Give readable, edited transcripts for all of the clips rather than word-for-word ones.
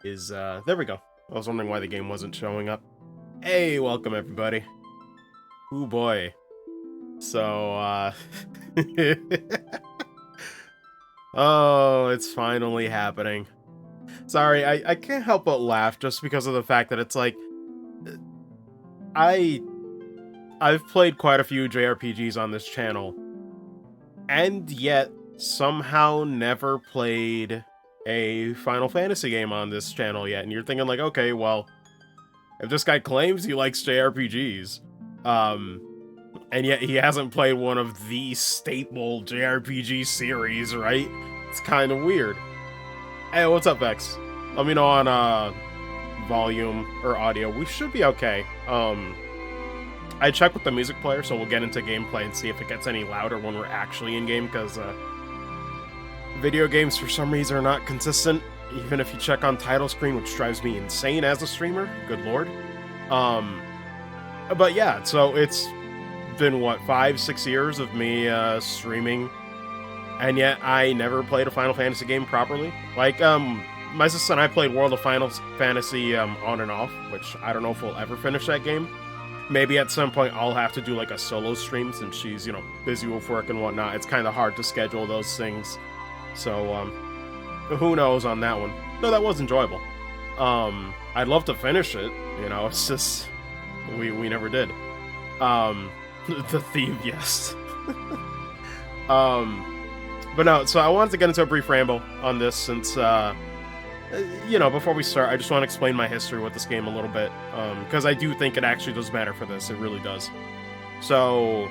is, there we go. I was wondering why the game wasn't showing up. Hey, welcome everybody. Ooh boy. So, oh, it's finally happening. Sorry, I can't help but laugh just because of the fact that it's like, I, I've played quite a few JRPGs on this channel, and yet somehow never played a Final Fantasy game on this channel yet. And you're thinking like, okay, well, if this guy claims he likes JRPGs, and yet he hasn't played one of the staple JRPG series, right? It's kind of weird. Hey, what's up, Vex? Let me know on volume or audio. We should be okay. I checked with the music player, so we'll get into gameplay and see if it gets any louder when we're actually in game, because video games for some reason are not consistent, even if you check on title screen, which drives me insane as a streamer. Good lord. But yeah, so it's been what, 5-6 years of me streaming, and yet I never played a Final Fantasy game properly. Like, my sister and I played World of Final Fantasy on and off, which I don't know if we'll ever finish that game. Maybe at some point I'll have to do like a solo stream since she's, you know, busy with work and whatnot. It's kind of hard to schedule those things. So, who knows on that one. No, that was enjoyable. I'd love to finish it, you know, it's just, we never did. The theme, yes. But no, so I wanted to get into a brief ramble on this since, you know, before we start, I just want to explain my history with this game a little bit, because I do think it actually does matter for this, it really does. So,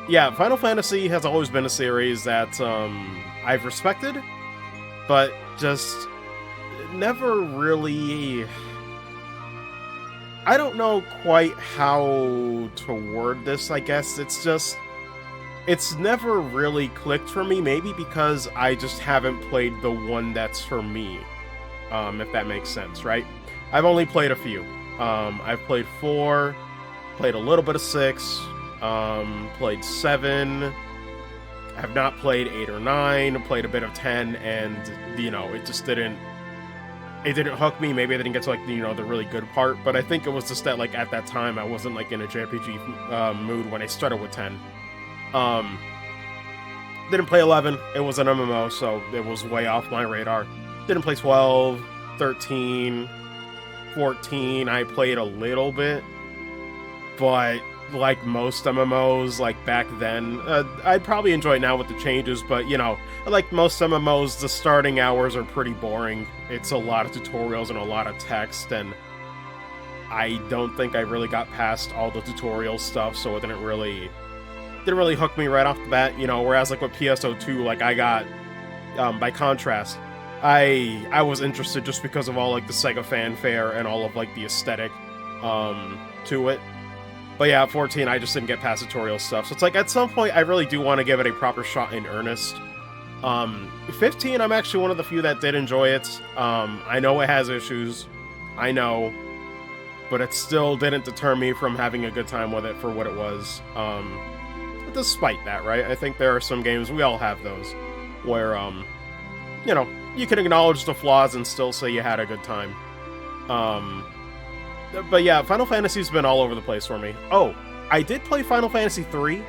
yeah, Final Fantasy has always been a series that, I've respected, but just never really... I don't know quite how to word this, I guess. It's just... It's never really clicked for me, maybe because I just haven't played the one that's for me, if that makes sense, right? I've only played a few. I've played 4, played a little bit of 6, played 7, I've not played 8 or 9, played a bit of 10, and, you know, it just didn't... It didn't hook me. Maybe I didn't get to, like, you know, the really good part, but I think it was just that, like, at that time, I wasn't, like, in a JRPG mood when I started with 10. Didn't play 11. It was an MMO, so it was way off my radar. Didn't play 12, 13, 14. I played a little bit, but like most MMOs, like back then, I'd probably enjoy it now with the changes, but, you know, like most MMOs, the starting hours are pretty boring. It's a lot of tutorials and a lot of text, and I don't think I really got past all the tutorial stuff, so it didn't really hook me right off the bat, you know, whereas like with PSO2, like I got, by contrast, I was interested just because of all like the Sega fanfare and all of like the aesthetic to it. But yeah, 14, I just didn't get past tutorial stuff. So it's like, at some point, I really do want to give it a proper shot in earnest. 15, I'm actually one of the few that did enjoy it. I know it has issues. I know. But it still didn't deter me from having a good time with it for what it was. Despite that, right? I think there are some games, we all have those, where, you know, you can acknowledge the flaws and still say you had a good time. But yeah, Final Fantasy's been all over the place for me. Oh, I did play Final Fantasy 3.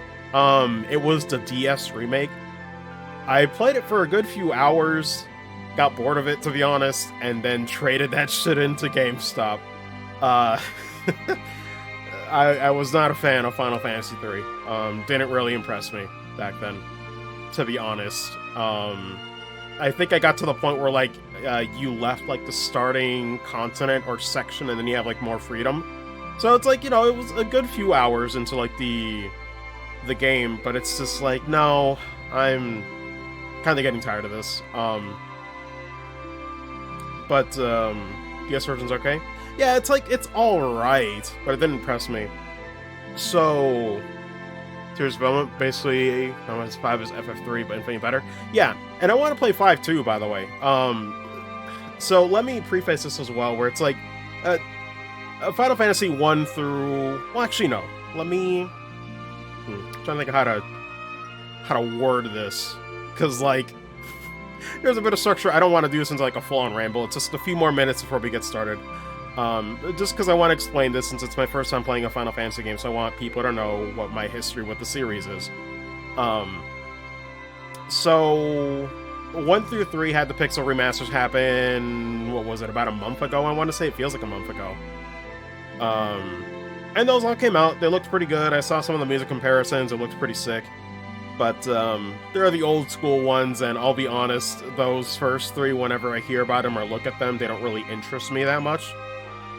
It was the DS remake. I played it for a good few hours, got bored of it, to be honest, and then traded that shit into GameStop. I was not a fan of Final Fantasy 3. Didn't really impress me back then, to be honest. I think I got to the point where, like, you left, like, the starting continent or section, and then you have, like, more freedom. So it's like, you know, it was a good few hours into, like, the game, but it's just like, no, I'm kind of getting tired of this. But DS version's okay? Yeah, it's like, it's alright, but it didn't impress me. So, Tears of Development, basically, no, 5 is FF3, but infinitely better. Yeah, and I want to play 5 too, by the way. So let me preface this as well, where it's like, Final Fantasy 1 through, well, actually, no. Let me, trying to think of how to word this, because, like, here's a bit of structure. I don't want to do this into like a full-on ramble. It's just a few more minutes before we get started. Just because I want to explain this since it's my first time playing a Final Fantasy game, so I want people to know what my history with the series is. So 1 through 3 had the Pixel remasters happen, what was it, about a month ago, I want to say? It feels like a month ago. And those all came out. They looked pretty good. I saw some of the music comparisons. It looked pretty sick. But they're the old school ones, and I'll be honest, those first 3, whenever I hear about them or look at them, they don't really interest me that much.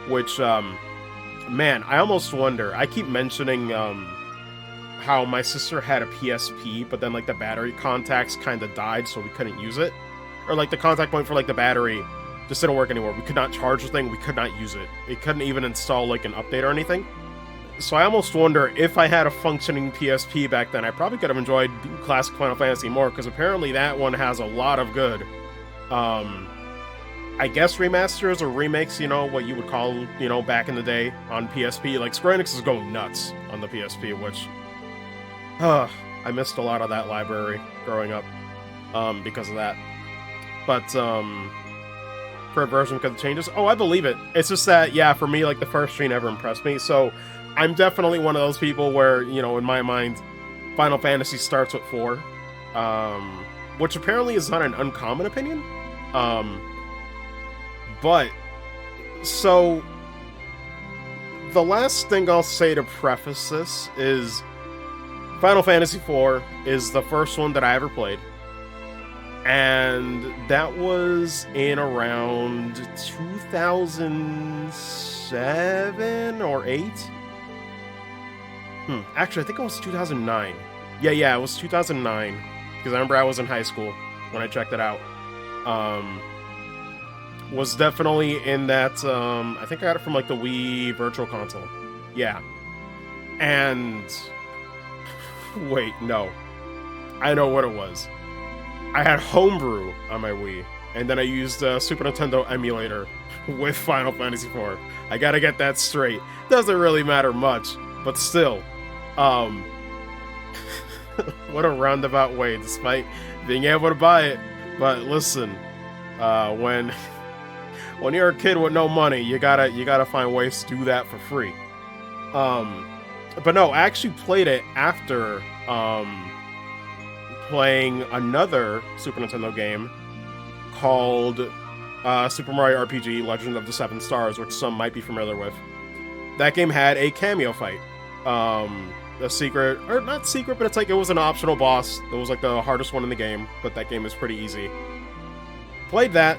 Which, man, I almost wonder. I keep mentioning how my sister had a PSP, but then like the battery contacts kind of died, so we couldn't use it. Or like the contact point for like the battery just didn't work anymore. We could not charge the thing, we could not use it. It couldn't even install like an update or anything. So I almost wonder if I had a functioning PSP back then, I probably could have enjoyed classic Final Fantasy more, because apparently that one has a lot of good, I guess remasters or remakes, you know, what you would call, you know, back in the day on PSP. Like, Square Enix is going nuts on the PSP, which, I missed a lot of that library growing up, because of that. But, current version because of changes? Oh, I believe it. It's just that, yeah, for me, like, the first three never impressed me, so I'm definitely one of those people where, you know, in my mind, Final Fantasy starts with 4, which apparently is not an uncommon opinion. But, so, the last thing I'll say to preface this is Final Fantasy IV is the first one that I ever played, and that was in around 2007 or 8? Actually, I think it was 2009. Yeah, it was 2009, because I remember I was in high school when I checked it out. Was definitely in that, I think I got it from, like, the Wii Virtual Console. Yeah. And... wait, no. I know what it was. I had Homebrew on my Wii, and then I used a Super Nintendo emulator with Final Fantasy IV. I gotta get that straight. Doesn't really matter much, but still. What a roundabout way, despite being able to buy it. But listen, when you're a kid with no money, you gotta find ways to do that for free. But no, I actually played it after playing another Super Nintendo game called Super Mario RPG Legend of the Seven Stars, which some might be familiar with. That game had a cameo fight. A secret, or not secret, but it's like it was an optional boss. It was like the hardest one in the game, but that game is pretty easy. Played that.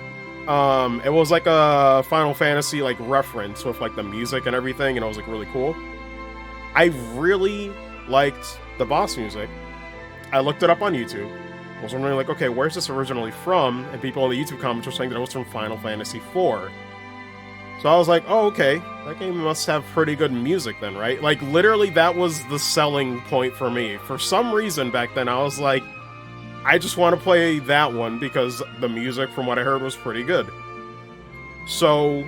It was like a Final Fantasy like reference with like the music and everything, and it was like really cool. I really liked the boss music. I looked it up on YouTube. I was wondering like, okay, where's this originally from? And people in the YouTube comments were saying that it was from Final Fantasy IV. So I was like, oh, okay, that game must have pretty good music then, right? Like, literally, that was the selling point for me. For some reason back then, I was like, I just want to play that one because the music, from what I heard, was pretty good. So,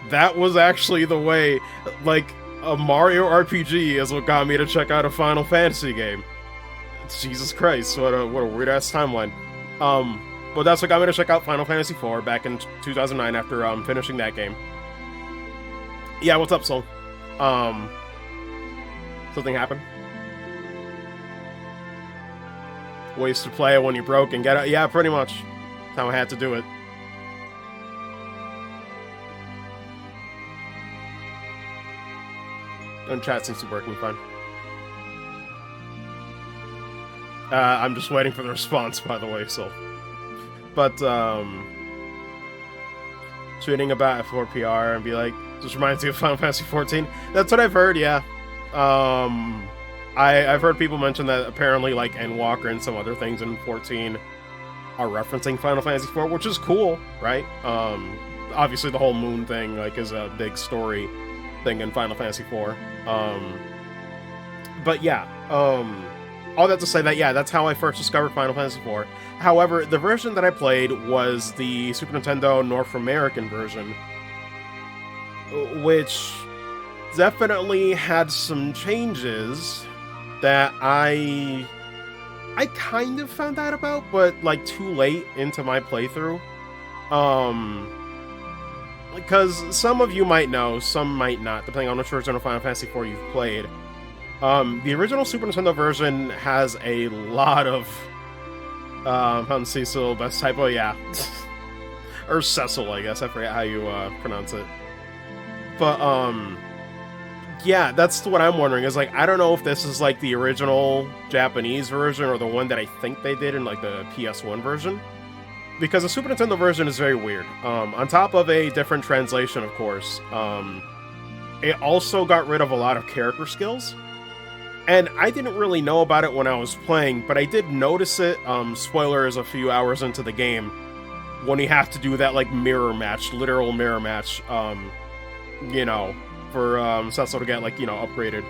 that was actually the way, like, a Mario RPG is what got me to check out a Final Fantasy game. Jesus Christ, what a weird-ass timeline. But that's what got me to check out Final Fantasy IV back in 2009 after finishing that game. Yeah, what's up, Soul? Something happened? Ways to play it when you're broke and get it. Yeah, pretty much. That's how I had to do it. And chat seems to be working fine. I'm just waiting for the response, by the way, so... But, tweeting about F4PR and be like, this reminds me of Final Fantasy XIV. That's what I've heard, yeah. I've heard people mention that apparently, like, Endwalker and some other things in 14 are referencing Final Fantasy IV, which is cool, right? Obviously the whole moon thing, like, is a big story thing in Final Fantasy IV. But yeah, all that to say that, yeah, that's how I first discovered Final Fantasy IV. However, the version that I played was the Super Nintendo North American version, which definitely had some changes that I I kind of found out about, but, like, too late into my playthrough. Because some of you might know, some might not, depending on which version of Final Fantasy IV you've played. The original Super Nintendo version has a lot of, Cecil, best typo, yeah. Or Cecil, I guess, I forget how you, pronounce it. But, yeah, that's what I'm wondering, is, like, I don't know if this is, like, the original Japanese version, or the one that I think they did in, like, the PS1 version. Because the Super Nintendo version is very weird. On top of a different translation, of course, it also got rid of a lot of character skills. And I didn't really know about it when I was playing, but I did notice it, spoilers, a few hours into the game, when you have to do that, like, mirror match, literal mirror match, you know, for, Cecil to get, like, you know, upgraded.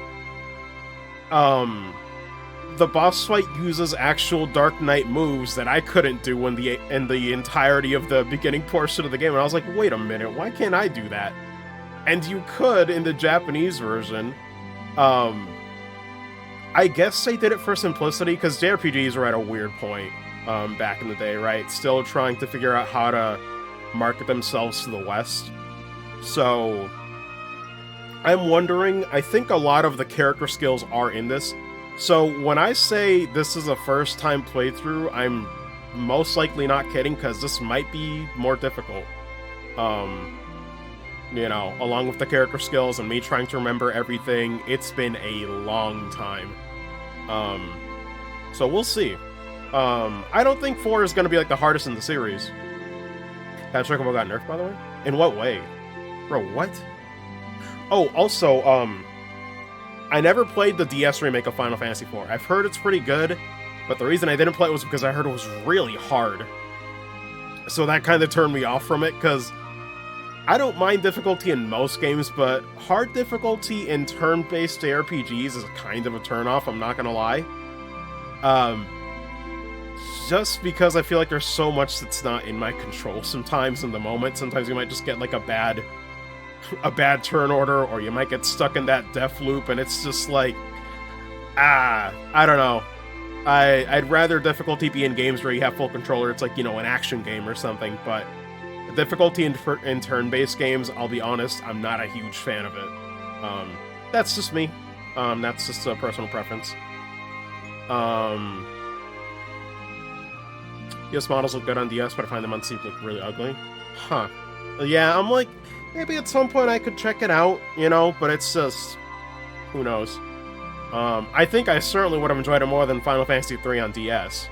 The boss fight uses actual Dark Knight moves that I couldn't do in the entirety of the beginning portion of the game, and I was like, wait a minute, why can't I do that? And you could in the Japanese version. I guess they did it for simplicity, because JRPGs were at a weird point back in the day, right? Still trying to figure out how to market themselves to the West. So I'm wondering, I think a lot of the character skills are in this. So when I say this is a first time playthrough, I'm most likely not kidding, because this might be more difficult. You know, along with the character skills and me trying to remember everything, it's been a long time. So we'll see. I don't think 4 is going to be like the hardest in the series. That Chocobo got nerfed, by the way? In what way? Bro, what? Oh, also, I never played the DS remake of Final Fantasy IV. I've heard it's pretty good, but the reason I didn't play it was because I heard it was really hard. So that kind of turned me off from it, because I don't mind difficulty in most games, but hard difficulty in turn-based JRPGs is kind of a turn-off, I'm not gonna lie. Just because I feel like there's so much that's not in my control sometimes in the moment. Sometimes you might just get, like, a bad turn order, or you might get stuck in that death loop, and it's just like, I don't know. I'd rather difficulty be in games where you have full controller. It's like, you know, an action game or something, but the difficulty in turn-based games, I'll be honest, I'm not a huge fan of it. That's just me. That's just a personal preference. DS models look good on DS, but I find them on Steam look really ugly. Huh. Yeah, I'm like, maybe at some point I could check it out, you know, but it's just, who knows. I think I certainly would have enjoyed it more than Final Fantasy III on DS.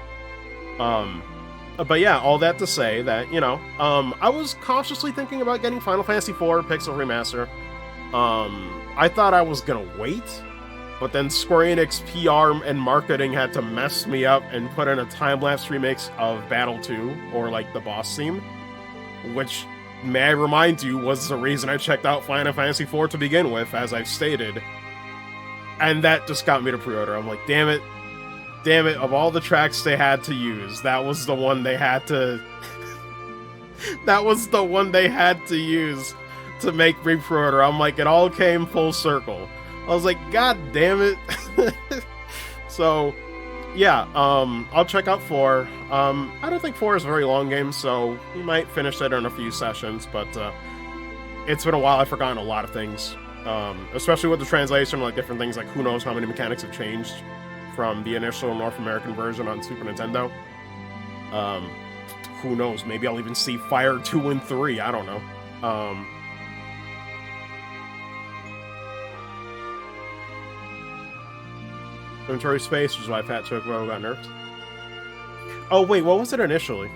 But yeah, all that to say that, you know, I was cautiously thinking about getting Final Fantasy IV Pixel Remaster. I thought I was gonna wait, but then Square Enix PR and marketing had to mess me up and put in a time-lapse remix of Battle 2, or, like, the boss theme, which, may I remind you, was the reason I checked out Final Fantasy IV to begin with, as I've stated. And that just got me to pre-order. I'm like, damn it, of all the tracks they had to use, that was the one they had to... that was the one they had to use to make me pre-order. I'm like, it all came full circle. I was like, god damn it. So, yeah, I'll check out 4. I don't think 4 is a very long game, so you might finish it in a few sessions, but it's been a while. I've forgotten a lot of things. Especially with the translation, like different things, like who knows how many mechanics have changed from the initial North American version on Super Nintendo. Who knows, maybe I'll even see Fire 2 and 3, I don't know. Inventory space, which is why Fat Chocobo got nerfed. Oh, wait, what was it initially?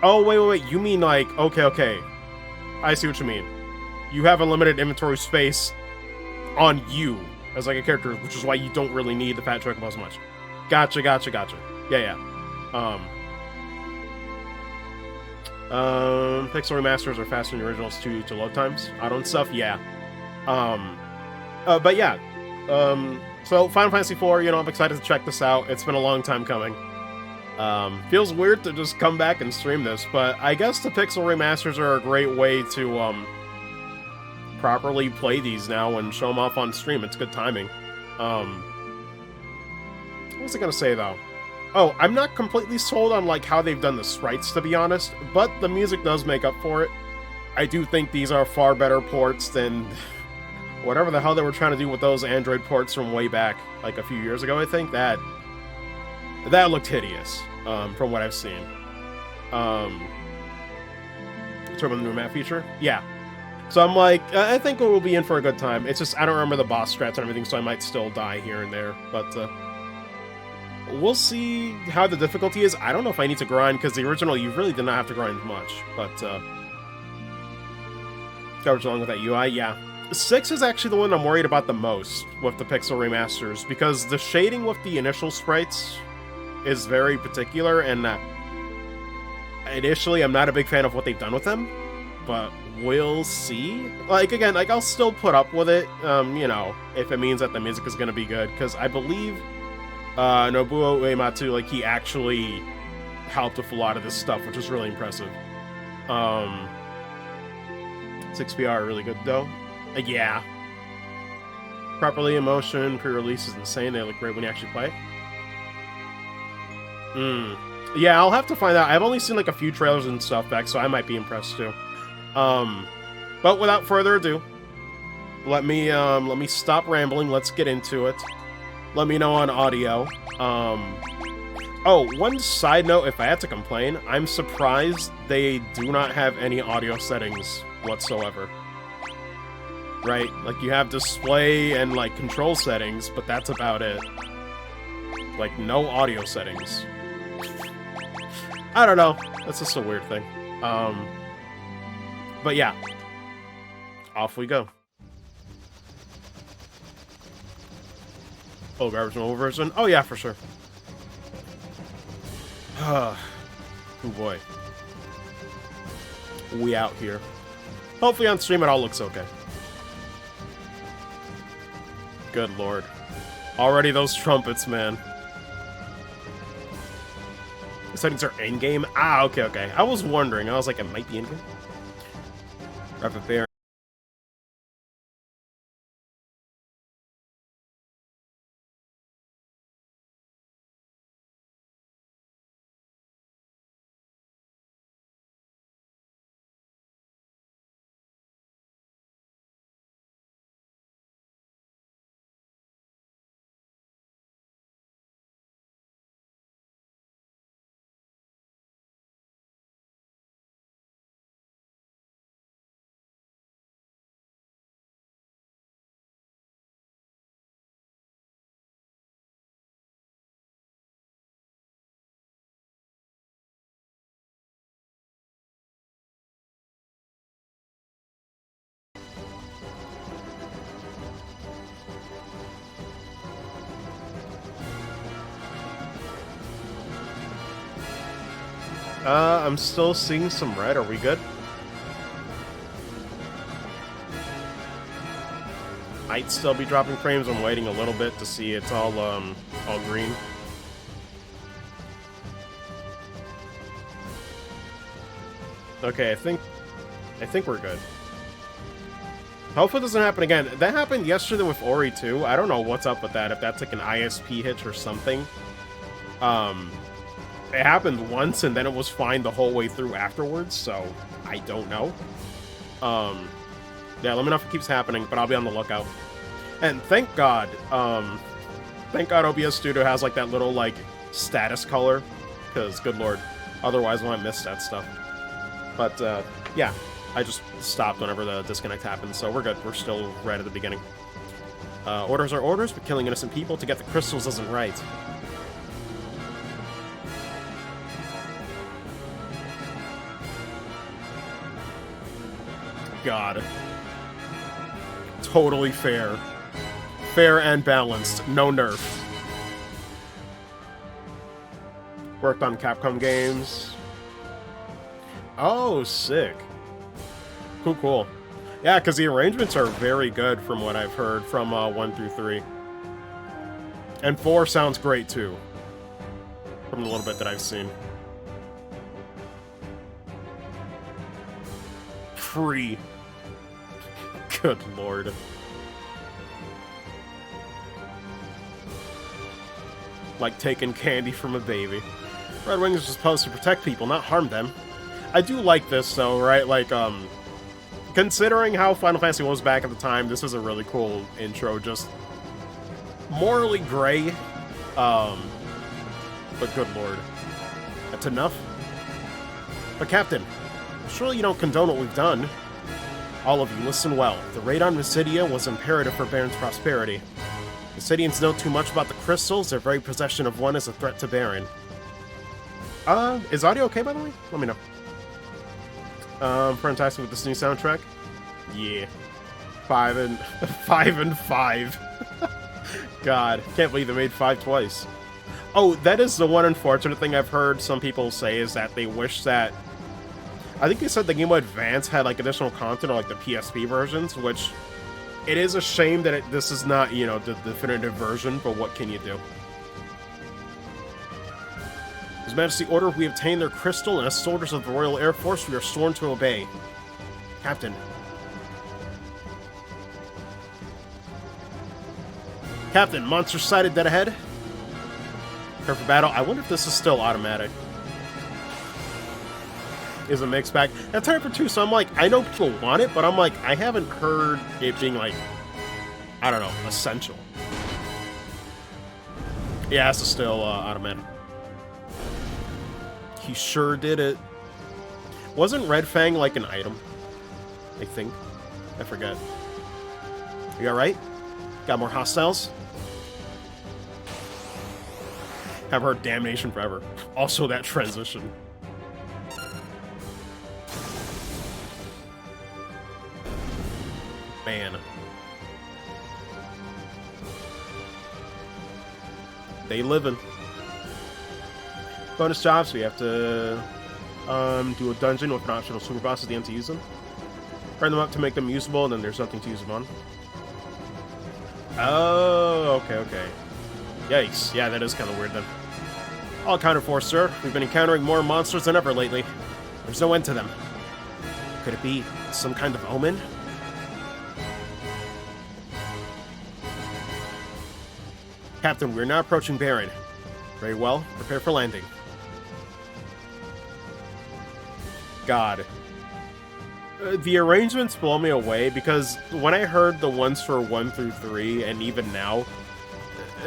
Oh, wait, you mean like, okay. I see what you mean. You have unlimited inventory space on you as like a character, which is why you don't really need the Fat Chocobo as much. Gotcha. Yeah. Pixel remasters are faster than the originals to load times. Auto and stuff, yeah. But yeah. So Final Fantasy IV, you know, I'm excited to check this out. It's been a long time coming. Feels weird to just come back and stream this, but I guess the Pixel remasters are a great way to, properly play these now and show them off on stream. It's good timing. What was I gonna say, though? Oh, I'm not completely sold on, like, how they've done the sprites, to be honest, but the music does make up for it. I do think these are far better ports than whatever the hell they were trying to do with those Android ports from way back, like, a few years ago, I think. That looked hideous, from what I've seen. Sort of the new map feature? Yeah. So I'm like, I think we'll be in for a good time. It's just, I don't remember the boss strats and everything, so I might still die here and there. But, we'll see how the difficulty is. I don't know if I need to grind, because the original, you really did not have to grind much. But, goes along with that UI, yeah. 6 is actually the one I'm worried about the most with the Pixel remasters, because the shading with the initial sprites is very particular, and initially I'm not a big fan of what they've done with them, but we'll see. Like, again, like, I'll still put up with it, you know, if it means that the music is going to be good, because I believe Nobuo Uematsu, like, he actually helped with a lot of this stuff, which is really impressive. 6PR really good, though. Yeah. Properly in motion, pre-release is insane. They look great when you actually play. Yeah, I'll have to find out. I've only seen, like, a few trailers and stuff back, so I might be impressed, too. But without further ado, let me stop rambling. Let's get into it. Let me know on audio. Oh, one side note, if I had to complain, I'm surprised they do not have any audio settings whatsoever. Right? Like, you have display and, like, control settings, but that's about it. Like, no audio settings. I don't know. That's just a weird thing. But yeah. Off we go. Oh, garbage mobile version? Oh, yeah, for sure. Oh, boy. We out here. Hopefully on stream it all looks okay. Good lord. Already those trumpets, man. The settings are in-game? Ah, okay, okay. I was wondering. I was like, it might be in-game. Rapid fire. I'm still seeing some red. Are we good? Might still be dropping frames. I'm waiting a little bit to see it's all green. Okay, I think we're good. Hopefully it doesn't happen again. That happened yesterday with Ori too. I don't know what's up with that, if that's like an ISP hitch or something. It happened once, and then it was fine the whole way through afterwards, so I don't know. Yeah, let me know if it keeps happening, but I'll be on the lookout. And thank God OBS Studio has, like, that little, like, status color, because, good lord, otherwise I might miss that stuff. But, yeah, I just stopped whenever the disconnect happened, so we're good. We're still right at the beginning. Orders are orders, but killing innocent people to get the crystals isn't right. God. Totally fair. Fair and balanced. No nerf. Worked on Capcom games. Oh, sick. Cool, cool. Yeah, because the arrangements are very good from what I've heard from 1 through 3. And 4 sounds great, too. From the little bit that I've seen. Free. Good lord. Like taking candy from a baby. Red Wings is supposed to protect people, not harm them. I do like this, though, right? Like, considering how Final Fantasy was back at the time, this is a really cool intro. Just morally gray, but good lord. That's enough? But Captain, surely you don't condone what we've done. All of you, listen well. The raid on Mysidia was imperative for Baron's prosperity. Mysidians know too much about the crystals. Their very possession of one is a threat to Baron. Is audio okay, by the way? Let me know. Fantastic with this new soundtrack? Yeah. 5 and 5. God, can't believe they made 5 twice. Oh, that is the one unfortunate thing I've heard some people say is that they wish that... I think they said the Game Boy Advance had, like, additional content on, like, the PSP versions, which... It is a shame that this is not, you know, the definitive version, but what can you do? His Majesty ordered we obtain their crystal, and as soldiers of the Royal Air Force, we are sworn to obey. Captain. Captain, monster sighted dead ahead. Prepare for battle. I wonder if this is still automatic. Is a mixed bag. That's hard for 2, so I'm like, I know people want it, but I'm like, I haven't heard it being like, I don't know, essential. Yeah, this is still automatic. He sure did it. Wasn't Red Fang like an item? I think. I forget. You alright? Got more hostiles? Have heard damnation forever. Also that transition. Man. They livin'. Bonus jobs, we have to do a dungeon with an optional super boss at the end to use them. Burn them up to make them usable, and then there's nothing to use them on. Oh, okay. Yikes. Yeah, that is kind of weird then. All accounted for, sir. We've been encountering more monsters than ever lately. There's no end to them. Could it be some kind of omen? Captain, we're now approaching Baron. Very well. Prepare for landing. God. The arrangements blow me away, because when I heard the ones for 1 through 3, and even now,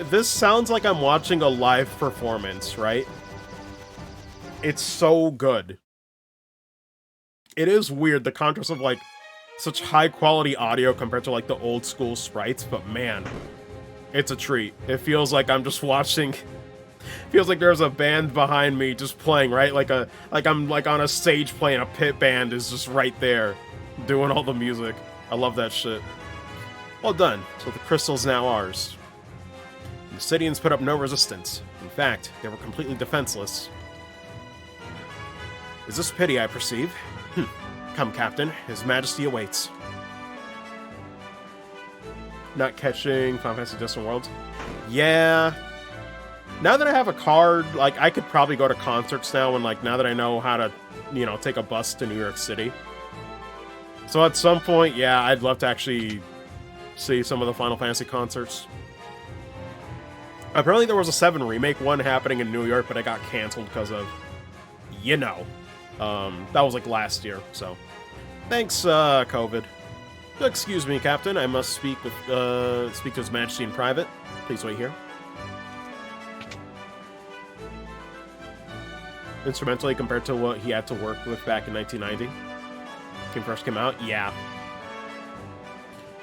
this sounds like I'm watching a live performance, right? It's so good. It is weird, the contrast of, like, such high-quality audio compared to, like, the old-school sprites, but man, it's a treat. It feels like I'm just watching... Feels like there's a band behind me just playing, right? Like I'm like on a stage playing, a pit band is just right there doing all the music. I love that shit. Well done. So the crystal's now ours. The Mysidians put up no resistance. In fact, they were completely defenseless. Is this pity, I perceive? Come, Captain. His Majesty awaits. Not catching Final Fantasy Distant Worlds? Yeah. Now that I have a card, like, I could probably go to concerts now, and, like, now that I know how to, you know, take a bus to New York City. So at some point, yeah, I'd love to actually see some of the Final Fantasy concerts. Apparently there was a 7 remake one happening in New York, but it got canceled because of, you know. That was, like, last year, so. Thanks, COVID. Excuse me, Captain, I must speak to His Majesty in private. Please wait here. Instrumentally compared to what he had to work with back in 1990. When first came out? Yeah.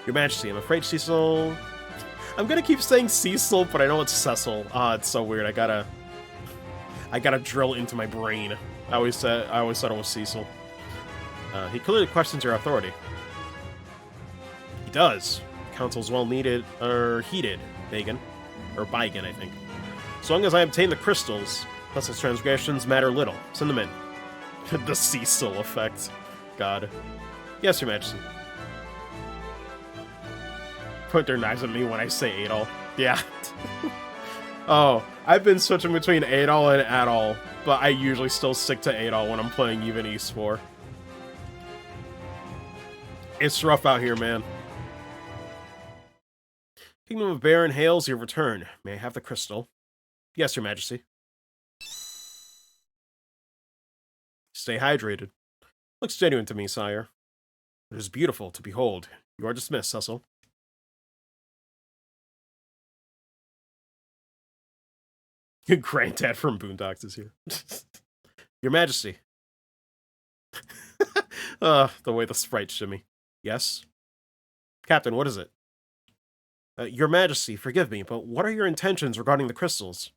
Your Majesty, I'm afraid Cecil... I'm gonna keep saying Cecil, but I know it's Cecil. Ah, it's so weird. I gotta drill into my brain. I always thought it was Cecil. He clearly questions your authority. He does. Council's well needed, heated, Bagan. Or Baigan, I think. So long as I obtain the crystals... Cecil's transgressions matter little. Send them in. The Cecil effect. God. Yes, Your Majesty. Point their knives at me when I say Adol. Yeah. Oh, I've been switching between Adol and Adol, but I usually still stick to Adol when I'm playing even East 4. It's rough out here, man. Kingdom of Baron hails your return. May I have the crystal? Yes, Your Majesty. Stay hydrated. Looks genuine to me, sire. It is beautiful to behold. You are dismissed, Cecil. Granddad from Boondocks is here. Your Majesty. The way the sprites shimmy. Yes? Captain, what is it? Your Majesty, forgive me, but what are your intentions regarding the crystals?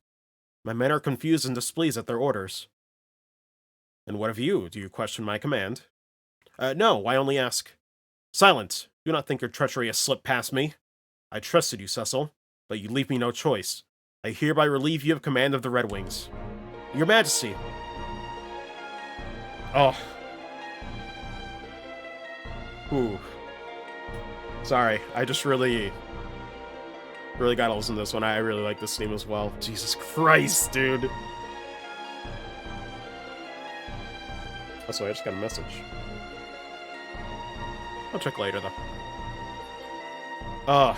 My men are confused and displeased at their orders. And what of you? Do you question my command? No, I only ask. Silence! Do not think your treachery has slipped past me. I trusted you, Cecil, but you leave me no choice. I hereby relieve you of command of the Red Wings. Your Majesty! Oh. Ooh. Sorry, I just really gotta listen to this one. I really like this theme as well. Jesus Christ, dude. Also, I just got a message. I'll check later, though.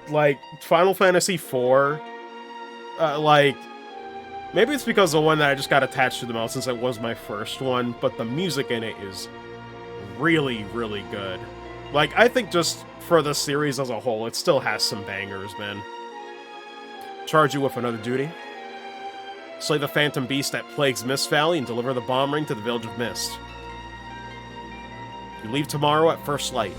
Like, Final Fantasy IV, like, maybe it's because the one that I just got attached to the most since it was my first one, but the music in it is really, really good. Like, I think just for the series as a whole, it still has some bangers, man. Charge you with another duty. Slay the phantom beast that plagues Mist Valley and deliver the bomb ring to the village of Mist. You leave tomorrow at first light.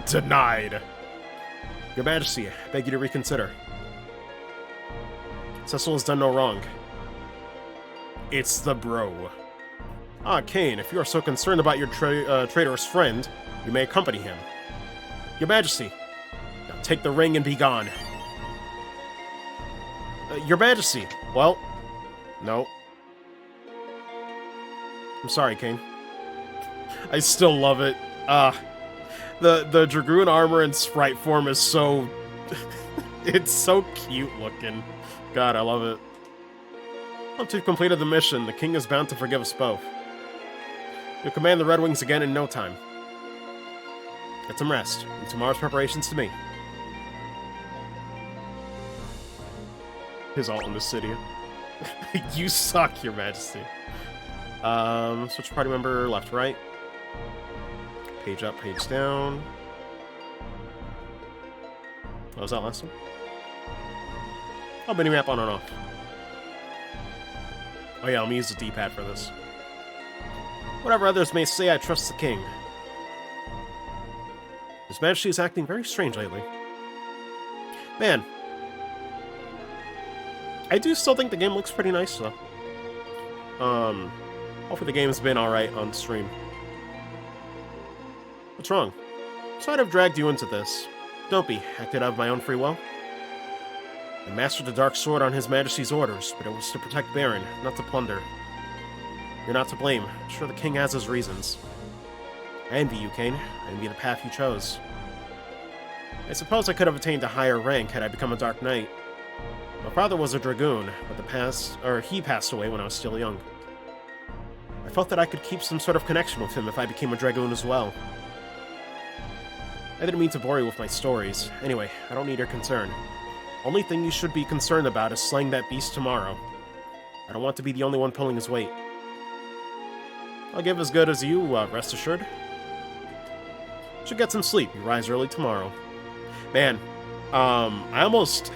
Denied. Your Majesty, I beg you to reconsider. Cecil has done no wrong. It's the bro. Ah, Kain, if you are so concerned about your traitorous friend, you may accompany him. Your Majesty, now take the ring and be gone. Your Majesty, well, no. I'm sorry, Kain. I still love it. The Dragoon armor and sprite form is so... it's so cute looking. God, I love it. Once you've completed the mission, the king is bound to forgive us both. You'll command the Red Wings again in no time. Get some rest, and tomorrow's preparations to me. His ult in the city. You suck, Your Majesty. Switch party member left, right. Page up, page down. What was that last one? Oh, mini-map on and off. Oh yeah, I'm gonna use the D-pad for this. Whatever others may say, I trust the king. His Majesty is acting very strange lately. Man. I do still think the game looks pretty nice, though. Hopefully the game's been alright on stream. What's wrong? So I'd have dragged you into this. Don't be. Acted out of my own free will. I mastered the Dark Sword on His Majesty's orders, but it was to protect Baron, not to plunder. You're not to blame. I'm sure the king has his reasons. I envy you, Kain. I envy the path you chose. I suppose I could have attained a higher rank had I become a Dark Knight. My father was a Dragoon, but he passed away when I was still young. I felt that I could keep some sort of connection with him if I became a Dragoon as well. I didn't mean to bore you with my stories. Anyway, I don't need your concern. Only thing you should be concerned about is slaying that beast tomorrow. I don't want to be the only one pulling his weight. I'll give as good as you, rest assured. Should get some sleep. You rise early tomorrow. Man, I almost...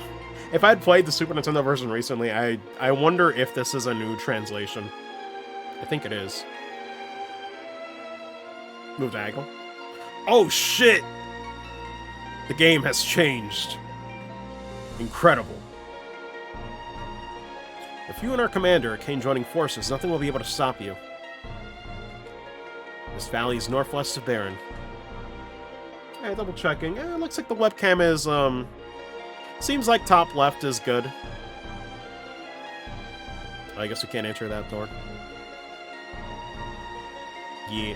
If I'd played the Super Nintendo version recently, I wonder if this is a new translation. I think it is. Move diagonal. Oh, shit! The game has changed. Incredible. If you and our commander, Kain, joining forces, nothing will be able to stop you. This valley is northwest of Baron. Alright, double checking. It looks like the webcam is, seems like top left is good. I guess we can't enter that door. Yeah.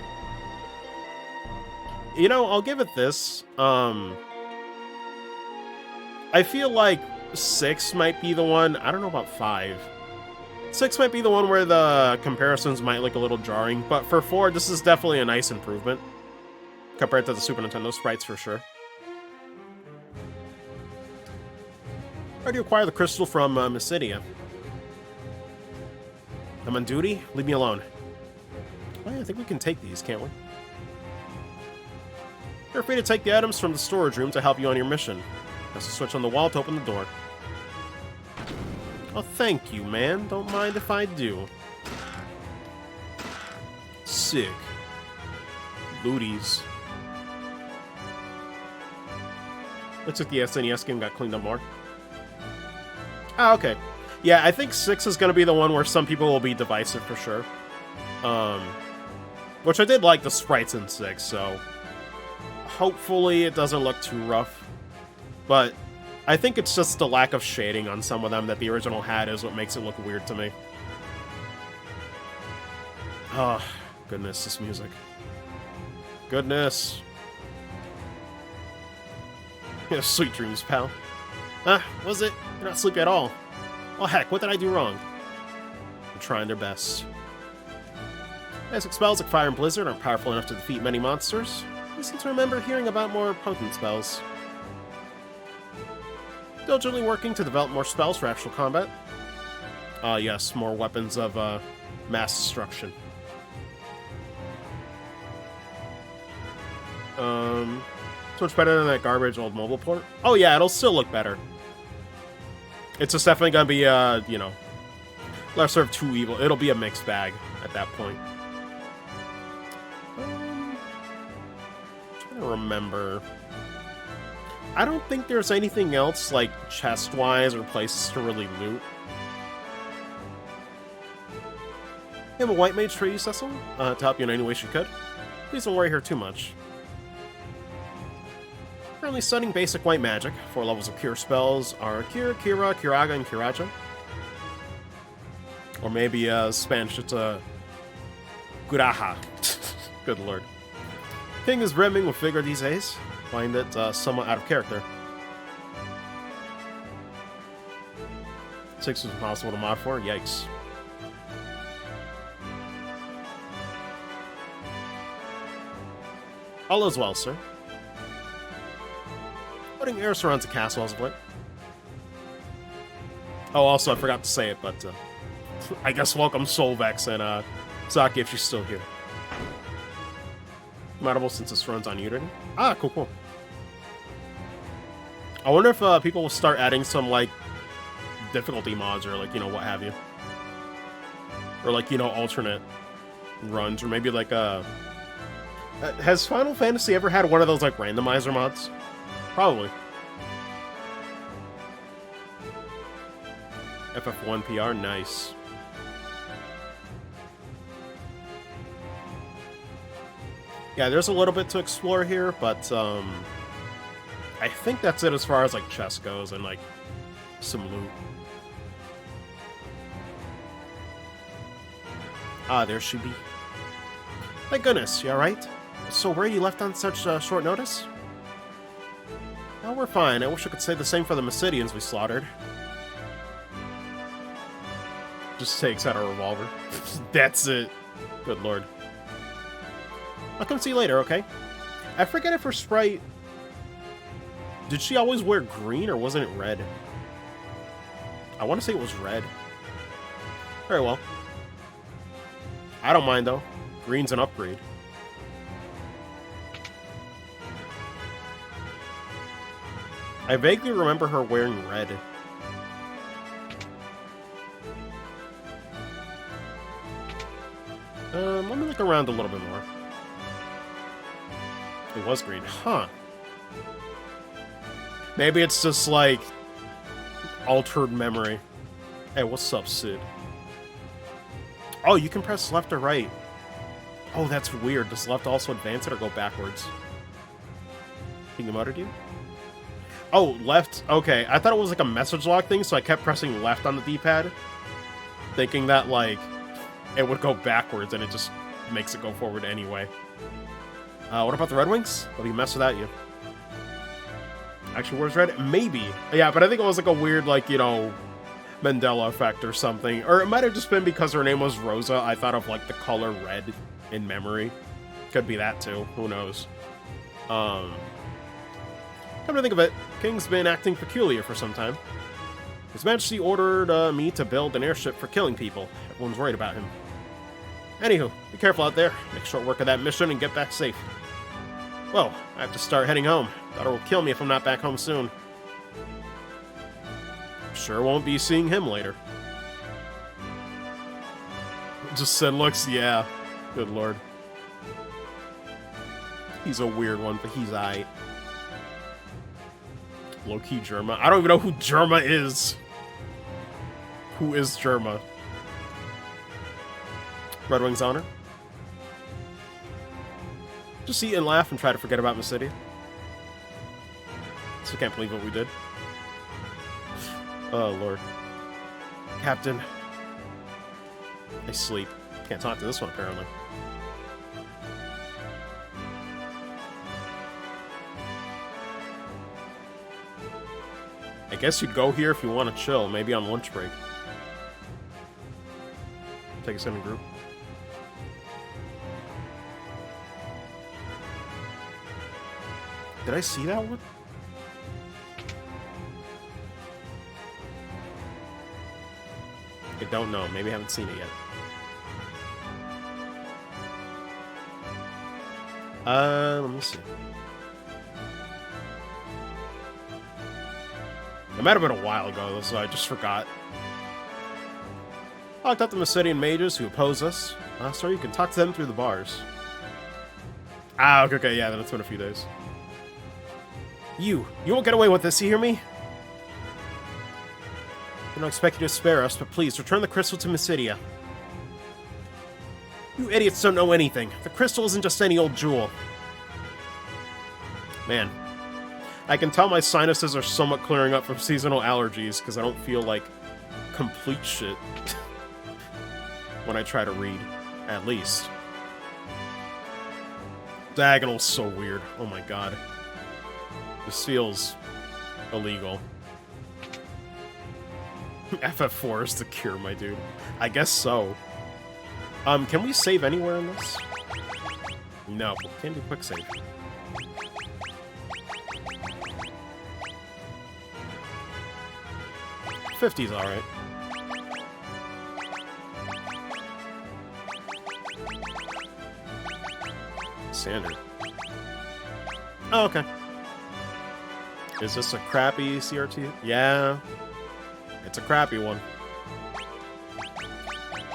You know, I'll give it this. I feel like 6 might be the one. I don't know about 5. 6 might be the one where the comparisons might look a little jarring, but for 4, this is definitely a nice improvement compared to the Super Nintendo sprites for sure. Where do you acquire the crystal from, Mysidia? I'm on duty? Leave me alone. Oh yeah, I think we can take these, can't we? You're free to take the items from the storage room to help you on your mission. Press the switch on the wall to open the door. Oh, thank you, man. Don't mind if I do. Sick. Looties. Looks like the SNES game got cleaned up more. Ah, okay. Yeah, I think 6 is going to be the one where some people will be divisive for sure. Which I did like the sprites in 6, so hopefully it doesn't look too rough. But I think it's just the lack of shading on some of them that the original had is what makes it look weird to me. Oh, goodness, this music. Goodness. Yeah, sweet dreams, pal. Was it? You're not sleepy at all. Oh heck, what did I do wrong? They're trying their best. Basic spells like Fire and Blizzard aren't powerful enough to defeat many monsters. I seem to remember hearing about more potent spells. Diligently working to develop more spells for actual combat. Yes, more weapons of mass destruction. So much better than that garbage old mobile port. Oh yeah, it'll still look better. It's just definitely gonna be, you know, lesser of two evil. It'll be a mixed bag at that point. Trying to remember. I don't think there's anything else, like, chest-wise or places to really loot. You have a white mage for you, Cecil? To help you in any way she could. Please don't worry her too much. Currently studying basic white magic. 4 levels of cure spells are Cure, Cura, Curaga, and Curaja. Or maybe, Spanish, it's a Curaja. Good lord. King is brimming with vigor these days. Find it somewhat out of character. 6 was impossible to mod for. Yikes. All is well, sir. Putting air surrounds the castle as of late. Oh, also, I forgot to say it, but I guess welcome Solvex and Saki if she's still here. Compatible since this runs on Unity. Ah, cool, cool. I wonder if people will start adding some, like, difficulty mods or, like, you know, what have you. Or, like, you know, alternate runs, or maybe, like, has Final Fantasy ever had one of those, like, randomizer mods? Probably. FF1 PR, nice. Yeah, there's a little bit to explore here, but, I think that's it as far as, like, chest goes and, like, some loot. Ah, there she be. Thank goodness, you alright? So where are you left on such short notice? Oh, we're fine. I wish I could say the same for the Mysidians we slaughtered. Just takes out a revolver. That's it. Good lord. I'll come see you later, okay? I forget if her sprite... Did she always wear green, or wasn't it red? I want to say it was red. Very well. I don't mind, though. Green's an upgrade. I vaguely remember her wearing red. Let me look around a little bit more. It was green. Huh. Maybe it's just, like, altered memory. Hey, what's up, Sid? Oh, you can press left or right. Oh, that's weird. Does left also advance it or go backwards? Can you motor you? Oh, left. Okay, I thought it was like a message log thing, so I kept pressing left on the D-pad, thinking that, like, it would go backwards, and it just makes it go forward anyway. What about the Red Wings? They'll be a mess without you. Actually, where's red? Maybe. Yeah, but I think it was like a weird, like, you know, Mandela effect or something. Or it might have just been because her name was Rosa. I thought of, like, the color red in memory. Could be that, too. Who knows? Come to think of it, King's been acting peculiar for some time. His Majesty ordered me to build an airship for killing people. Everyone's worried about him. Anywho, be careful out there. Make short work of that mission and get back safe. Whoa, I have to start heading home. Daughter will kill me if I'm not back home soon. Sure won't be seeing him later. Just said looks, yeah. Good lord. He's a weird one, but he's aight. Low-key Germa. I don't even know who Germa is. Who is Germa? Red Wing's honor. Just eat and laugh and try to forget about the city. So can't believe what we did. Oh, Lord. Captain. I sleep. Can't talk to this one, apparently. I guess you'd go here if you want to chill, maybe on lunch break. Take us in a group. Did I see that one? I don't know. Maybe I haven't seen it yet. Let me see. It might have been a while ago, though, so I just forgot. I looked up the Mesidian mages who oppose us. Sorry, you can talk to them through the bars. Ah, okay, yeah, then it's been a few days. You won't get away with this, you hear me? I don't expect you to spare us, but please, return the crystal to Mysidia. You idiots don't know anything. The crystal isn't just any old jewel. Man. I can tell my sinuses are somewhat clearing up from seasonal allergies, because I don't feel like complete shit when I try to read, at least. Diagonal's so weird. Oh my god. This feels illegal. FF4 is the cure, my dude. I guess so. Can we save anywhere in this? No, can't do quick save. $50's alright. Standard. Oh, okay. Is this a crappy CRT? Yeah. It's a crappy one.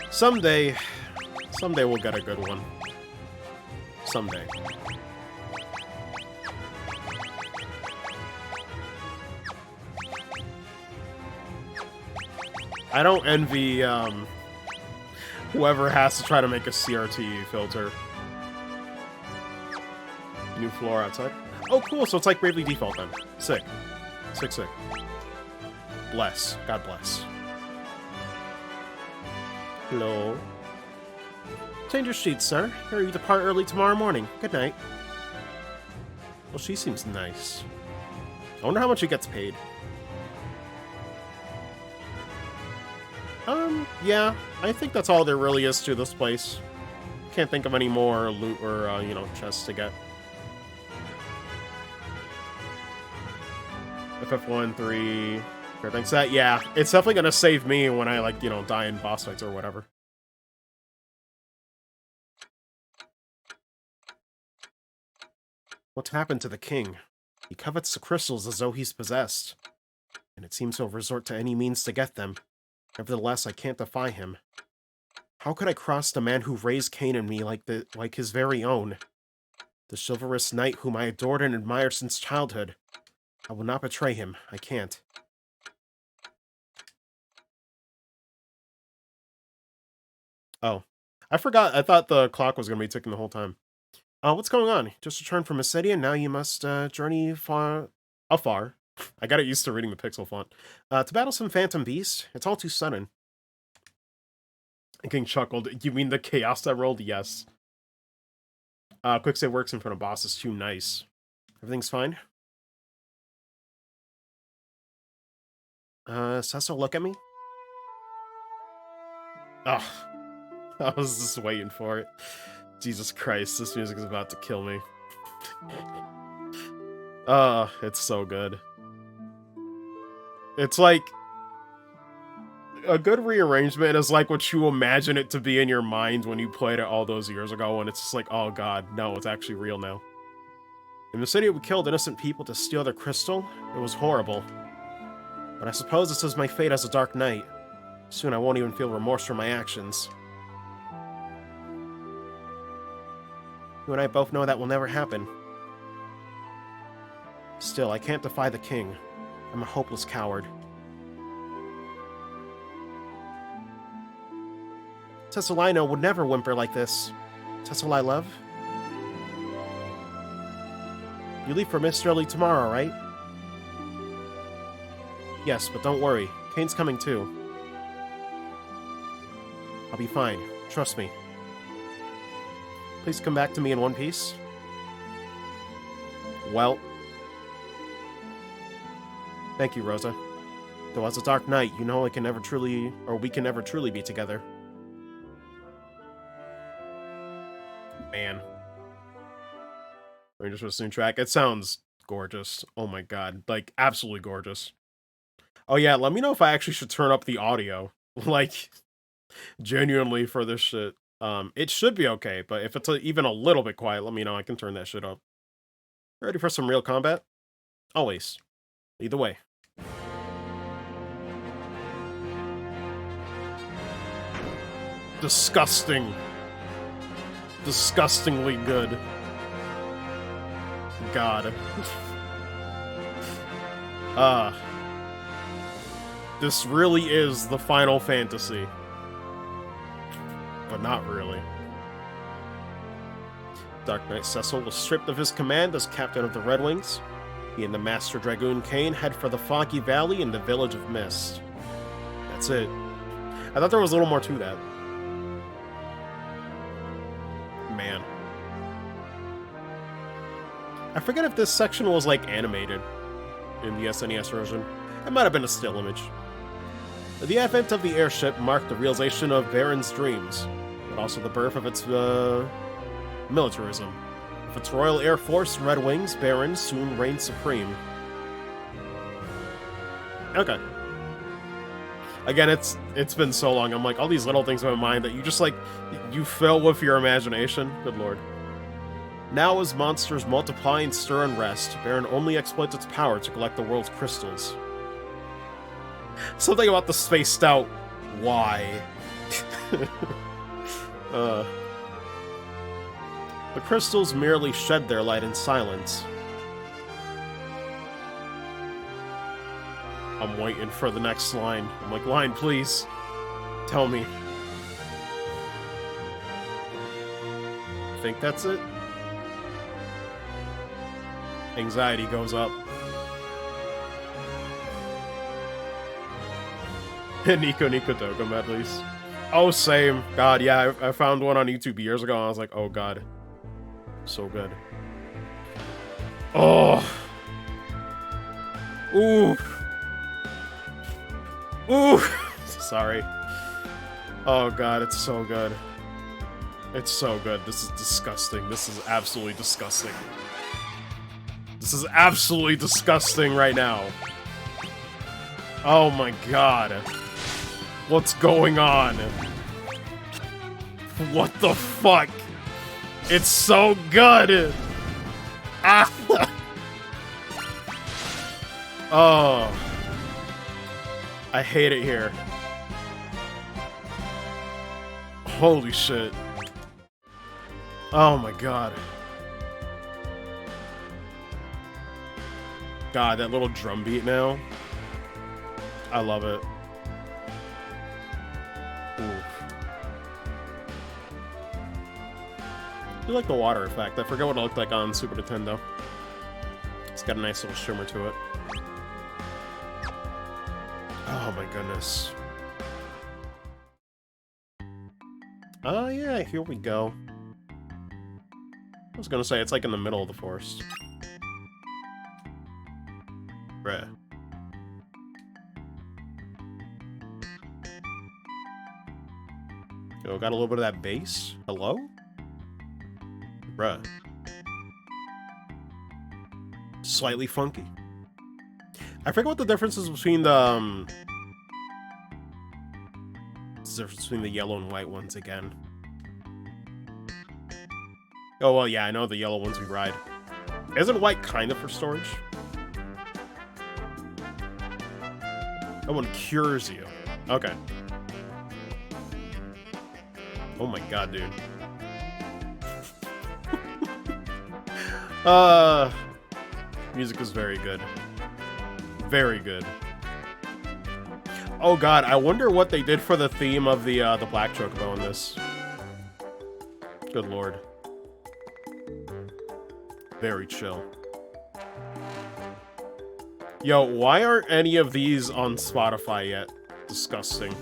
Someday we'll get a good one. Someday. I don't envy, whoever has to try to make a CRT filter. New floor outside. Oh, cool, so it's like Bravely Default then. Sick. Sick, sick. Bless. God bless. Hello. Change your sheets, sir. Here you depart early tomorrow morning. Good night. Well, she seems nice. I wonder how much he gets paid. Yeah, I think that's all there really is to this place. Can't think of any more loot or, you know, chests to get. FF1, 3... Everything's set. Yeah, it's definitely gonna save me when I, like, you know, die in boss fights or whatever. What's happened to the king? He covets the crystals as though he's possessed, and it seems he'll resort to any means to get them. Nevertheless, I can't defy him. How could I cross the man who raised Cain and me like his very own? The chivalrous knight whom I adored and admired since childhood. I will not betray him. I can't. Oh. I forgot. I thought the clock was going to be ticking the whole time. What's going on? Just returned from Mysidia, and now you must journey afar. I got it used to reading the pixel font. To battle some phantom beast? It's all too sudden. King chuckled. You mean the chaos I rolled? Yes. Quick save works in front of bosses too nice. Everything's fine? Cecil, look at me? Ugh. I was just waiting for it. Jesus Christ, this music is about to kill me. It's so good. It's like A good rearrangement is like what you imagine it to be in your mind when you played it all those years ago, and it's just like, oh god, no, it's actually real now. In the city, we killed innocent people to steal their crystal. It was horrible. But I suppose this is my fate as a Dark Knight. Soon I won't even feel remorse for my actions. You and I both know that will never happen. Still, I can't defy the king. I'm a hopeless coward. Tessalino would never whimper like this. Tessel I love? You leave for Mist early tomorrow, right? Yes, but don't worry. Kane's coming too. I'll be fine. Trust me. Please come back to me in one piece. Well... Thank you, Rosa. Though as a Dark Knight, you know we can never truly be together. Man. Rangers for the track. It sounds gorgeous. Oh my god. Like, absolutely gorgeous. Oh yeah, let me know if I actually should turn up the audio. Like, genuinely for this shit. It should be okay, but if it's even a little bit quiet, let me know. I can turn that shit up. Ready for some real combat? Always. Either way. Disgusting. Disgustingly good. God. This really is the Final Fantasy. But not really. Dark Knight Cecil was stripped of his command as captain of the Red Wings. He and the Master Dragoon Kane head for the Foggy Valley and the Village of Mist. That's it. I thought there was a little more to that. Man. I forget if this section was, like, animated in the SNES version. It might have been a still image. The advent of the airship marked the realization of Baron's dreams, but also the birth of its, militarism. With its Royal Air Force and Red Wings, Baron soon reigned supreme. Okay. Again, it's been so long. I'm like, all these little things in my mind that you just, like, you fill with your imagination. Good lord. Now as monsters multiply and stir unrest, Baron only exploits its power to collect the world's crystals. Something about the spaced out why. The crystals merely shed their light in silence. I'm waiting for the next line. I'm like, line, please. Tell me. I think that's it. Anxiety goes up. Nico Tokum, at least. Oh, same. God, yeah, I found one on YouTube years ago, and I was like, oh god. So good. Oh! Ooh! Ooh! Sorry. Oh god, it's so good. It's so good. This is disgusting. This is absolutely disgusting. This is absolutely disgusting right now. Oh my god. What's going on? What the fuck? It's so good! Ah! Oh. I hate it here. Holy shit. Oh my god. God, that little drum beat now. I love it. Oof. I do like the water effect. I forget what it looked like on Super Nintendo. It's got a nice little shimmer to it. Oh my goodness. Oh yeah, here we go. I was gonna say, it's like in the middle of the forest. Bruh. Yo, got a little bit of that bass. Hello? Bruh. Slightly funky. I forget what the difference is between the, the difference between the yellow and white ones again. Oh, well, yeah, I know the yellow ones we ride. Isn't white kind of for storage? That one cures you. Okay. Oh my god, dude. Music is very good. Very good. Oh god, I wonder what they did for the theme of the Black Chocobo in this. Good lord. Very chill. Yo, why aren't any of these on Spotify yet? Disgusting.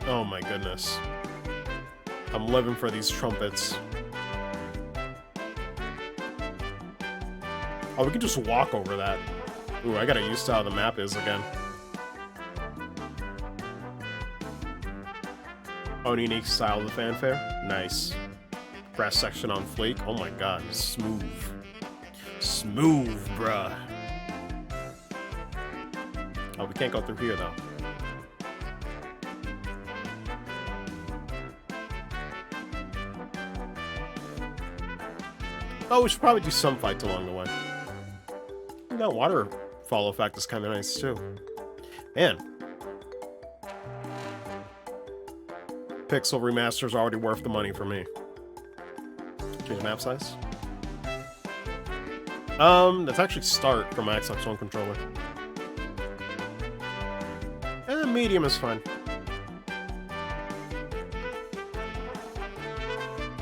Oh my goodness. I'm living for these trumpets. Oh, we can just walk over that. Ooh, I gotta used to how the map is again. Oh, unique style of the fanfare? Nice. Brass section on flake. Oh my god, smooth. Smooth, bruh. Oh, we can't go through here, though. Oh, we should probably do some fights along the way. That waterfall effect is kind of nice, too. Man. Pixel Remaster is already worth the money for me. Change the map size? That's actually start for my Xbox One controller. Medium is fine.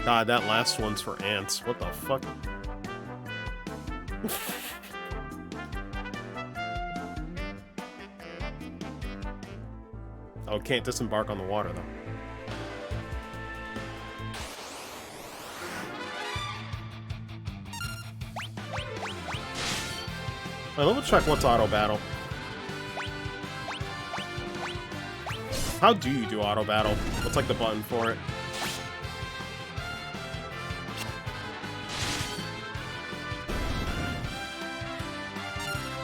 God, that last one's for ants. What the fuck? Oh, can't disembark on the water, though. Alright, let's check what's auto battle. How do you do auto battle? What's like the button for it?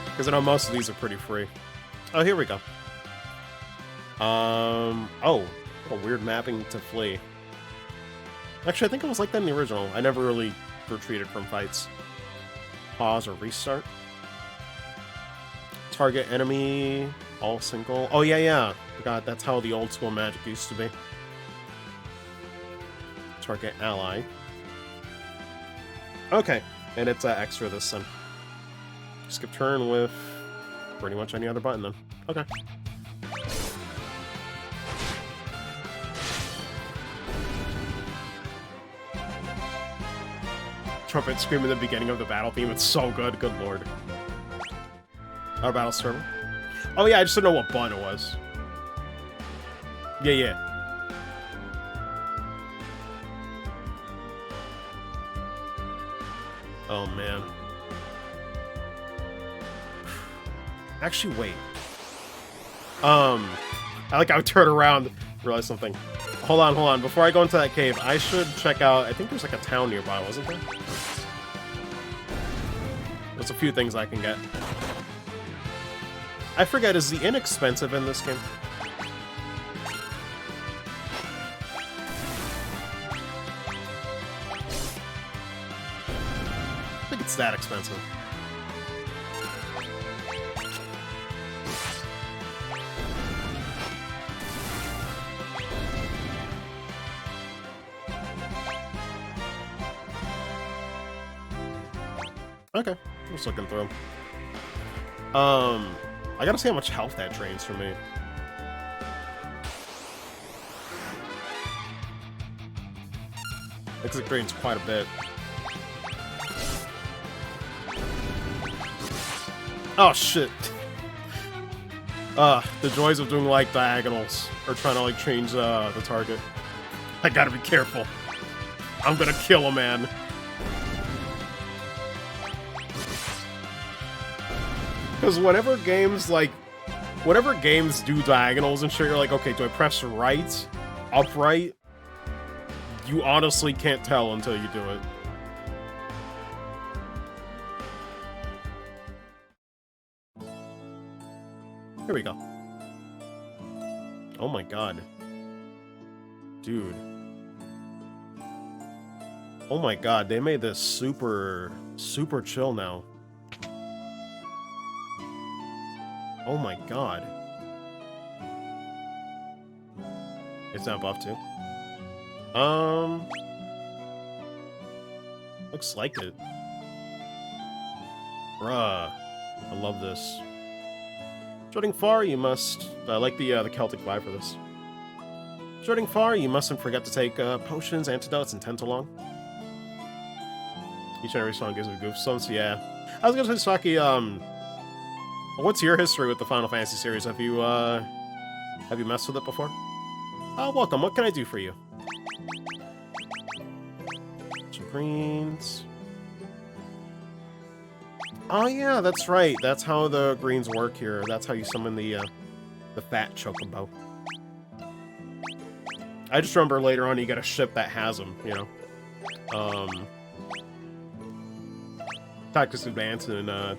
Because I know most of these are pretty free. Oh, here we go. Oh, a weird mapping to flee. Actually, I think it was like that in the original. I never really retreated from fights. Pause or restart. Target enemy, all single. Oh, yeah. Forgot, that's how the old school magic used to be. Target ally. Okay, and it's extra this time. Skip turn with pretty much any other button then. Okay. Trumpet scream at the beginning of the battle theme. It's so good. Good lord. Our battle server. Oh yeah, I just didn't know what button it was. Yeah. Oh man. Actually, wait. I like how I turn around, realize something. Hold on. Before I go into that cave, I should check out. I think there's like a town nearby, wasn't there? There's a few things I can get. I forget, is the inn expensive in this game? I think it's that expensive. Okay, I'm just looking through. I gotta see how much health that drains for me. Because it drains quite a bit. Oh shit! The joys of doing like diagonals or trying to like change the target. I gotta be careful. I'm gonna kill a man. Because whenever games do diagonals and shit, you're like, okay, do I press right, upright? You honestly can't tell until you do it. Here we go. Oh my god. Dude. Oh my god, they made this super chill now. Oh my god. It's not buff too. Looks like it. Bruh. I love this. Shooting far, you must... I like the Celtic vibe for this. Shooting far, you mustn't forget to take potions, antidotes, and tent along. Each and every song gives me goosebumps, yeah. I was gonna say, Saki, what's your history with the Final Fantasy series? Have you messed with it before? Oh, welcome. What can I do for you? Some greens. Oh yeah, that's right. That's how the greens work here. That's how you summon the fat chocobo. I just remember later on you get a ship that has them, you know. Tactics Advance in 10.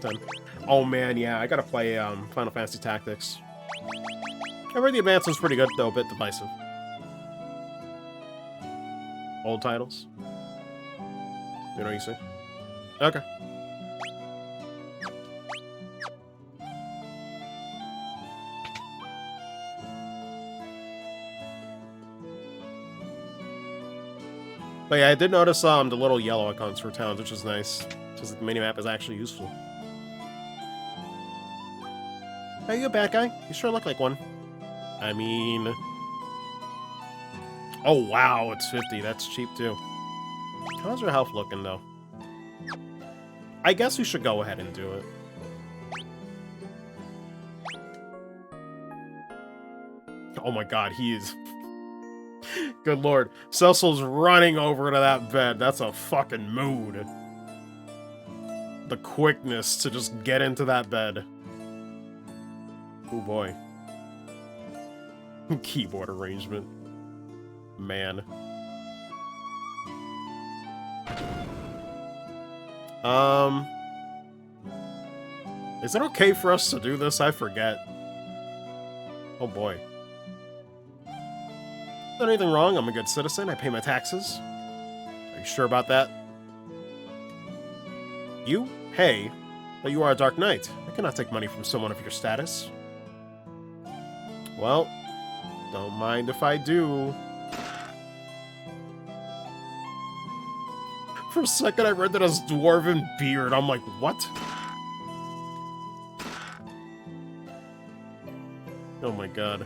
Oh man, yeah, I gotta play Final Fantasy Tactics. I heard the Advance was pretty good, though, a bit divisive. Old titles? You know what you say? Okay. But yeah, I did notice the little yellow icons for towns, which is nice. Because the minimap is actually useful. Are you a bad guy? You sure look like one. I mean... Oh wow, it's 50. That's cheap too. How's your health looking though? I guess we should go ahead and do it. Oh my god, he is... Good lord. Cecil's running over to that bed. That's a fucking mood. The quickness to just get into that bed. Oh boy. Keyboard arrangement. Man. Is it okay for us to do this? I forget. Oh boy. Not anything wrong. I'm a good citizen. I pay my taxes. Are you sure about that? You? Hey. But you are a Dark Knight. I cannot take money from someone of your status. Well, don't mind if I do. For a second, I read that as Dwarven Beard. I'm like, what? Oh my god.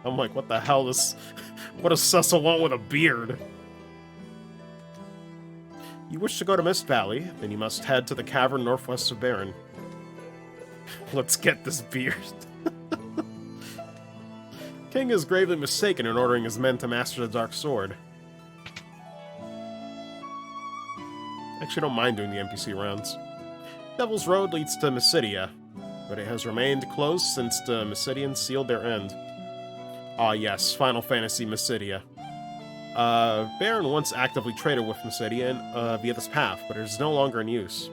I'm like, what the hell is... What does Cecil want with a beard? You wish to go to Mist Valley, then you must head to the cavern northwest of Baron. Let's get this beard. King is gravely mistaken in ordering his men to master the Dark Sword. Actually, don't mind doing the NPC rounds. Devil's Road leads to Mysidia, but it has remained closed since the Mysidians sealed their end. Ah yes, Final Fantasy Mysidia. Baron once actively traded with Mysidia via this path, but it is no longer in use.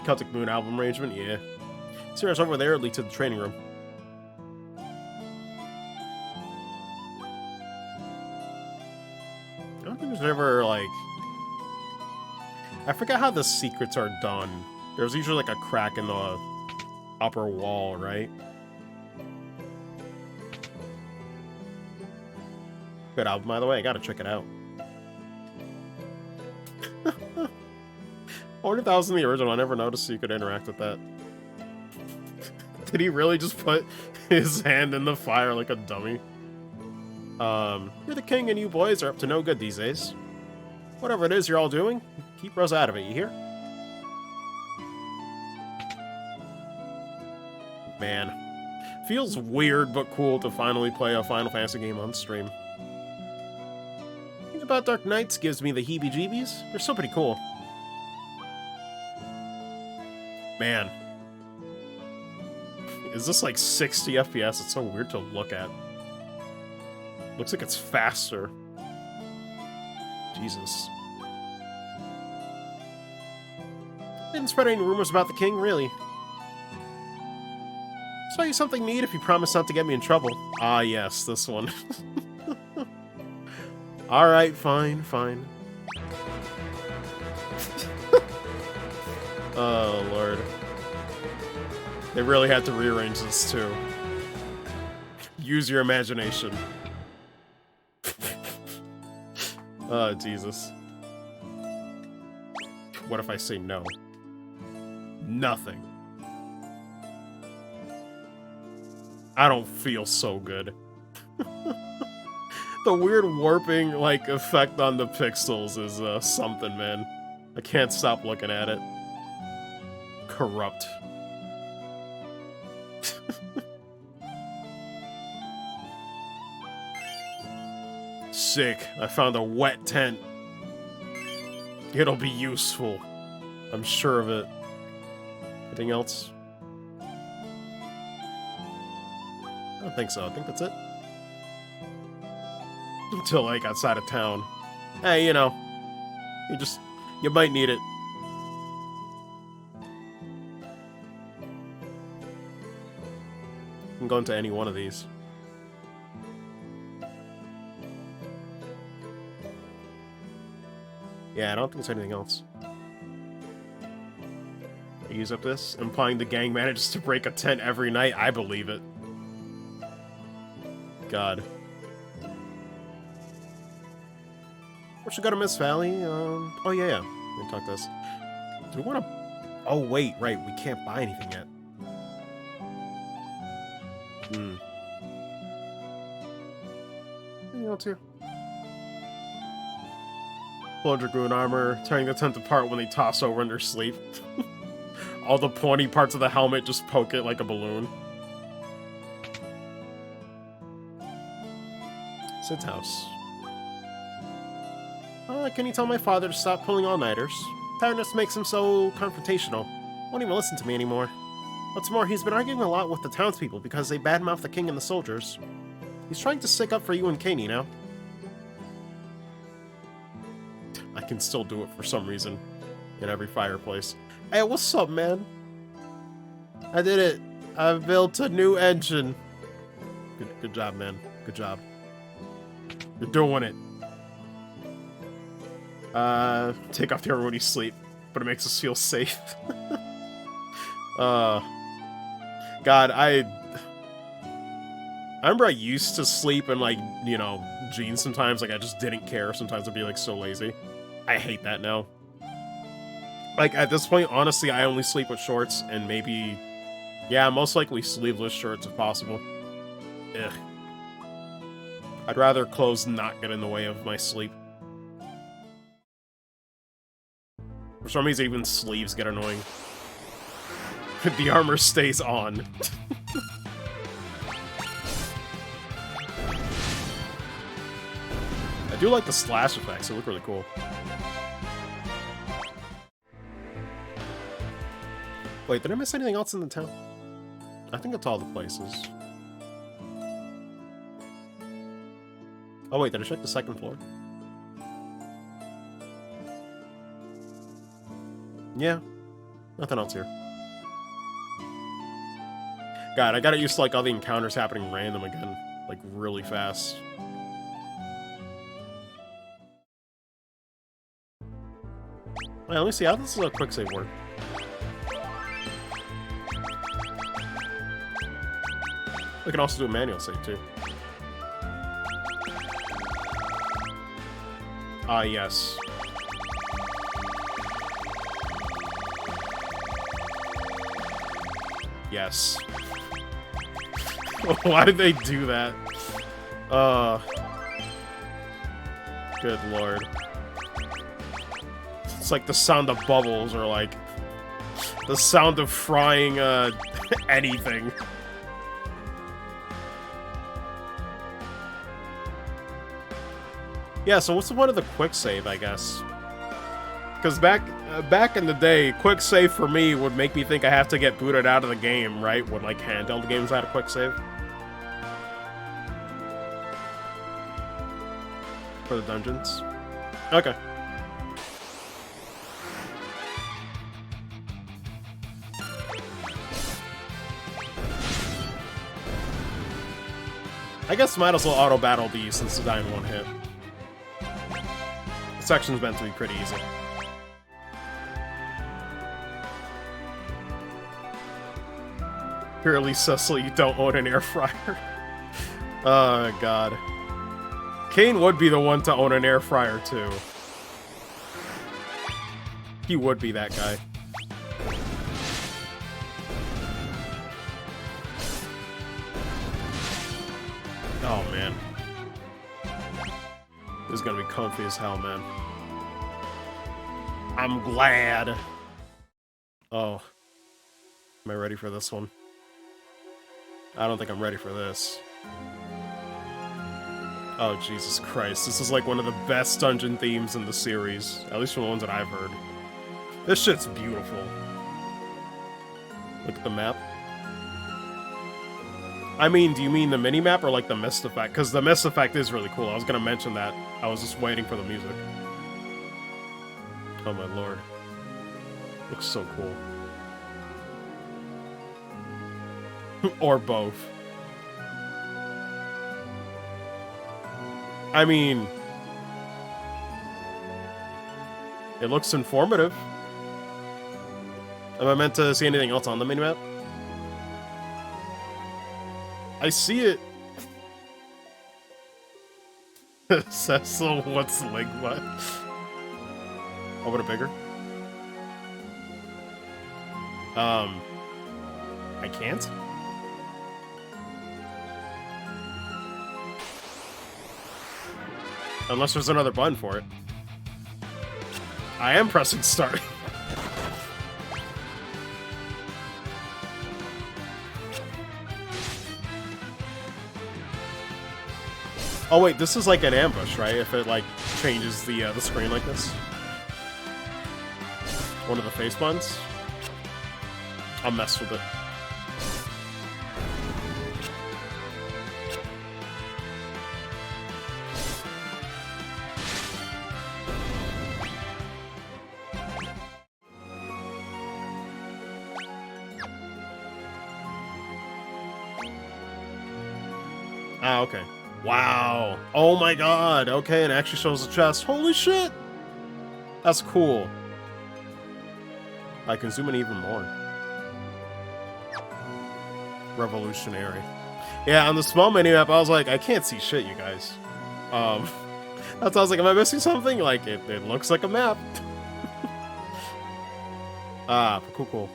Celtic Moon album arrangement, yeah. Stairs over there lead to the training room. I don't think there's ever, like... I forget how the secrets are done. There's usually, like, a crack in the upper wall, right? Good album, by the way. I gotta check it out. I wonder if that was in the original. I never noticed you could interact with that. Did he really just put his hand in the fire like a dummy? You're the king and you boys are up to no good these days. Whatever it is you're all doing, keep Rose out of it, you hear? Man. Feels weird but cool to finally play a Final Fantasy game on stream. Thinking about Dark Knights gives me the heebie-jeebies. They're still pretty cool. Man. Is this like 60 FPS? It's so weird to look at. Looks like it's faster. Jesus. Didn't spread any rumors about the king, really. Show you something neat if you promise not to get me in trouble. Ah, yes, this one. Alright, fine, fine. Oh, Lord. They really had to rearrange this, too. Use your imagination. Oh, Jesus. What if I say no? Nothing. I don't feel so good. The weird warping, like, effect on the pixels is, something, man. I can't stop looking at it. Corrupt. Sick. I found a wet tent. It'll be useful. I'm sure of it. Anything else? I don't think so. I think that's it. Until, like, outside of town. Hey, you know. You might need it. You can go into any one of these. Yeah, I don't think there's anything else. I use up this, implying the gang manages to break a tent every night. I believe it. God. We should go to Miss Valley. Oh yeah. We can talk this. Do we want to? Oh wait, right. We can't buy anything yet. Anything else here? Full dragoon armor, tearing the tent apart when they toss over in their sleep. All the pointy parts of the helmet just poke it like a balloon. Sid's house. Can you tell my father to stop pulling all-nighters? Tiredness makes him so confrontational. Won't even listen to me anymore. What's more, he's been arguing a lot with the townspeople because they badmouth the king and the soldiers. He's trying to stick up for you and Katie now. I can still do it for some reason. In every fireplace. Hey, what's up, man? I did it. I built a new engine. Good job, man. Good job. You're doing it. Take off the armor when you sleep, but it makes us feel safe. God, I remember I used to sleep in, like, you know, jeans sometimes. Like, I just didn't care. Sometimes I'd be, like, so lazy. I hate that now. Like, at this point, honestly, I only sleep with shorts and maybe... Yeah, most likely sleeveless shirts if possible. Ugh. I'd rather clothes not get in the way of my sleep. For some reason, even sleeves get annoying. The armor stays on. I do like the slash effects, they look really cool. Wait, did I miss anything else in the town? I think that's all the places. Oh wait, did I check the second floor? Yeah, nothing else here. God, I got used to, like, all the encounters happening random again. Like, really fast. Wait, let me see how this is a quick save work. We can also do a manual save, too. Ah, yes. Yes. Why did they do that? Good lord. It's like the sound of bubbles, or like the sound of frying, anything. Yeah, so what's the point of the quick save, I guess? Because back in the day, quick save for me would make me think I have to get booted out of the game, right? When, like, handheld games had a quick save. For the dungeons. Okay. I guess might as well auto-battle these since they die in one hit. The section's meant to be pretty easy. Purely Cecily, you don't own an air fryer. Oh, God. Kane would be the one to own an air fryer, too. He would be that guy. Oh, man. This is gonna be comfy as hell, man. I'm glad. Oh. Am I ready for this one? I don't think I'm ready for this. Oh, Jesus Christ. This is like one of the best dungeon themes in the series. At least from the ones that I've heard. This shit's beautiful. Look at the map. I mean, do you mean the mini-map or like the mist effect? Because the mist effect is really cool. I was going to mention that. I was just waiting for the music. Oh my lord. Looks so cool. Or both. I mean... it looks informative. Am I meant to see anything else on the minimap? I see it. Cecil, what's Ligma? Open it bigger. I can't? Unless there's another button for it. I am pressing start. Oh wait, this is like an ambush, right? If it like changes the screen like this. One of the face buttons. I'll mess with it. Ah, okay. Wow. Oh my god. Okay, and it actually shows the chest. Holy shit! That's cool. I can zoom in even more. Revolutionary. Yeah, on the small minimap, I was like, I can't see shit, you guys. That's why I was like, am I missing something? Like, it looks like a map. Ah, cool.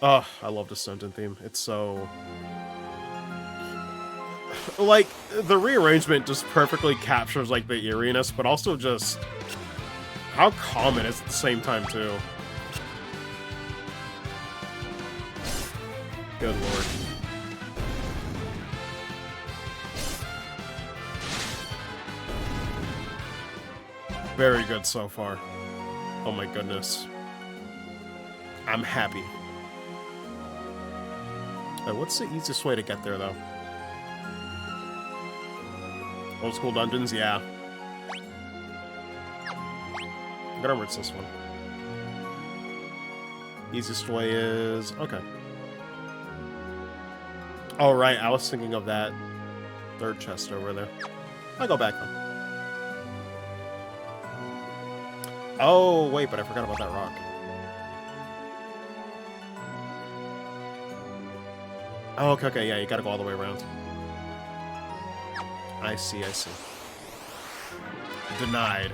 Oh, I love this dungeon theme. It's so... like, the rearrangement just perfectly captures, like, the eeriness, but also just how calm it is at the same time, too. Good lord. Very good so far. Oh my goodness. I'm happy. What's the easiest way to get there, though? Old school dungeons, yeah. I gotta remember it's this one. Easiest way is... okay. Oh, right, I was thinking of that third chest over there. I'll go back, though. Oh, wait, but I forgot about that rock. Oh, okay, yeah, you gotta go all the way around. I see. Denied.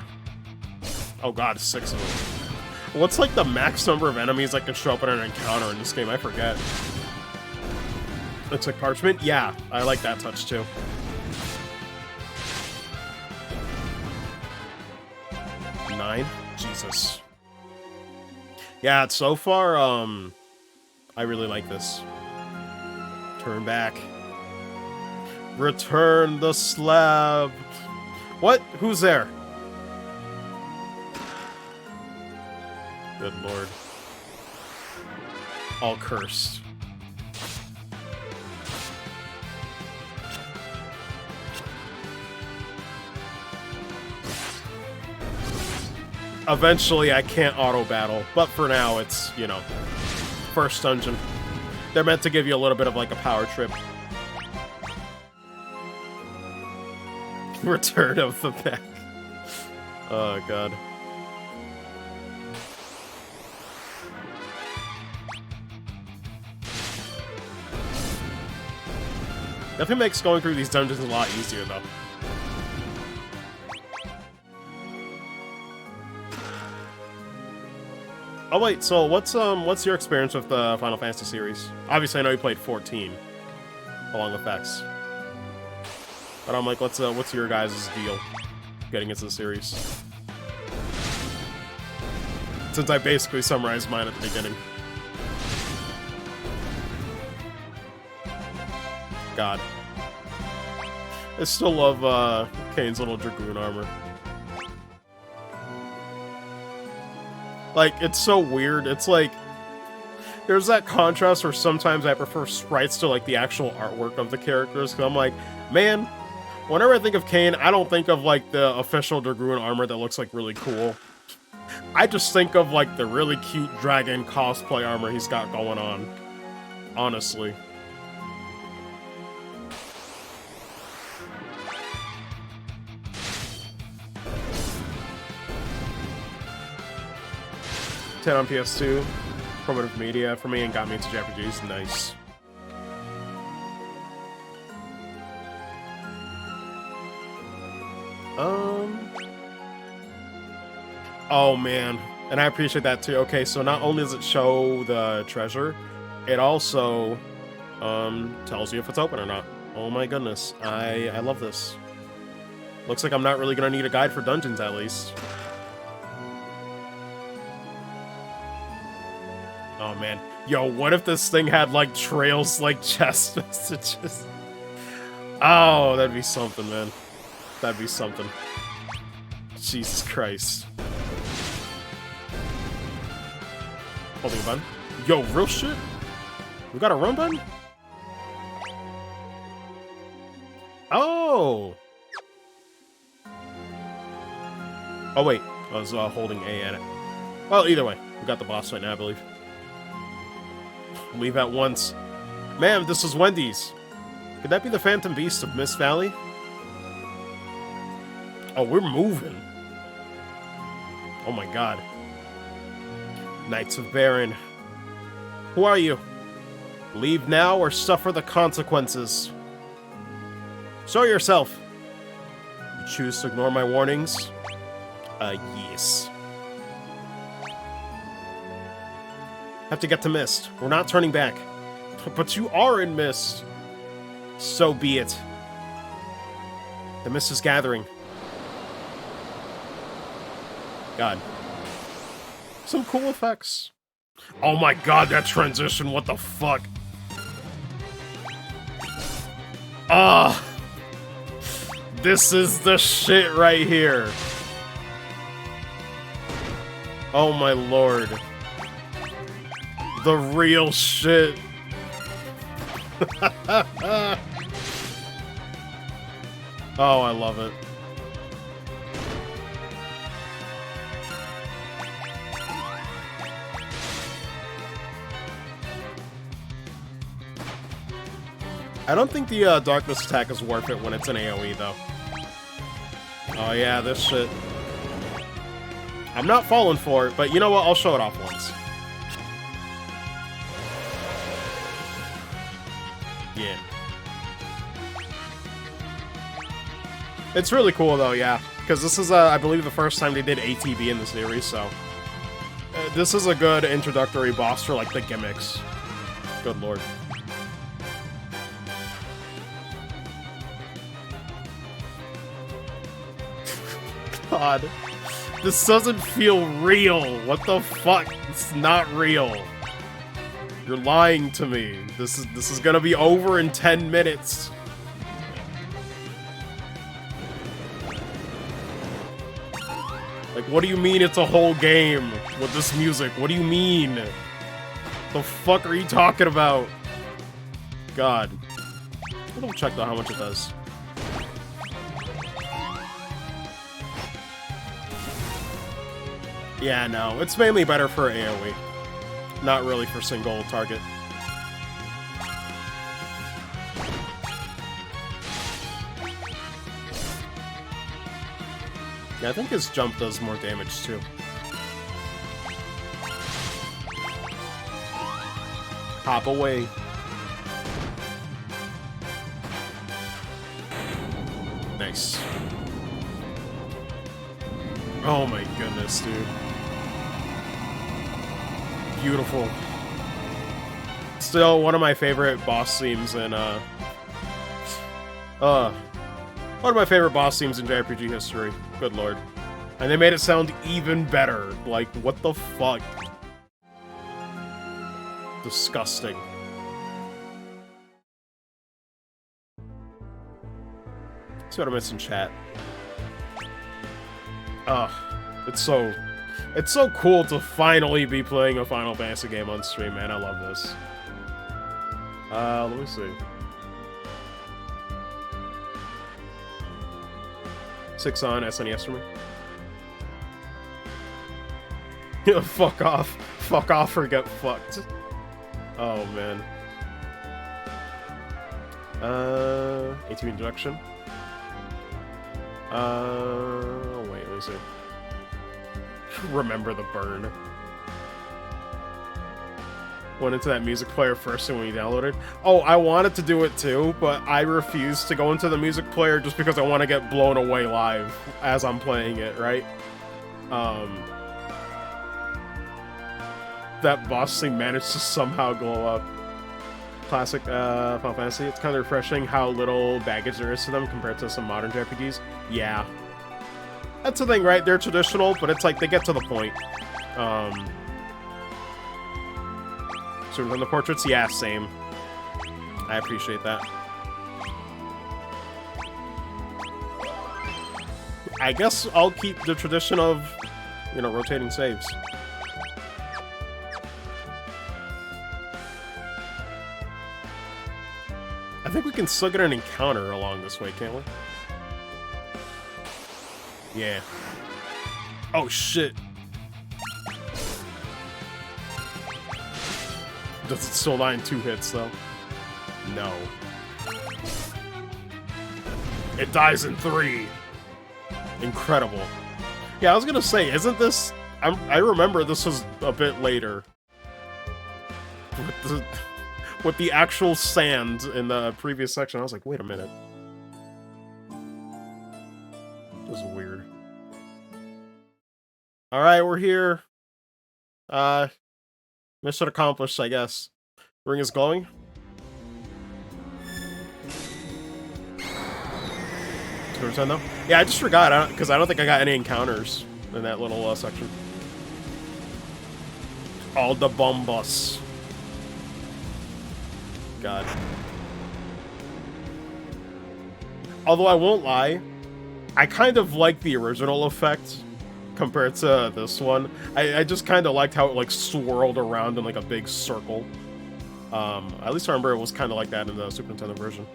Oh god, 6 of them. What's like the max number of enemies that can show up in an encounter in this game? I forget. It's like parchment? Yeah, I like that touch too. Nine? Jesus. Yeah, so far, I really like this. Turn back. Return the slab. What? Who's there? Good lord. All cursed. Eventually, I can't auto-battle, but for now, it's, you know, first dungeon. They're meant to give you a little bit of, like, a power trip. Return of the Pack. Oh, God. Definitely makes going through these dungeons a lot easier, though. Oh wait, so what's your experience with the Final Fantasy series? Obviously, I know you played 14, along with X. But I'm like, what's your guys' deal getting into the series? Since I basically summarized mine at the beginning. God. I still love Kane's little Dragoon armor. Like, it's so weird. It's like, there's that contrast where sometimes I prefer sprites to, like, the actual artwork of the characters. Because I'm like, man, whenever I think of Kane, I don't think of, like, the official Dragoon armor that looks, like, really cool. I just think of, like, the really cute dragon cosplay armor he's got going on. Honestly. $10 on PS2, Primitive Media for me, and got me into JRPGs. Nice. Oh man, and I appreciate that too. Okay, so not only does it show the treasure, it also tells you if it's open or not. Oh my goodness, I love this. Looks like I'm not really gonna need a guide for dungeons at least. Oh man, yo, what if this thing had like trails like chest messages? Oh, that'd be something, man. That'd be something. Jesus Christ. Holding a button. Yo, real shit? We got a run button? Oh! Oh wait, I was holding A at it. Well, either way, we got the boss right now, I believe. Leave at once. Man, this is Wendy's. Could that be the Phantom Beast of Mist Valley? Oh, we're moving. Oh my god. Knights of Baron. Who are you? Leave now or suffer the consequences. Show yourself. You choose to ignore my warnings? Yes. Have to get to Mist. We're not turning back. But you are in Mist. So be it. The mist is gathering. God. Some cool effects. Oh my god, that transition, what the fuck? Ah! This is the shit right here. Oh my lord. The real shit. Oh, I love it. I don't think the darkness attack is worth it when it's an AoE, though. Oh yeah, this shit. I'm not falling for it, but you know what? I'll show it off once. Yeah. It's really cool, though, yeah. Because this is, I believe, the first time they did ATB in the series, so... this is a good introductory boss for, like, the gimmicks. Good lord. God. This doesn't feel real. What the fuck? It's not real. You're lying to me. This is gonna be over in 10 minutes. Like, what do you mean it's a whole game with this music? What do you mean? The fuck are you talking about? God. I'll double check though how much it does. Yeah, no, it's mainly better for AoE. Not really for single target. Yeah, I think his jump does more damage, too. Hop away. Nice. Oh my goodness, dude. Beautiful. Still one of my favorite boss themes in, one of my favorite boss themes in JRPG history. Good lord. And they made it sound even better. Like, what the fuck? Disgusting. Let's see what I missed in chat. It's so cool to finally be playing a Final Fantasy game on stream, man. I love this. Let me see. 6 on SNES for me. Fuck off. Fuck off or get fucked. Oh, man. ATV injection. Wait, let me see. Remember the burn. Went into that music player first thing when you downloaded. Oh, I wanted to do it too, but I refused to go into the music player just because I want to get blown away live as I'm playing it, right? That boss thing managed to somehow glow up. Classic Final Fantasy. It's kind of refreshing how little baggage there is to them compared to some modern JRPGs. Yeah. That's the thing, right? They're traditional, but it's like they get to the point. Sort of on the portraits? Yeah, same. I appreciate that. I guess I'll keep the tradition of, you know, rotating saves. I think we can still get an encounter along this way, can't we? Yeah. Oh, shit. Does it still die in 2 hits, though? No. It dies in 3! Incredible. Yeah, I was gonna say, isn't this... I remember this was a bit later. With the actual sand in the previous section, I was like, wait a minute. This is weird. Alright, we're here. Mission accomplished, I guess. Ring is glowing. Return though? Yeah, I just forgot, because I don't think I got any encounters in that little section. All the bombas. God. Although I won't lie, I kind of like the original effect compared to this one. I just kind of liked how it like swirled around in like a big circle. At least I remember it was kind of like that in the Super Nintendo version.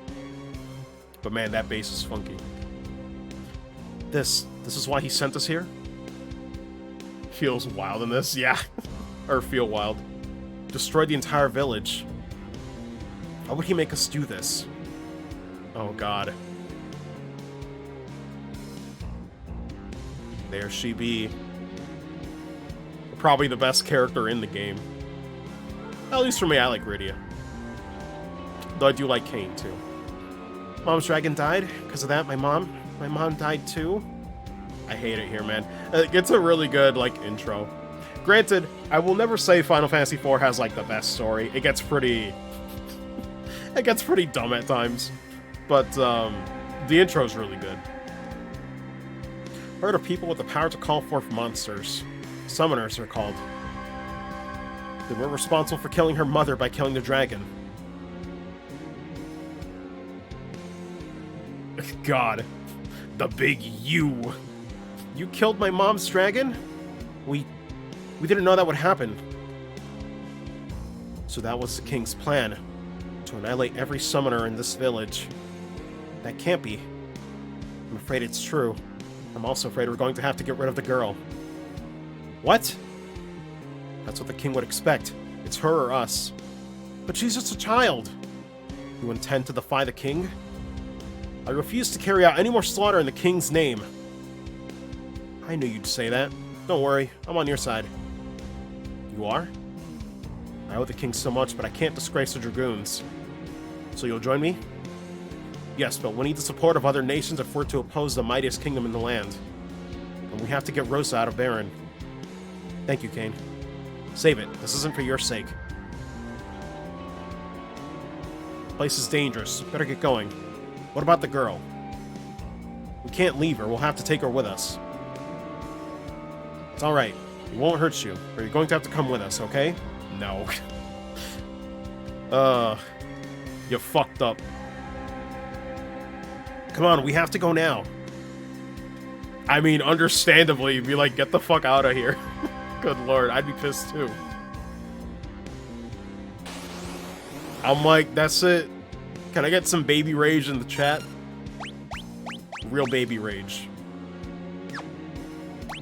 But man, that bass is funky. This is why he sent us here? Feels wild in this, yeah. Or feel wild. Destroyed the entire village. Why would he make us do this? Oh god. There she be. Probably the best character in the game. At least for me, I like Rydia. Though I do like Kain too. Mom's dragon died. Because of that, my mom died too. I hate it here, man. It's a really good, like, intro. Granted, I will never say Final Fantasy IV has, like, the best story. It gets pretty... it gets pretty dumb at times. But, the intro's really good. Heard of people with the power to call forth monsters. Summoners, they're called. They were responsible for killing her mother by killing the dragon. God. The big U. You killed my mom's dragon? We didn't know that would happen. So that was the king's plan. To annihilate every summoner in this village. That can't be. I'm afraid it's true. I'm also afraid we're going to have to get rid of the girl. What? That's what the king would expect. It's her or us. But she's just a child. You intend to defy the king? I refuse to carry out any more slaughter in the king's name. I knew you'd say that. Don't worry, I'm on your side. You are? I owe the king so much, but I can't disgrace the dragoons. So you'll join me? Yes, but we need the support of other nations if we're to oppose the mightiest kingdom in the land. And we have to get Rosa out of Baron. Thank you, Kane. Save it. This isn't for your sake. Place is dangerous. Better get going. What about the girl? We can't leave her. We'll have to take her with us. It's alright. It won't hurt you, but you're going to have to come with us, okay? No. You fucked up. Come on, we have to go now. I mean, understandably, you'd be like, get the fuck out of here. Good lord, I'd be pissed too. I'm like, that's it. Can I get some baby rage in the chat? Real baby rage.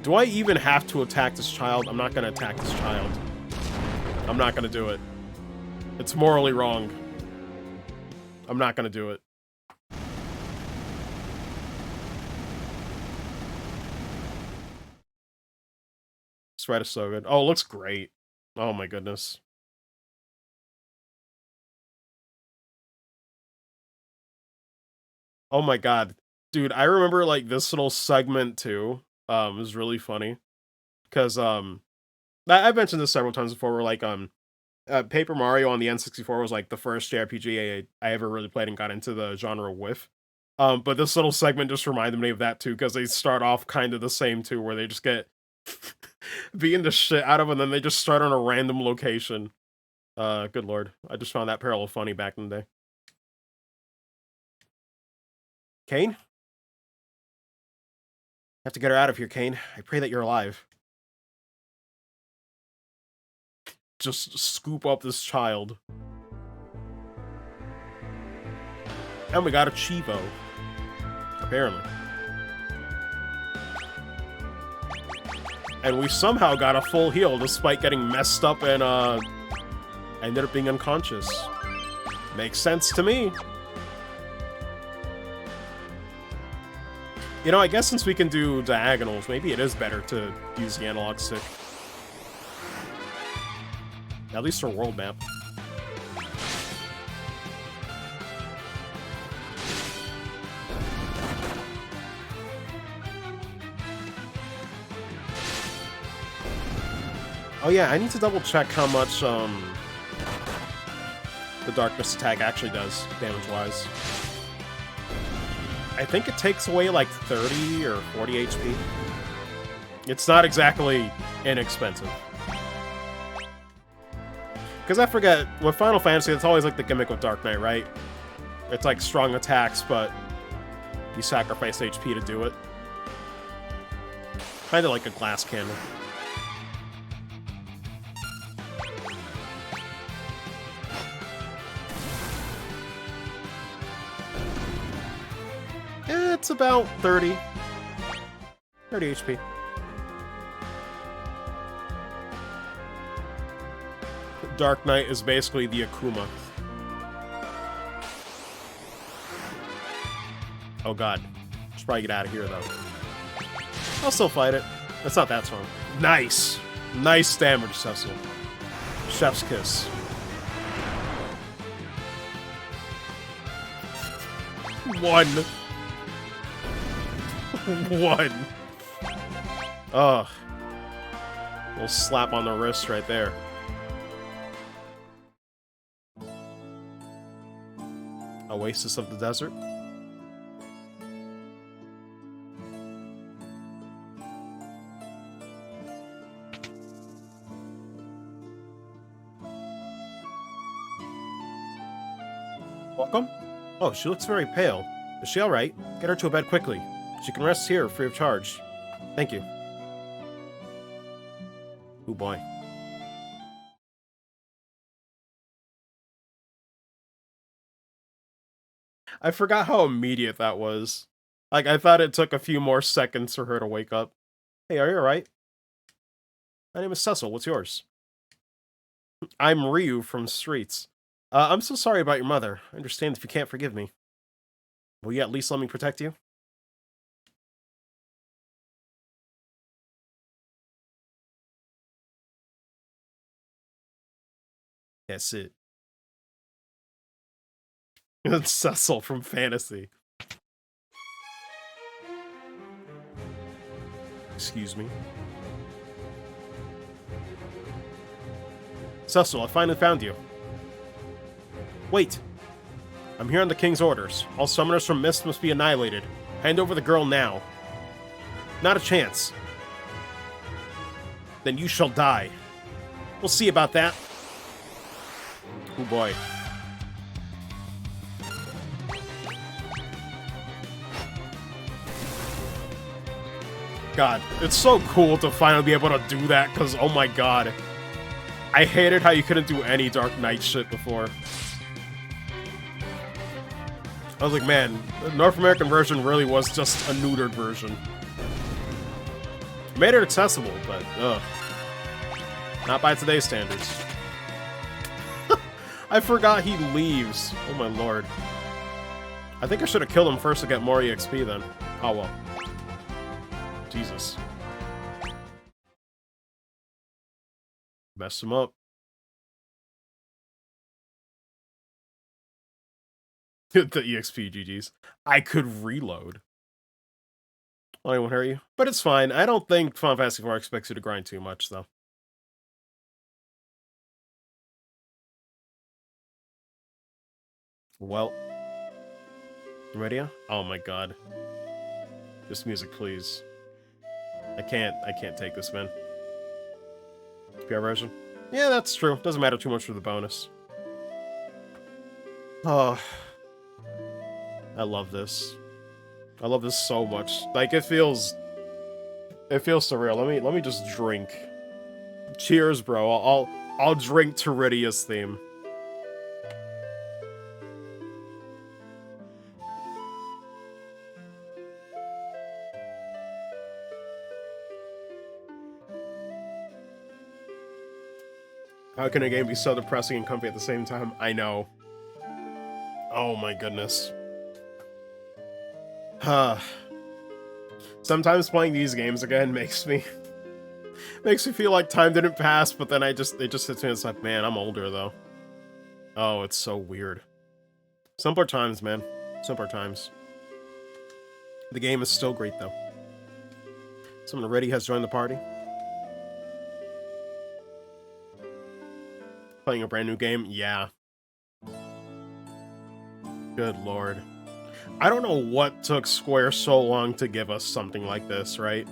Do I even have to attack this child? I'm not gonna attack this child. I'm not gonna do it. It's morally wrong. I'm not gonna do it. Sweat is so good. Oh, it looks great. Oh my goodness. Oh my god. Dude, I remember like this little segment too. Was really funny. Cause I've mentioned this several times before where like Paper Mario on the N64 was like the first JRPG I ever really played and got into the genre with. But this little segment just reminded me of that too, because they start off kind of the same too, where they just get beating the shit out of them, and then they just start on a random location. Good lord. I just found that parallel funny back in the day. Kane? Have to get her out of here, Kane. I pray that you're alive. Just scoop up this child. And we got a Chivo. Apparently. And we somehow got a full heal despite getting messed up and ended up being unconscious. Makes sense to me. You know, I guess since we can do diagonals, maybe it is better to use the analog stick. At least for world map. Oh yeah, I need to double check how much the darkness attack actually does, damage-wise. I think it takes away like 30 or 40 HP. It's not exactly inexpensive. Because I forget, with Final Fantasy, it's always like the gimmick with Dark Knight, right? It's like strong attacks, but you sacrifice HP to do it. Kinda like a glass cannon. It's about 30 HP. Dark Knight is basically the Akuma. Oh god. Should probably get out of here, though. I'll still fight it. It's not that strong. Nice! Nice damage, Cecil. Chef's kiss. One. One. Ugh. Little slap on the wrist right there. Oasis of the desert. Welcome? Oh, she looks very pale. Is she alright? Get her to a bed quickly. She can rest here, free of charge. Thank you. Oh boy. I forgot how immediate that was. Like, I thought it took a few more seconds for her to wake up. Hey, are you alright? My name is Cecil. What's yours? I'm Ryu from Streets. I'm so sorry about your mother. I understand if you can't forgive me. Will you at least let me protect you? That's it. It's Cecil from Fantasy. Excuse me. Cecil, I finally found you. Wait. I'm here on the King's orders. All summoners from Mist must be annihilated. Hand over the girl now. Not a chance. Then you shall die. We'll see about that. Oh boy. God, it's so cool to finally be able to do that, because, oh my god. I hated how you couldn't do any Dark Knight shit before. I was like, man, the North American version really was just a neutered version. Made it accessible, but, ugh. Not by today's standards. I forgot he leaves. Oh my lord. I think I should have killed him first to get more EXP then. Oh well. Jesus. Mess him up. The EXP GG's. I could reload. Oh, I won't hurt you. But it's fine. I don't think Final Fantasy IV expects you to grind too much, though. Well. You ready? Oh my god. Just music, please. I can't take this, man. PR version? Yeah, that's true. Doesn't matter too much for the bonus. Oh. I love this. I love this so much. Like, it feels surreal. Let me just drink. Cheers, bro. I'll drink Teridia's theme. How can a game be so depressing and comfy at the same time? I know. Oh my goodness. Sometimes playing these games again makes me feel like time didn't pass, but then it just hits me and it's like, man, I'm older though. Oh, it's so weird. Simpler times, man. Simpler times. The game is still great though. Someone already has joined the party. Playing a brand new game? Yeah. Good lord. I don't know what took Square so long to give us something like this, right?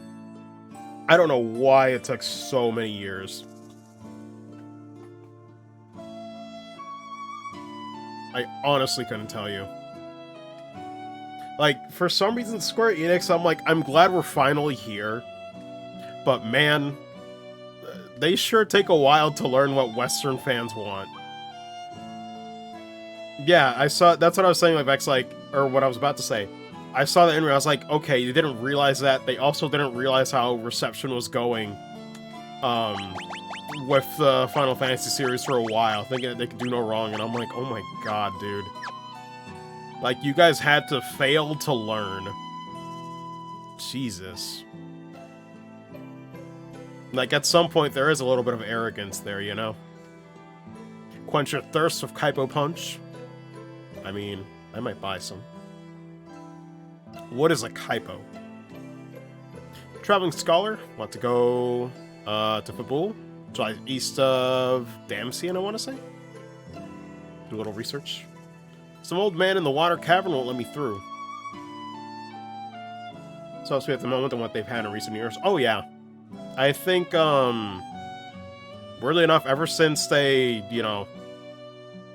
I don't know why it took so many years. I honestly couldn't tell you. Like, for some reason, Square Enix, I'm like, I'm glad we're finally here. But man, they sure take a while to learn what Western fans want. Yeah, I saw, that's what I was saying, like, Vex, like, or what I was about to say. I saw the interview, I was like, okay, they didn't realize that. They also didn't realize how reception was going, with the Final Fantasy series for a while, thinking that they could do no wrong, and I'm like, oh my god, dude. Like, you guys had to fail to learn. Jesus. Like, at some point, there is a little bit of arrogance there, you know? Quench your thirst with Kaipo Punch? I mean, I might buy some. What is a Kaipo? Traveling Scholar? Want to go to Fabul? Try east of Damsian, I want to say? Do a little research. Some old man in the water cavern won't let me through. So else we at the moment than what they've had in recent years. Oh yeah. I think, weirdly enough, ever since they, you know,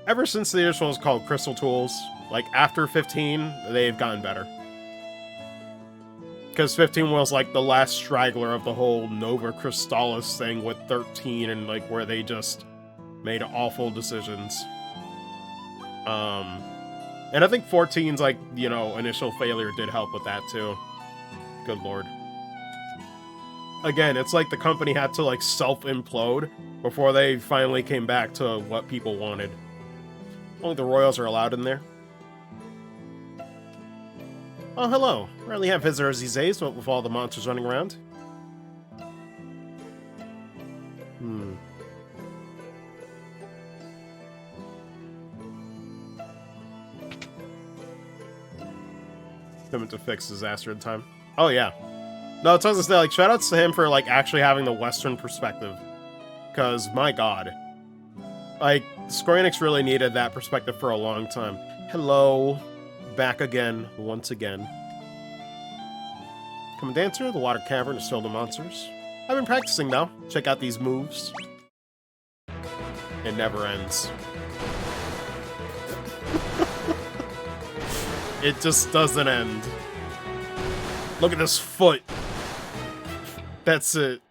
ever since the original was called Crystal Tools, like, after 15, they've gotten better. Because 15 was, like, the last straggler of the whole Nova Crystallis thing with 13, and, like, where they just made awful decisions. And I think 14's, like, you know, initial failure did help with that, too. Good lord. Again, it's like the company had to, like, self-implode before they finally came back to what people wanted. Only the royals are allowed in there. Oh, hello. Rarely have visitors these days, what with all the monsters running around. Him to fix disaster in time. Oh, yeah. No, it's supposed to say, like, shoutouts to him for, like, actually having the Western perspective. Because, my god. Like, Square Enix really needed that perspective for a long time. Hello. Back again, once again. Come and Dancer, the water cavern is filled with monsters. I've been practicing, though. Check out these moves. It never ends. It just doesn't end. Look at this foot. That's it.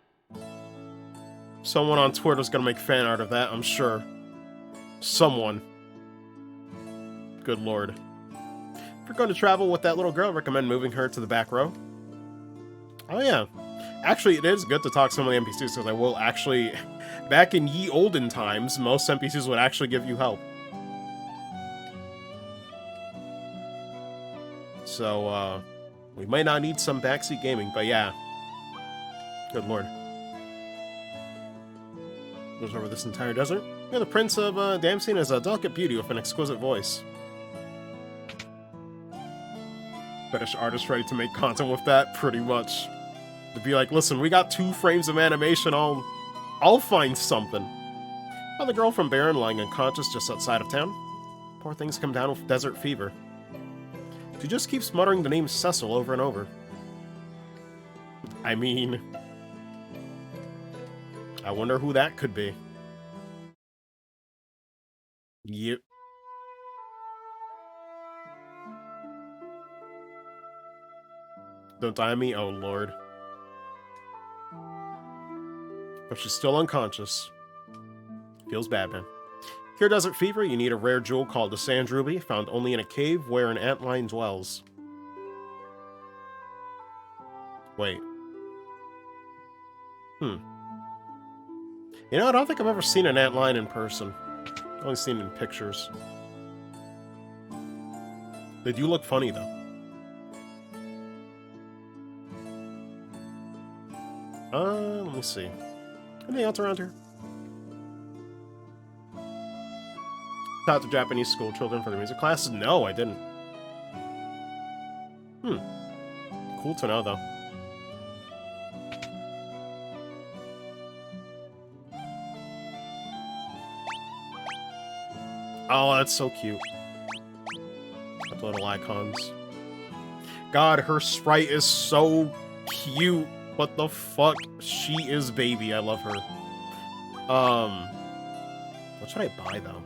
Someone on Twitter's gonna make fan art of that, I'm sure. Someone. Good lord. If you're going to travel with that little girl, recommend moving her to the back row. Oh yeah. Actually, it is good to talk to some of the NPCs, because I will actually... Back in ye olden times, most NPCs would actually give you help. So, we might not need some backseat gaming, but yeah. Good lord. Goes over this entire desert. Yeah, the Prince of Damsine is a delicate beauty with an exquisite voice. Fetish artist ready to make content with that? Pretty much. To be like, listen, we got 2 frames of animation, I'll find something. Oh, the girl from Baron lying unconscious just outside of town. Poor thing's come down with desert fever. She just keeps muttering the name Cecil over and over. I mean... I wonder who that could be. Yep. Don't die on me? Oh, lord. But she's still unconscious. Feels bad, man. Cure desert fever, you need a rare jewel called the Sand Ruby, found only in a cave where an antlion dwells. Wait. You know, I don't think I've ever seen an antlion in person. I've only seen it in pictures. They do look funny, though. Let me see. Anything else around here? Taught to Japanese school children for their music classes? No, I didn't. Cool to know, though. Oh, that's so cute. The little icons. God, her sprite is so cute. What the fuck? She is baby. I love her. What should I buy, though?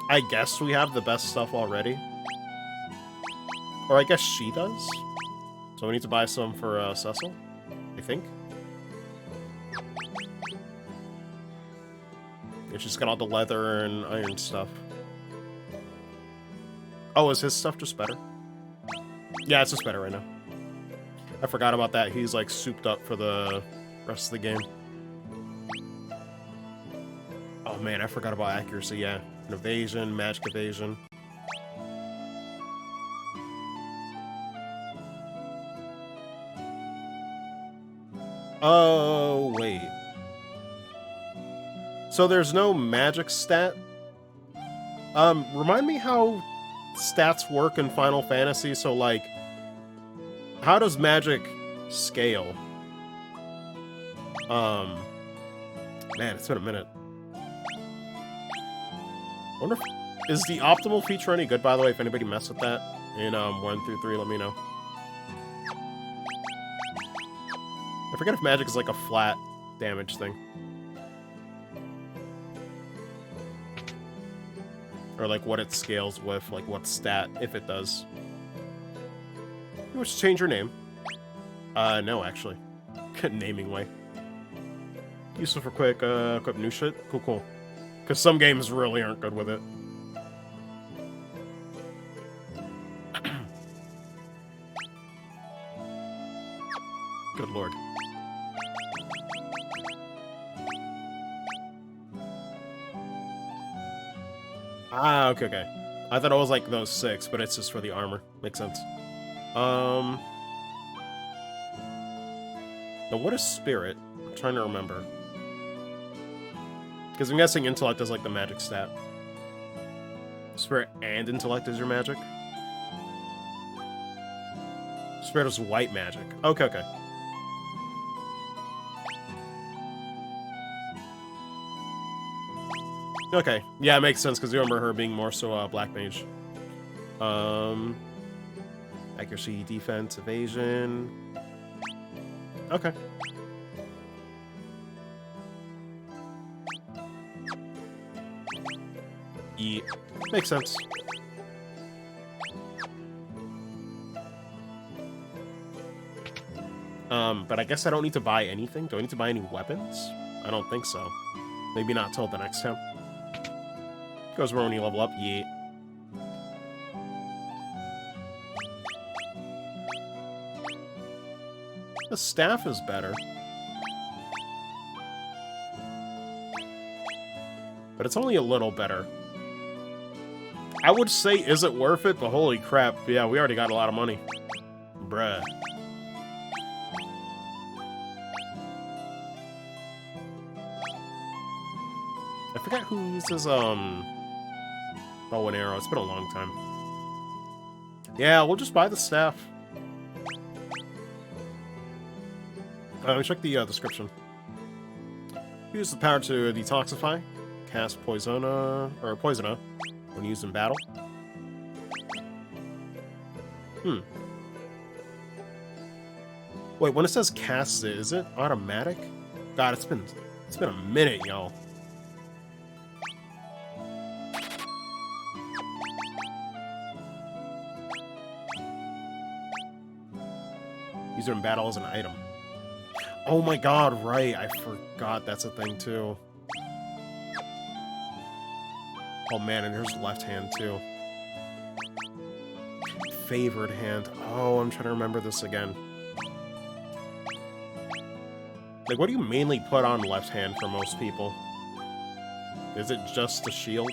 I guess we have the best stuff already. Or I guess she does? So we need to buy some for, Cecil? I think? It's just got all the leather and iron stuff. Oh, is his stuff just better? Yeah, it's just better right now. I forgot about that. He's, like, souped up for the rest of the game. Oh, man, I forgot about accuracy, yeah. An evasion, magic evasion. Oh, wait. So there's no magic stat? Remind me how stats work in Final Fantasy, so, like, how does magic scale? Man, it's been a minute. I wonder if... Is the optimal feature any good, by the way, if anybody messed with that? In, 1 through 3, let me know. I forget if magic is, like, a flat damage thing. Or, like, what it scales with, like, what stat, if it does. You wish to change your name? No, actually. Naming way. Useful for quick, equip new shit? Cool, cool. Because some games really aren't good with it. Good lord. Ah, okay, okay. I thought it was like those 6, but it's just for the armor. Makes sense. Now what is spirit? I'm trying to remember. Because I'm guessing intellect is like the magic stat. Spirit and intellect is your magic? Spirit is white magic. Okay, okay. Okay, yeah, it makes sense, because you remember her being more so black mage. Accuracy, defense, evasion. Okay. Yeah, makes sense. But I guess I don't need to buy anything. Do I need to buy any weapons? I don't think so. Maybe not till the next time. Goes where when you level up. Yeah. The staff is better. But it's only a little better. I would say, is it worth it? But holy crap, yeah, we already got a lot of money. Bruh. I forgot who uses, bow and arrow. It's been a long time. Yeah, we'll just buy the staff. Check the description. Use the power to detoxify. Cast Poisona when used in battle. Wait, when it says cast it, is it automatic? God, it's been a minute, y'all. Use it in battle as an item. Oh my god, right. I forgot that's a thing too. Oh man, and here's left hand too. Favored hand. Oh, I'm trying to remember this again. Like, what do you mainly put on left hand for most people? Is it just the shield?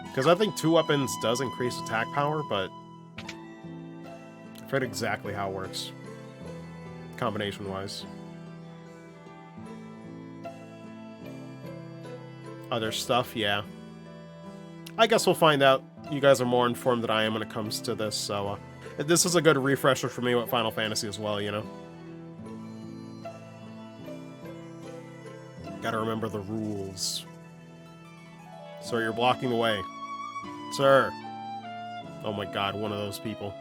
Because I think 2 weapons does increase attack power, but I forget exactly how it works. Combination-wise. Other stuff, yeah. I guess we'll find out. You guys are more informed than I am when it comes to this, so this is a good refresher for me with Final Fantasy as well, you know? Gotta remember the rules. Sir, you're blocking the way. Sir. Oh my god, one of those people.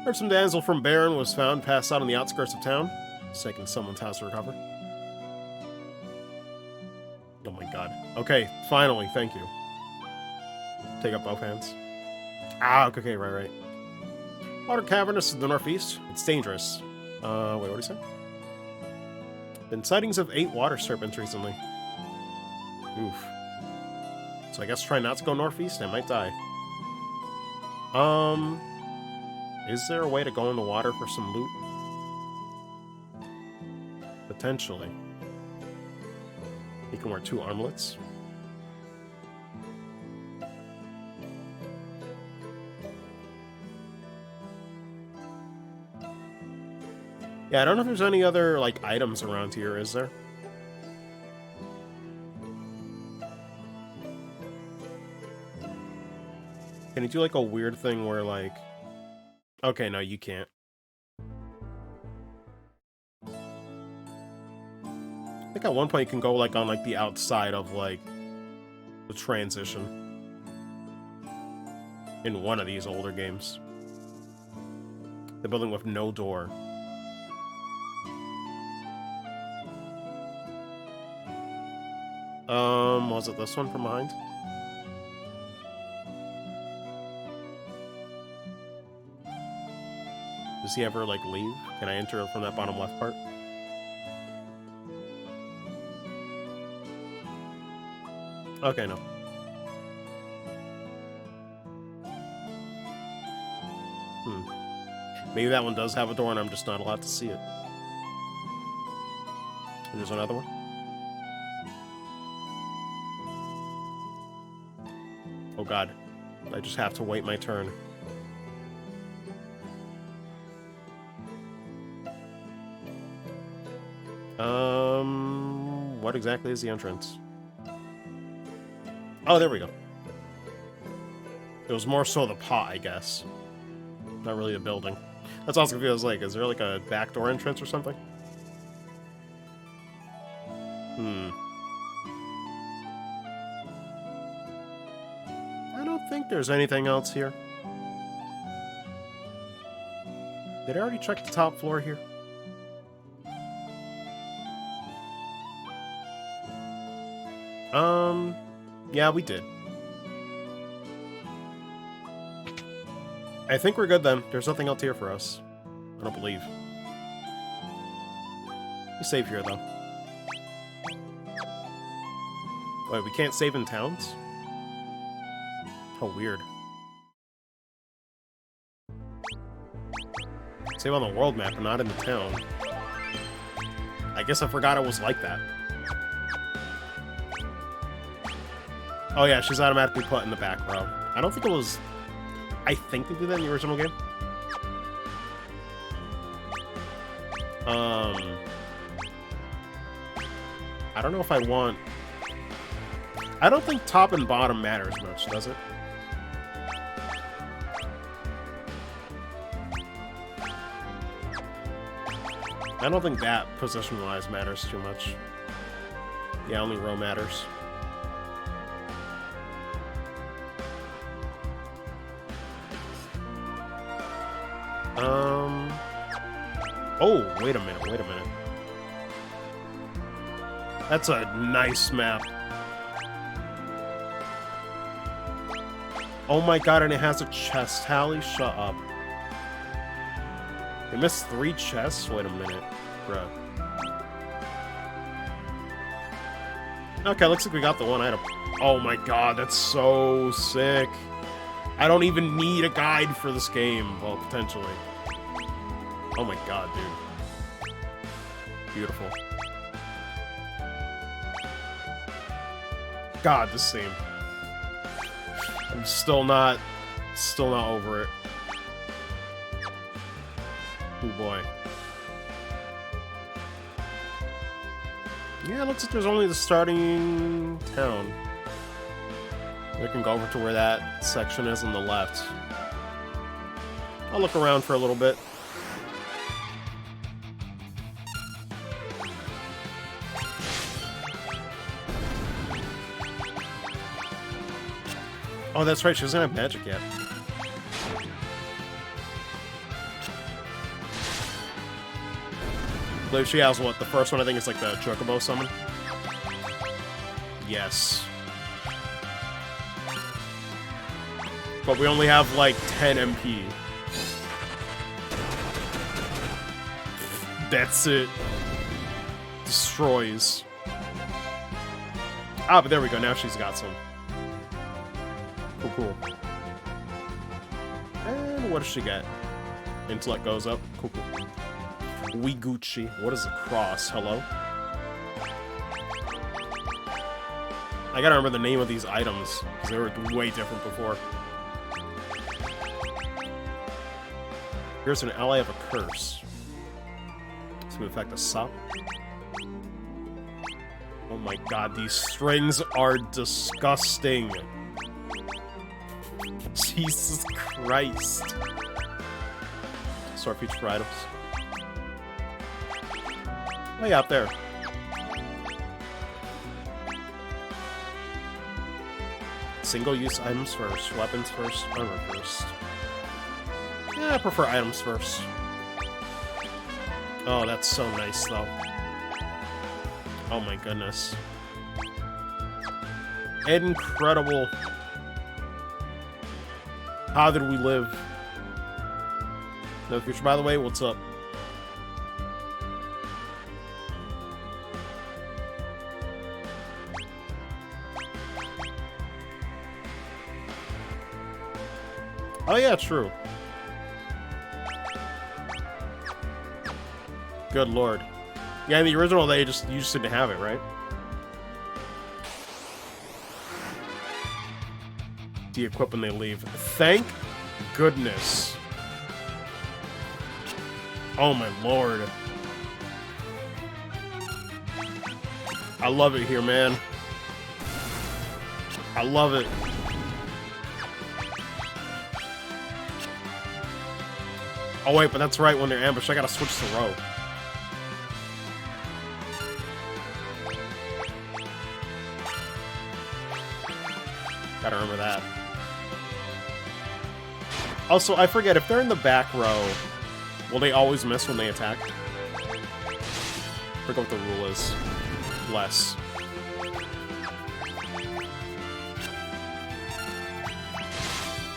Heard some damsel from Baron was found passed out on the outskirts of town. It's taking someone's house to recover. Oh my god. Okay, finally, thank you. Take up both hands. Ah, okay, right. Water cavernous to the northeast. It's dangerous. Wait, what did he say? Been sightings of 8 water serpents recently. Oof. So I guess try not to go northeast, I might die. Is there a way to go in the water for some loot? Potentially. You can wear 2 armlets. Yeah, I don't know if there's any other, like, items around here, is there? Can you do, like, a weird thing where, like... Okay, no, you can't. I think at one point you can go, like, on, like, the outside of, like, the transition. In one of these older games. The building with no door. Was it this one from behind? Does he ever, like, leave? Can I enter from that bottom left part? Okay, no. Maybe that one does have a door and I'm just not allowed to see it. And there's another one. Oh god. I just have to wait my turn. What exactly is the entrance? Oh, there we go. It was more so the pot, I guess. Not really the building. That's also feels like. Is there like a backdoor entrance or something? I don't think there's anything else here. Did I already check the top floor here? Yeah, we did. I think we're good then. There's nothing else here for us. I don't believe. We save here, though. Wait, we can't save in towns? How weird. Save on the world map, but not in the town. I guess I forgot it was like that. Oh yeah, she's automatically put in the back row. I don't think it was... I think they did that in the original game. I don't know if I want... I don't think top and bottom matters much, does it? I don't think that, position-wise, matters too much. Yeah, only row matters. Oh, wait a minute. That's a nice map. Oh my god, and it has a chest. Hallie, shut up. They missed 3 chests? Wait a minute. Bruh. Okay, looks like we got the one item. Oh my god, that's so sick. I don't even need a guide for this game. Well, potentially. Oh my god, dude. Beautiful. God, this scene. I'm still not over it. Oh boy. Yeah, it looks like there's only the starting town. We can go over to where that section is on the left. I'll look around for a little bit. Oh, that's right, she doesn't have magic yet. I believe she has what? The first one, I think, is like the Chocobo summon? Yes. But we only have like 10 MP. That's it. Destroys. Ah, but there we go, now she's got some. Cool. And what does she get? Intellect goes up. Cool. We Gucci. What is a cross? Hello? I gotta remember the name of these items, because they were way different before. Here's an ally of a curse. To affect a sop. Oh my god, these strings are disgusting. Jesus Christ. Sort feature for items. Oh yeah, up there. Single-use items first, weapons first, armor first. Yeah, I prefer items first. Oh, that's so nice, though. Oh my goodness. Incredible. How did we live? No future, by the way, what's up? Oh yeah, true. Good lord. Yeah, in the original you just didn't have it, right? De-equip when they leave. Thank goodness. Oh my lord. I love it here, man. I love it. Oh wait, but that's right, when they're ambushed, I gotta switch to row. Gotta remember that. Also, I forget, if they're in the back row, will they always miss when they attack? I forget what the rule is. Less.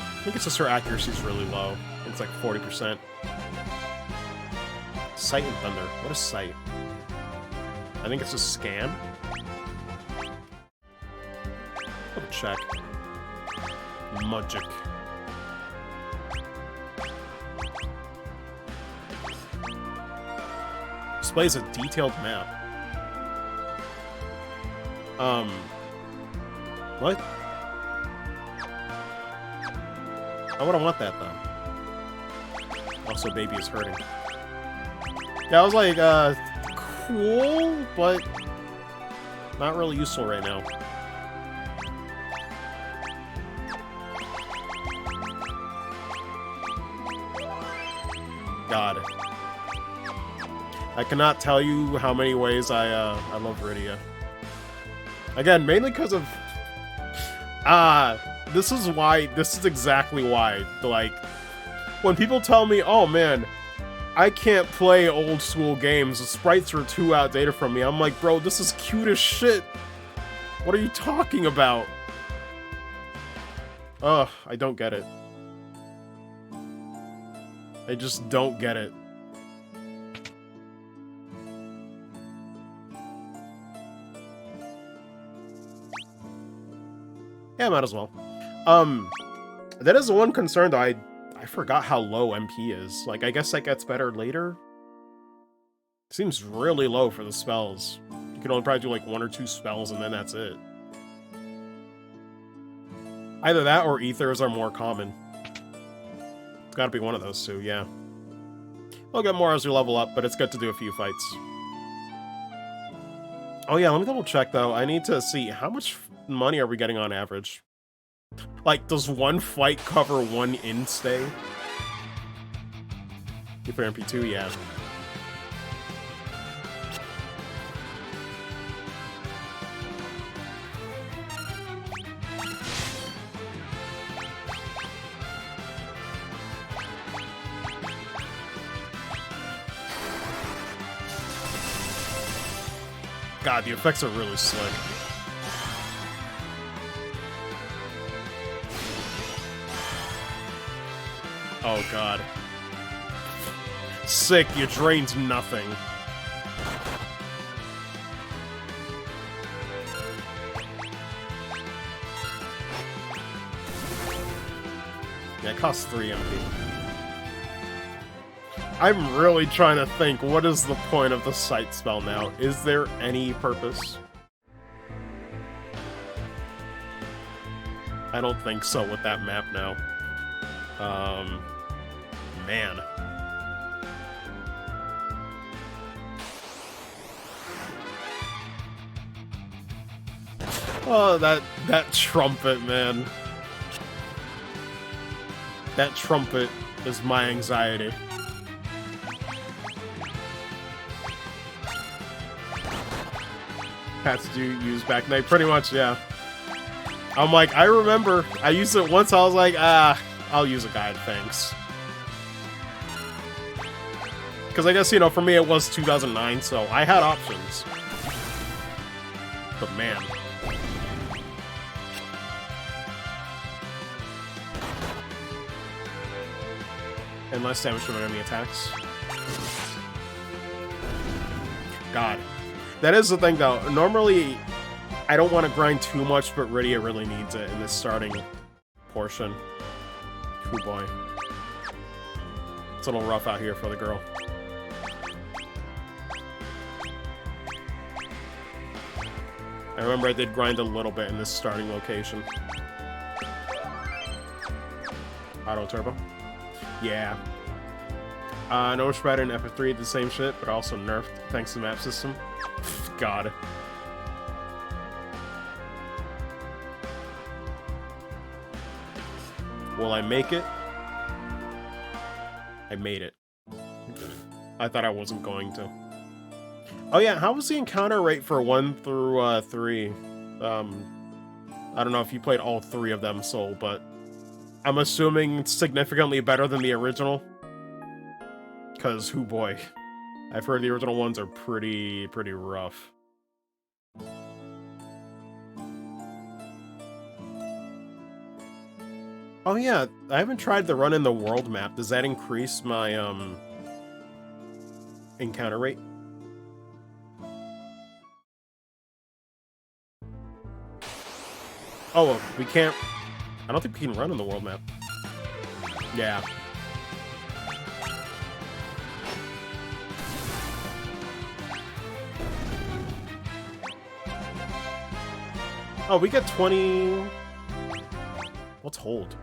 I think it's just her accuracy is really low. It's like 40%. Sight and Thunder. What is Sight? I think it's a scan. Double check. Magic. Displays a detailed map. What? I wouldn't want that, though. Also, baby is hurting. Yeah, I was like, cool, but not really useful right now. God. I cannot tell you how many ways I love Rydia. Again, mainly because of... this is exactly why, like, when people tell me, oh man, I can't play old school games, the sprites are too outdated from me, I'm like, bro, this is cute as shit. What are you talking about? Ugh, I don't get it. I just don't get it. Yeah, might as well. That is the one concern, though. I forgot how low MP is. Like, I guess that gets better later? Seems really low for the spells. You can only probably do, like, 1 or 2 spells, and then that's it. Either that or ethers are more common. It's gotta be one of those two, yeah. We'll get more as we level up, but it's good to do a few fights. Oh yeah, let me double check, though. I need to see, how much money are we getting on average? Like, does one fight cover one in-stay? For MP2, yeah. God, the effects are really slick. Oh god. Sick, you drained nothing. Yeah, it costs 3 MP. I'm really trying to think, what is the point of the sight spell now? Is there any purpose? I don't think so with that map now. Man. Oh, that trumpet, man. That trumpet is my anxiety. Cats do use back night, pretty much, yeah. I'm like, I remember, I used it once, I was like, I'll use a guide, thanks. Because I guess, you know, for me it was 2009, so I had options. But man. And less damage from enemy attacks. God. That is the thing, though. Normally, I don't want to grind too much, but Rydia really needs it in this starting portion. Oh boy. It's a little rough out here for the girl. I remember I did grind a little bit in this starting location. Auto turbo. Yeah. No Shredder and FF3 did the same shit, but also nerfed thanks to the map system. God. Will I make it? I made it. I thought I wasn't going to. Oh yeah, how was the encounter rate for 1 through 3? I don't know if you played all 3 of them, Soul, but I'm assuming it's significantly better than the original. Because, hoo boy, I've heard the original ones are pretty rough. Oh yeah, I haven't tried the run in the world map. Does that increase my, encounter rate? Oh, well, we can't... I don't think we can run in the world map. Yeah. Oh, we get 20... What's hold?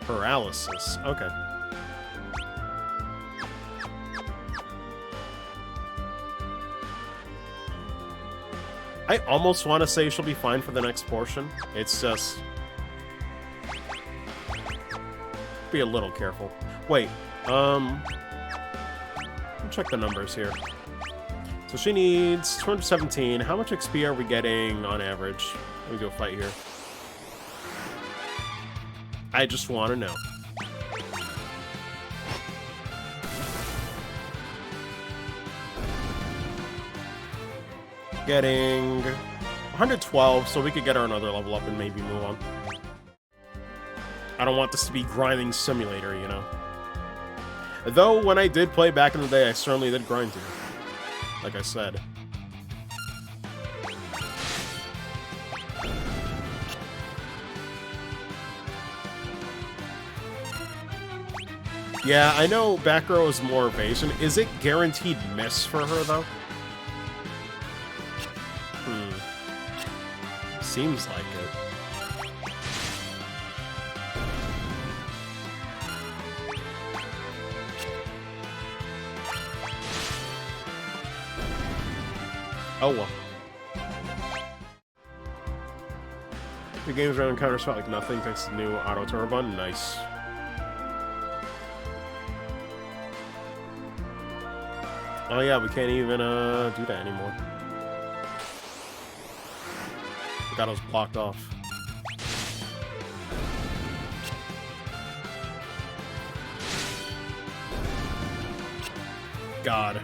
Paralysis. Okay. I almost want to say she'll be fine for the next portion. It's just... be a little careful. Wait, let me check the numbers here. So she needs 217. How much XP are we getting on average? Let me go fight here. I just want to know. Getting 112, so we could get her another level up and maybe move on. I don't want this to be grinding simulator, you know? Though, when I did play back in the day, I certainly did grind here. Like I said. Yeah, I know back row is more evasion. Is it guaranteed miss for her, though? Seems like it. Oh well. The game's run encounters felt like nothing thanks to the new auto turbine. Nice. Oh yeah, we can't even do that anymore. Got us blocked off. God.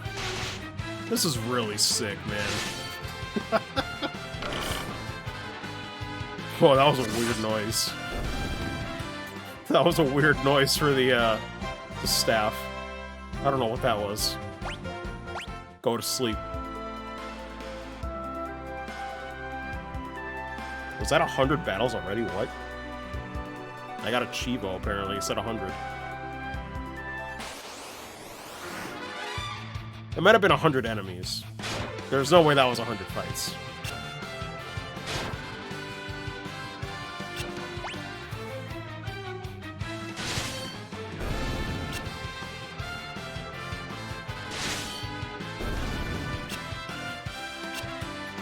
This is really sick, man. Whoa, that was a weird noise. That was a weird noise for the staff. I don't know what that was. Go to sleep. Was that 100 battles already? What? I got a Chivo, apparently. It said 100. It might have been 100 enemies. There's no way that was 100 fights.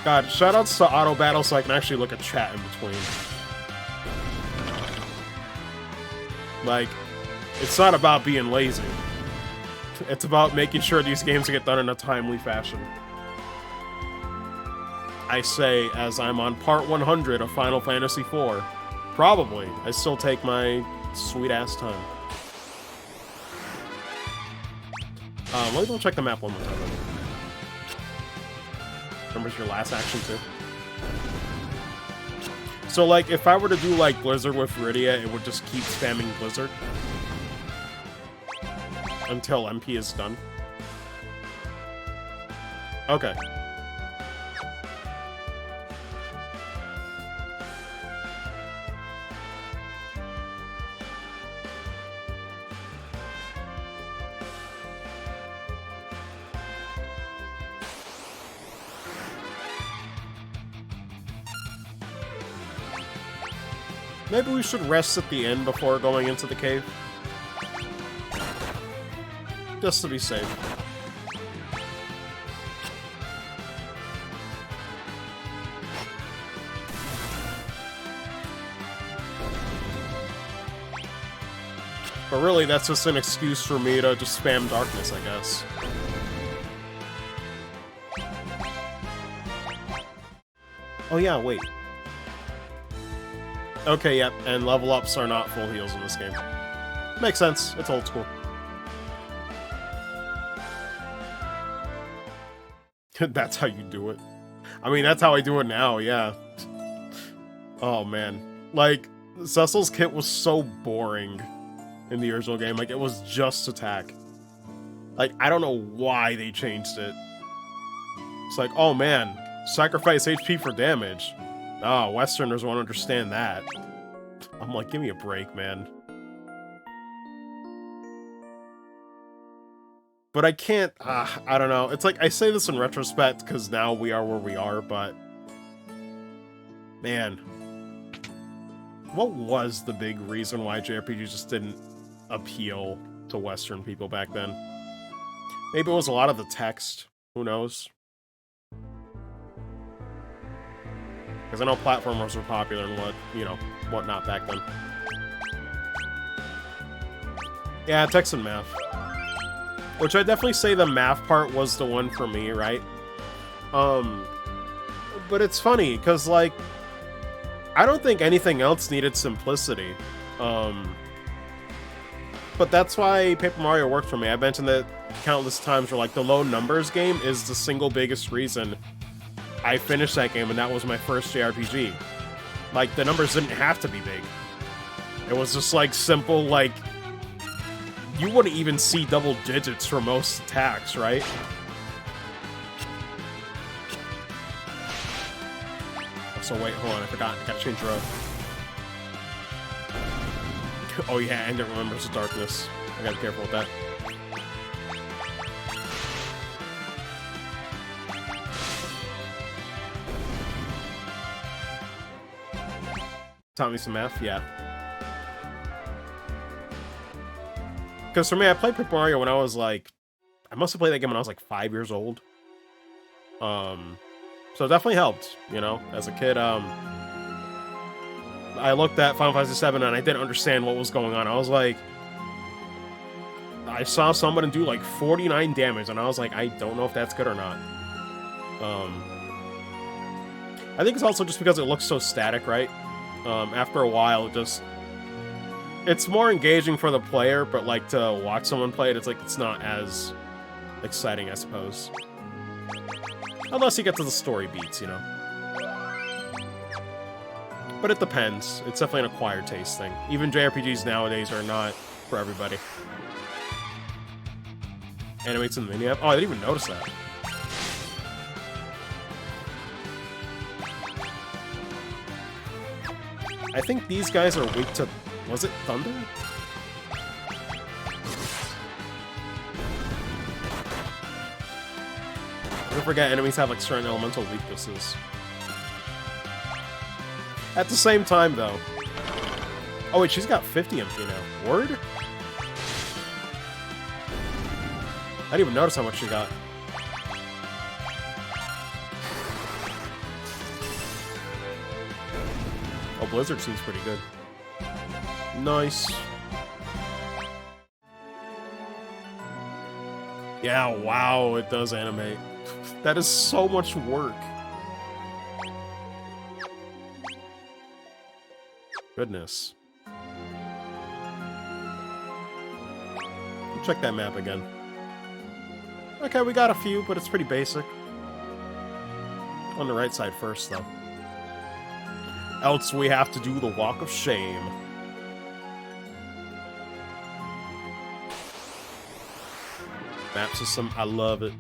God, shoutouts to auto battle so I can actually look at chat in between. Like, it's not about being lazy. It's about making sure these games get done in a timely fashion. I say, as I'm on part 100 of Final Fantasy IV. Probably. I still take my sweet-ass time. Let me go check the map one more time. Remembers your last action, too? So, like, if I were to do, like, Blizzard with Viridia, it would just keep spamming Blizzard. Until MP is done. Okay. Maybe we should rest at the end before going into the cave. Just to be safe. But really, that's just an excuse for me to just spam darkness, I guess. Oh yeah, wait. Okay, yep, and level ups are not full heals in this game. Makes sense, it's old school. That's how you do it. I mean, that's how I do it now, yeah. Oh man. Like, Cecil's kit was so boring in the original game. Like, it was just attack. Like, I don't know why they changed it. It's like, oh man, sacrifice HP for damage. Oh, Westerners won't understand that. I'm like, give me a break, man. But I can't, I don't know. It's like, I say this in retrospect because now we are where we are, but... Man. What was the big reason why JRPGs just didn't appeal to Western people back then? Maybe it was a lot of the text. Who knows? Because I know platformers were popular and whatnot back then. Yeah, text and math. Which I definitely say the math part was the one for me, right? But it's funny, because, like, I don't think anything else needed simplicity. But that's why Paper Mario worked for me. I mentioned that countless times where, like, the low numbers game is the single biggest reason I finished that game, and that was my first JRPG. Like, the numbers didn't have to be big. It was just, like, simple, like... You wouldn't even see double digits for most attacks, right? So wait, hold on, I forgot. I gotta change row. Oh yeah, and it remembers the darkness. I gotta be careful with that. Taught me some math, yeah. Because for me, I played Paper Mario when I was like... I must have played that game when I was like 5 years old. So it definitely helped, you know? As a kid, I looked at Final Fantasy VII and I didn't understand what was going on. I was like... I saw someone do like 49 damage and I was like, I don't know if that's good or not. I think it's also just because it looks so static, right? After a while, it just... It's more engaging for the player, but, like, to watch someone play it, it's like, it's not as exciting, I suppose. Unless you get to the story beats, you know? But it depends. It's definitely an acquired taste thing. Even JRPGs nowadays are not for everybody. Animates in the mini app? Oh, I didn't even notice that. I think these guys are weak to... Was it thunder? Don't forget, enemies have like certain elemental weaknesses. At the same time, though... Oh wait, she's got 50 MP now. Word? I didn't even notice how much she got. Oh, Blizzard seems pretty good. Nice. Yeah, wow, it does animate. That is so much work. Goodness. Check that map again. Okay, we got a few, but it's pretty basic. On the right side first, though. Else we have to do the Walk of Shame. Map system, I love it.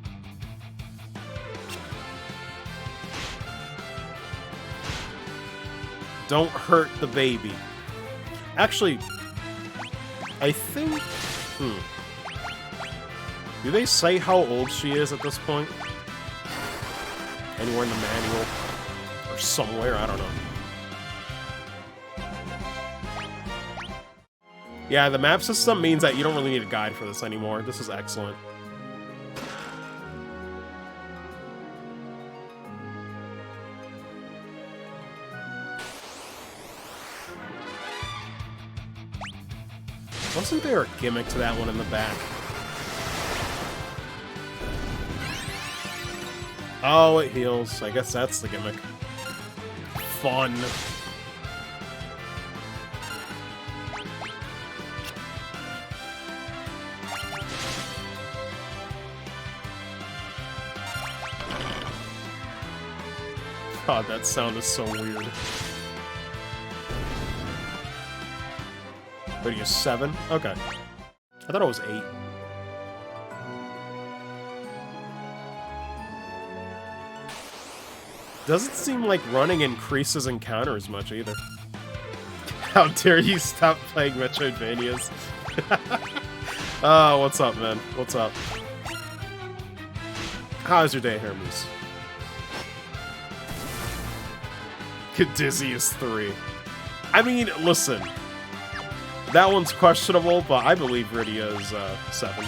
Don't hurt the baby. Actually, I think... Do they say how old she is at this point? Anywhere in the manual? Or somewhere, I don't know. Yeah, the map system means that you don't really need a guide for this anymore. This is excellent. Wasn't there a gimmick to that one in the back? Oh, it heals. I guess that's the gimmick. Fun. God, that sound is so weird. What are you, 7? Okay. I thought it was 8. Doesn't seem like running increases encounters much either. How dare you stop playing Metroidvanias? Oh, what's up, man? What's up? How's your day, Hermes? Dizzy is 3. I mean, listen. That one's questionable, but I believe Rydia is 7.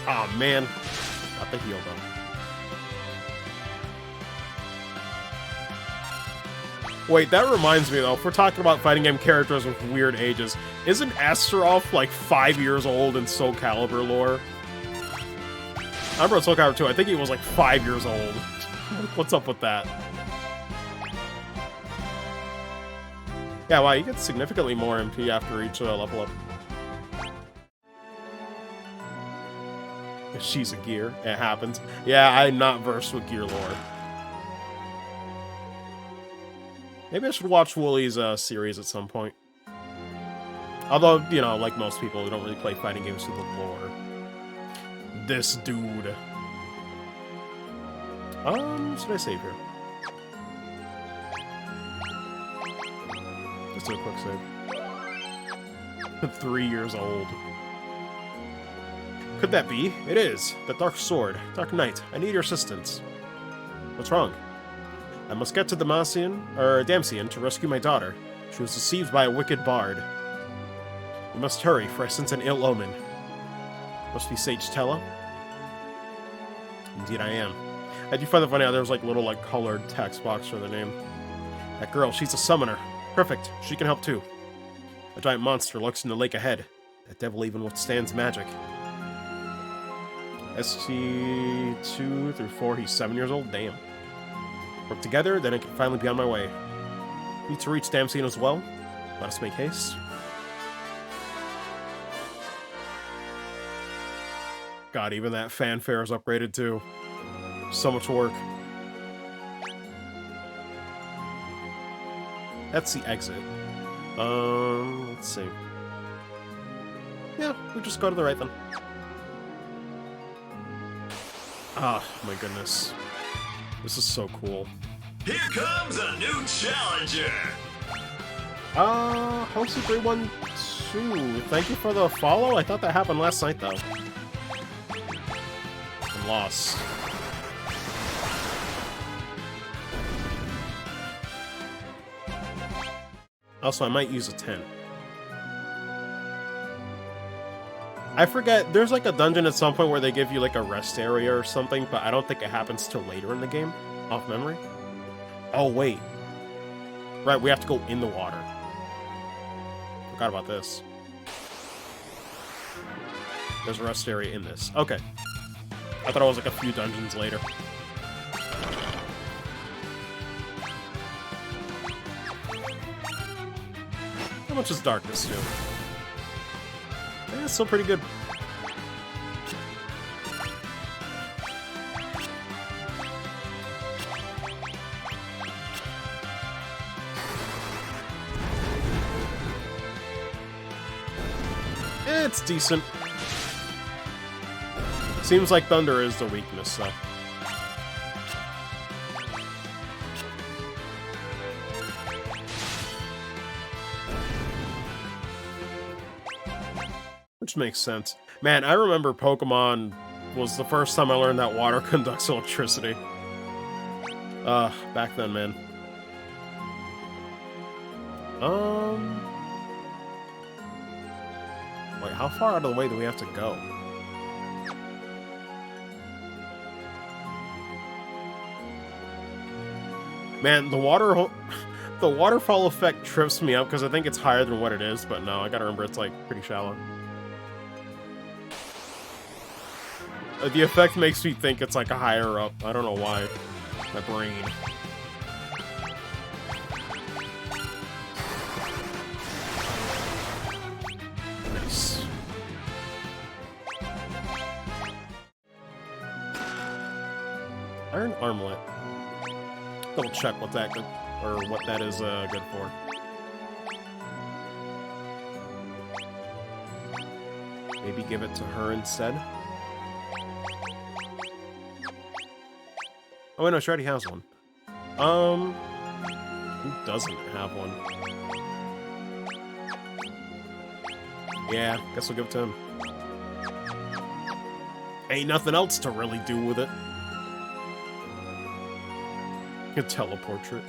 Oh man, got the heal though. Wait, that reminds me though, if we're talking about fighting game characters with weird ages, isn't Astaroth like 5 years old in Soul Calibur lore? I remember in Soul Calibur 2, I think he was like 5 years old. What's up with that? Yeah, wow, you get significantly more MP after each level up. She's a gear. It happens. Yeah, I'm not versed with gear lore. Maybe I should watch Wooly's series at some point. Although, you know, like most people, we don't really play fighting games with the lore. This dude. What should I save here? Just do a quick save. 3 years old. Could that be? It is. The Dark Sword. Dark Knight. I need your assistance. What's wrong? I must get to Damsian to rescue my daughter. She was deceived by a wicked bard. We must hurry, for I sense an ill omen. Must be Sage Tella? Indeed I am. I do find it funny how there's like little like colored text box for the name. That girl, she's a summoner. Perfect. She can help too. A giant monster lurks in the lake ahead. That devil even withstands magic. ST2 through 4, he's 7 years old? Damn. Work together, then I can finally be on my way. Need to reach Damsian as well. Let us make haste. God, even that fanfare is upgraded too. So much work. That's the exit. Let's see. Yeah, we just go to the right then. Ah, my goodness. This is so cool. Here comes a new challenger! Hosu312. Thank you for the follow. I thought that happened last night, though. I'm lost. Also, I might use a 10. I forget, there's like a dungeon at some point where they give you like a rest area or something, but I don't think it happens till later in the game, off memory. Oh, wait. Right, we have to go in the water. Forgot about this. There's a rest area in this. Okay. I thought it was like a few dungeons later. How much does darkness do? Yeah, it's still pretty good. It's decent. Seems like thunder is the weakness, though. Which makes sense. Man, I remember Pokemon was the first time I learned that water conducts electricity. Back then, man. Wait, how far out of the way do we have to go? Man, the The waterfall effect trips me up because I think it's higher than what it is, but no, I gotta remember it's like pretty shallow. The effect makes me think it's like a higher up. I don't know why. My brain. Nice. Iron armlet. Double check what that good, or what that is good for. Maybe give it to her instead. Oh wait, no, she already has one. Who doesn't have one? Yeah, guess we'll give it to him. Ain't nothing else to really do with it. A teleportrait.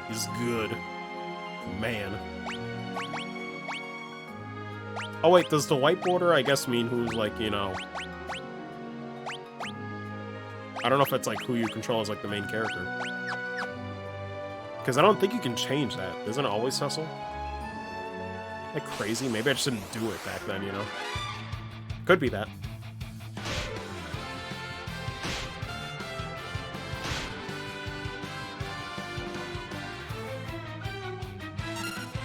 He's good. Man. Oh wait, does the white border, I guess, mean who's like, you know... I don't know if it's like who you control as like the main character. Because I don't think you can change that. Isn't it always Cecil? Like crazy? Maybe I just didn't do it back then, you know? Could be that.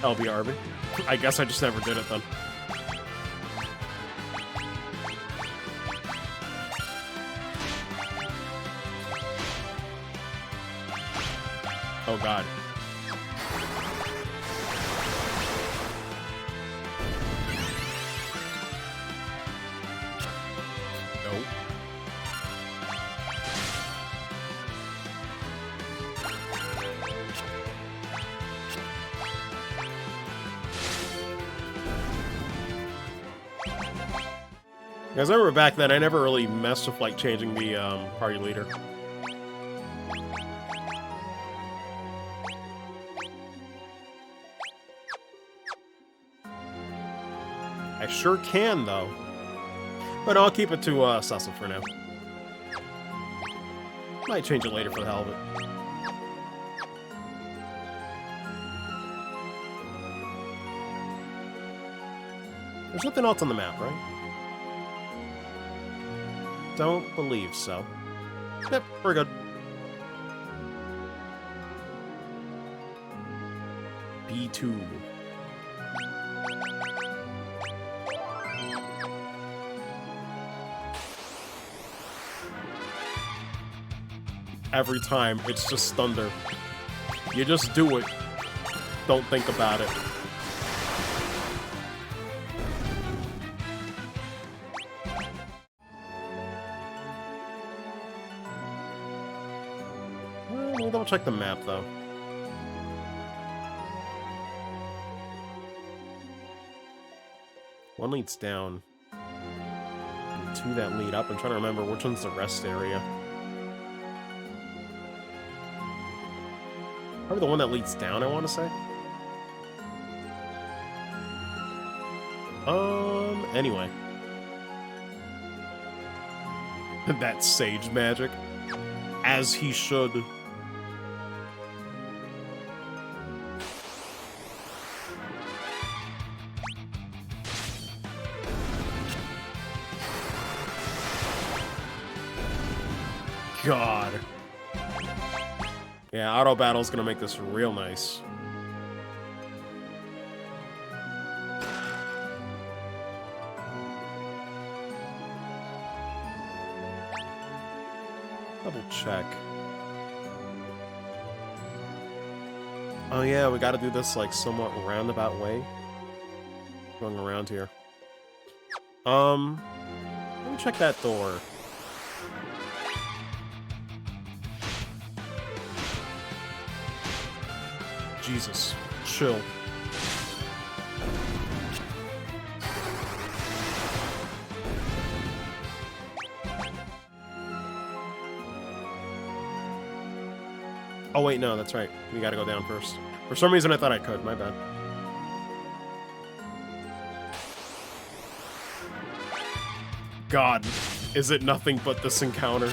LBRB. I guess I just never did it then. Oh god. Nope. Because I remember back then, I never really messed with like changing the party leader. I sure can, though. But I'll keep it to Cecil for now. Might change it later for the hell of it. There's nothing else on the map, right? Don't believe so. Yep, we're good. B2. Every time, it's just thunder. You just do it. Don't think about it. Let me double check the map, though. One leads down. And two that lead up. I'm trying to remember which one's the rest area. Probably the one that leads down, I want to say. Anyway. That sage magic. As he should. God. Yeah, auto battle's gonna make this real nice. Double check. Oh yeah, we gotta do this like somewhat roundabout way. Going around here. Let me check that door. Jesus, chill. Oh wait, no, that's right. We gotta go down first. For some reason I thought I could, my bad. God, is it nothing but this encounter?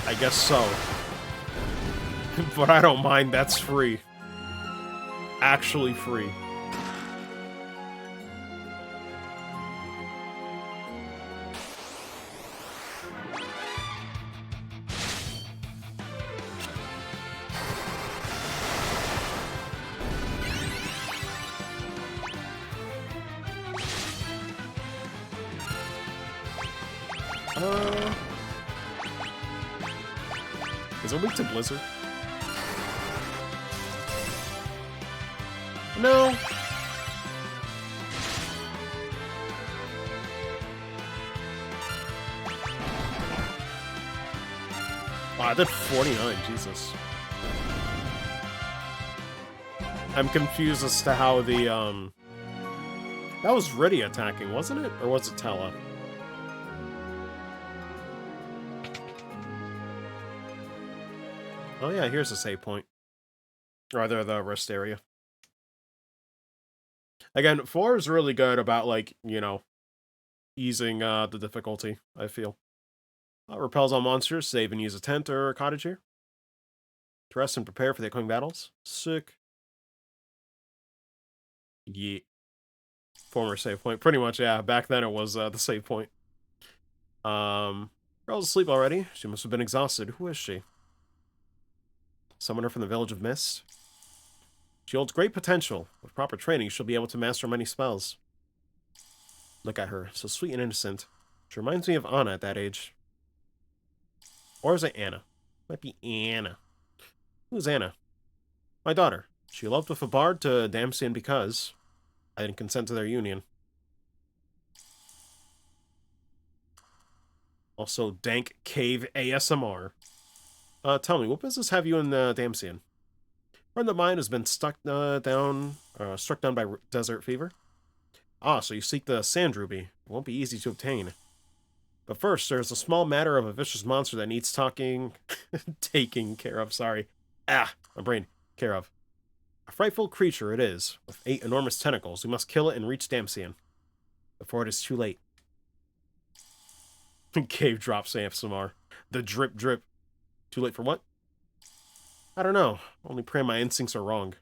I guess so. But I don't mind, that's free. Actually free. Is it weak to Blizzard? No. Wow, I did 49, Jesus. I'm confused as to how the, that was Riddy attacking, wasn't it? Or was it Tella? Oh yeah, here's a save point. Or rather, the rest area. Again, 4 is really good about, like, you know, easing the difficulty, I feel. Repels all monsters, save and use a tent or a cottage here. To rest and prepare for the upcoming battles. Sick. Yeah. Former save point. Pretty much, yeah. Back then it was the save point. Girl's asleep already. She must have been exhausted. Who is she? Summoner from the Village of Mist. She holds great potential. With proper training, she'll be able to master many spells. Look at her, so sweet and innocent. She reminds me of Anna at that age. Or is it Anna? Might be Anna. Who's Anna? My daughter. She loved with a bard to Damsian because I didn't consent to their union. Also, dank cave ASMR. Tell me, what business have you in Damsian? A friend of mine has been struck down by desert fever. Ah, so you seek the sand ruby. It won't be easy to obtain. But first, there's a small matter of a vicious monster that needs taking care of, sorry. Ah, my brain. Care of. A frightful creature it is, with 8 enormous tentacles. We must kill it and reach Damsian before it is too late. Cave drops ASMR. The drip drip. Too late for what? I don't know. Only pray my instincts are wrong.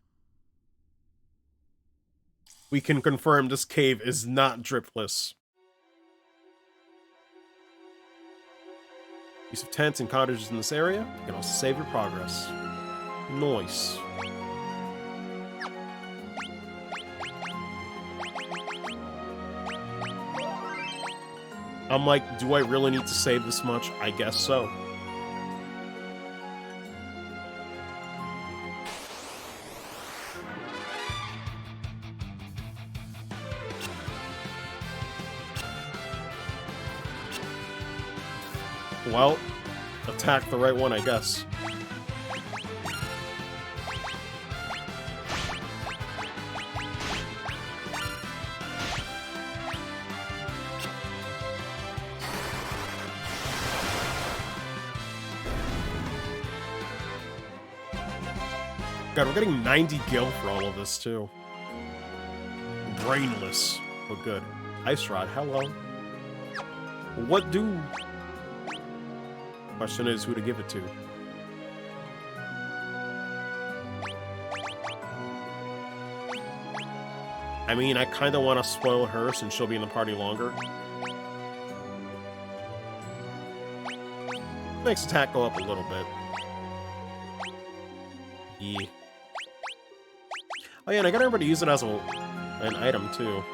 We can confirm this cave is not dripless. Use of tents and cottages in this area. You can also save your progress. Nice. I'm like, do I really need to save this much? I guess so. Well, attack the right one, I guess. God, we're getting 90 gil for all of this, too. Brainless, but good. Ice Rod, hello. What do... Question is who to give it to. I mean, I kind of want to spoil her since she'll be in the party longer. Makes attack go up a little bit. Yeah. Oh yeah, and I gotta remember to use it as an item too.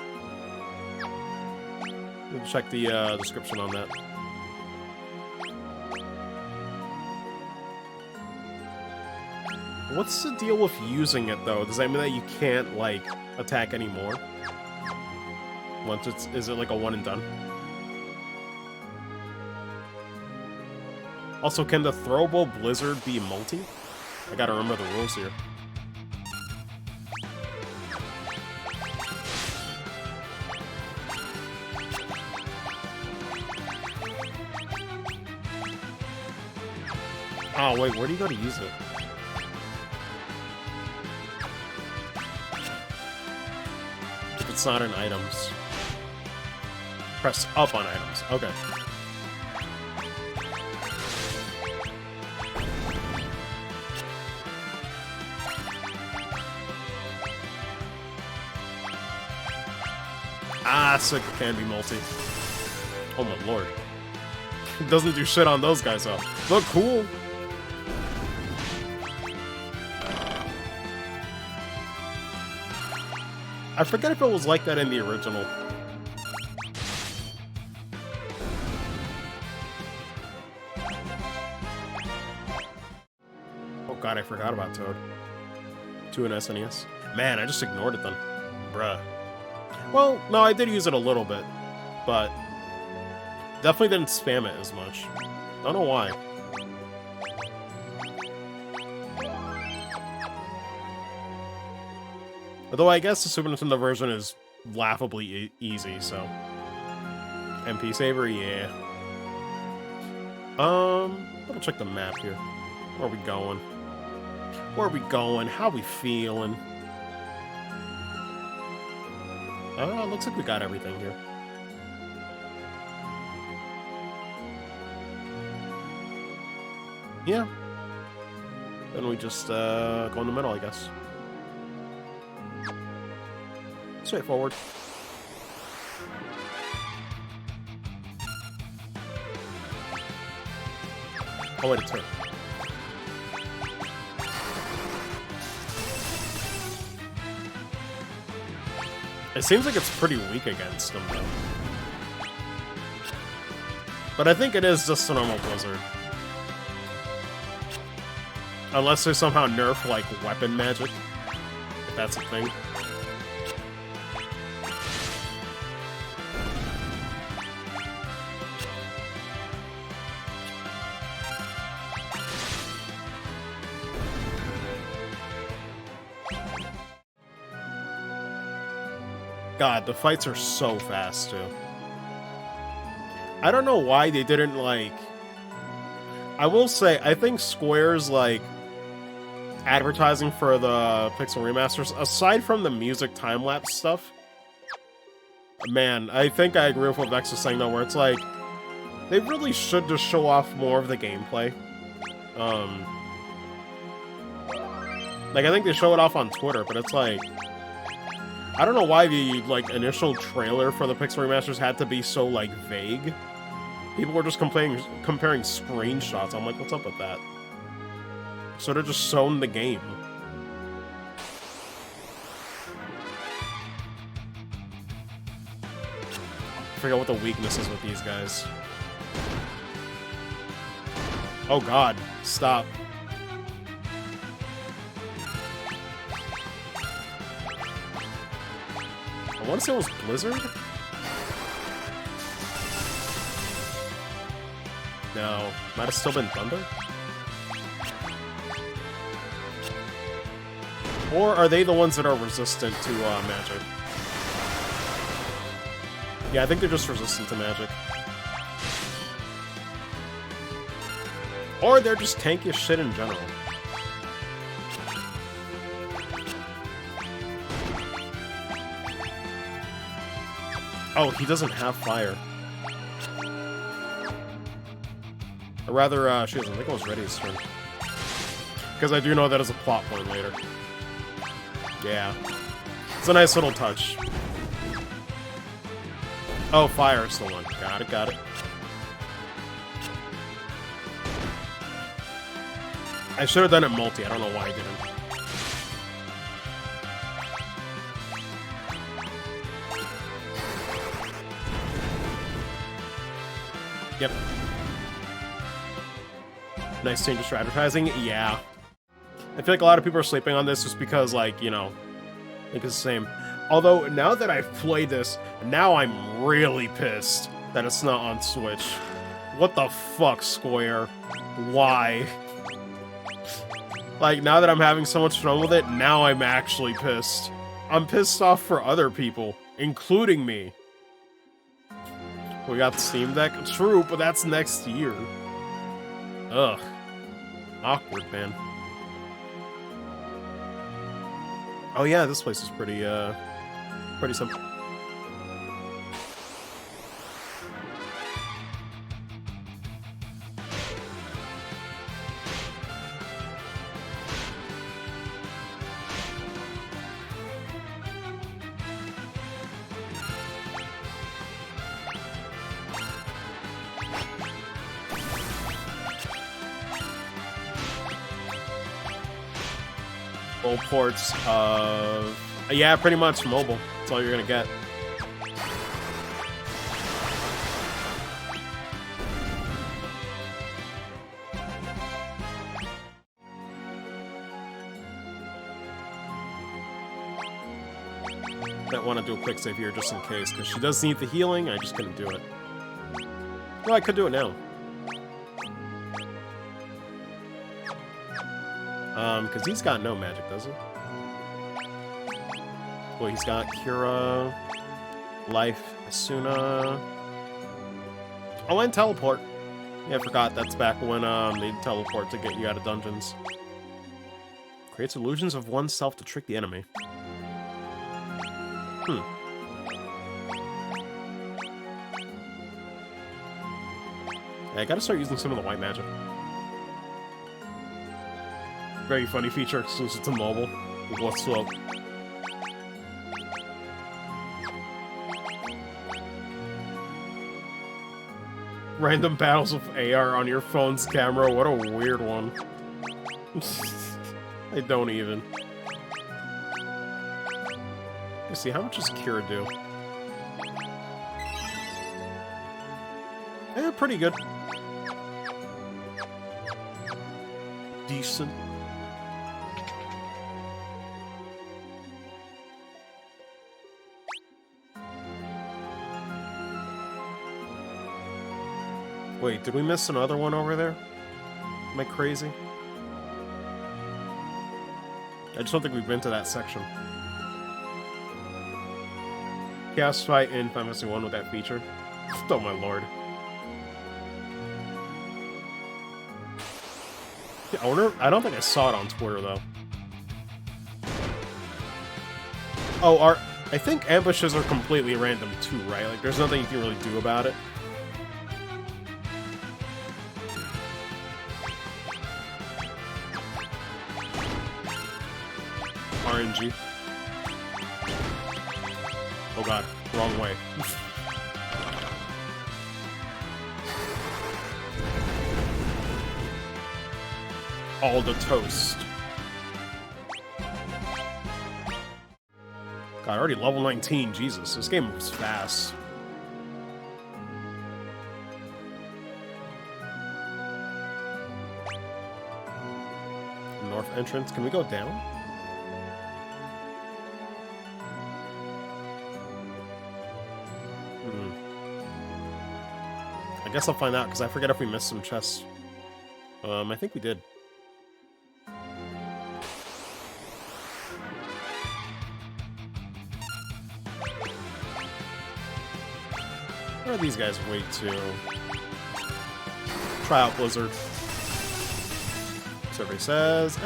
We'll check the description on that. What's the deal with using it though? Does that mean that you can't like attack anymore? Once is it like a one and done? Also, can the throwable blizzard be multi? I gotta remember the rules here. Oh wait, where do you go to use it? If it's not in items. Press up on items. Okay. Ah, sick, it can be multi. Oh my lord. Doesn't do shit on those guys though. Look cool. I forget if it was like that in the original. Oh god, I forgot about Toad. To an SNES. Man, I just ignored it then. Bruh. Well, no, I did use it a little bit, but definitely didn't spam it as much. Don't know why. Although I guess the Super Nintendo version is laughably easy, so... MP Saver, yeah. Double check the map here. Where are we going? Where are we going? How we feeling? Looks like we got everything here. Yeah. Then we just go in the middle, I guess. Straightforward. Oh wait, it's her. It seems like it's pretty weak against them, though. But I think it is just a normal Blizzard. Unless they somehow nerf, like, weapon magic. If that's a thing. God, the fights are so fast, too. I don't know why they didn't, like... I will say, I think Square's, like, advertising for the Pixel remasters, aside from the music time-lapse stuff, man, I think I agree with what Vex was saying, though, where it's like, they really should just show off more of the gameplay. Like, I think they show it off on Twitter, but it's like... I don't know why the, like, initial trailer for the Pixel remasters had to be so, like, vague. People were just comparing screenshots. I'm like, what's up with that? Sort of just shown the game. I forget what the weakness is with these guys. Oh god, stop. I want to say it was Blizzard? No, might have still been Thunder? Or are they the ones that are resistant to magic? Yeah, I think they're just resistant to magic. Or they're just tanky as shit in general. Oh, he doesn't have fire. Or rather, she doesn't. I think it was Reddy's turn. Because I do know that is a plot point later. Yeah. It's a nice little touch. Oh, fire is the one. Got it, got it. I should have done it multi. I don't know why I didn't. Yep. Nice changes for advertising. Yeah. I feel like a lot of people are sleeping on this just because, like, you know, I think it's the same. Although, now that I've played this, now I'm really pissed that it's not on Switch. What the fuck, Square? Why? Like, now that I'm having so much fun with it, now I'm actually pissed. I'm pissed off for other people, including me. We got the Steam Deck? True, but that's next year. Ugh. Awkward, man. Oh yeah, this place is pretty simple. Full ports of... yeah, pretty much mobile. That's all you're gonna get. I want to do a quick save here just in case, because she does need the healing. I just couldn't do it. No, I could do it now. Because he's got no magic, does he? Well, he's got Cura, Life, Asuna. Oh, and Teleport. Yeah, I forgot that's back when they teleport to get you out of dungeons. Creates illusions of oneself to trick the enemy. Yeah, I gotta start using some of the white magic. Very funny feature exclusive to mobile. With what's slow. Random battles with AR on your phone's camera. What a weird one. I don't even. Let's see, how much does Cure do? Eh, pretty good. Decent. Wait, did we miss another one over there? Am I crazy? I just don't think we've been to that section. Chaos Fight in Final Fantasy 1 with that feature. Oh my lord. Yeah, I don't think I saw it on Twitter though. Oh, I think ambushes are completely random too, right? Like there's nothing you can really do about it. RNG. Oh god, wrong way. All the toast. God, already level 19, Jesus. This game moves fast. North entrance, can we go down? I guess I'll find out, because I forget if we missed some chests. I think we did. Where are these guys wait to? Try out Blizzard. Survey says,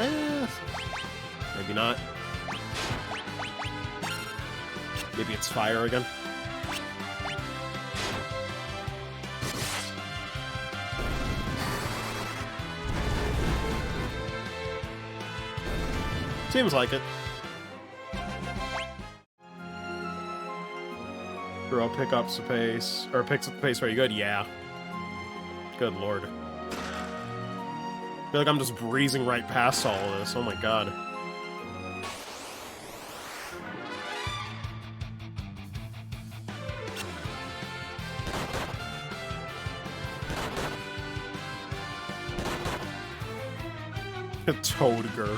maybe not. Maybe it's fire again. Seems like it. Girl pick up the pace, or picks up the pace very good. Yeah. Good lord. I feel like I'm just breezing right past all of this. Oh my god. A Toadger.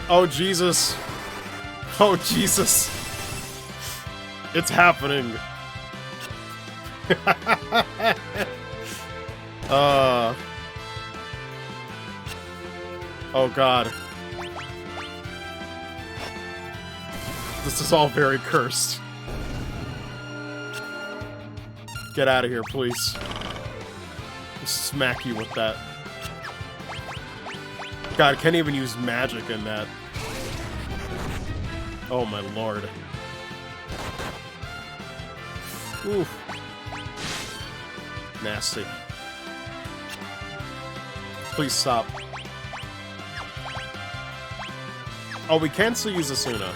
Oh, Jesus. Oh, Jesus. It's happening. Oh, God. This is all very cursed. Get out of here, please. I'll smack you with that. God, I can't even use magic in that. Oh my lord. Oof. Nasty. Please stop. Oh, we can still use Asuna.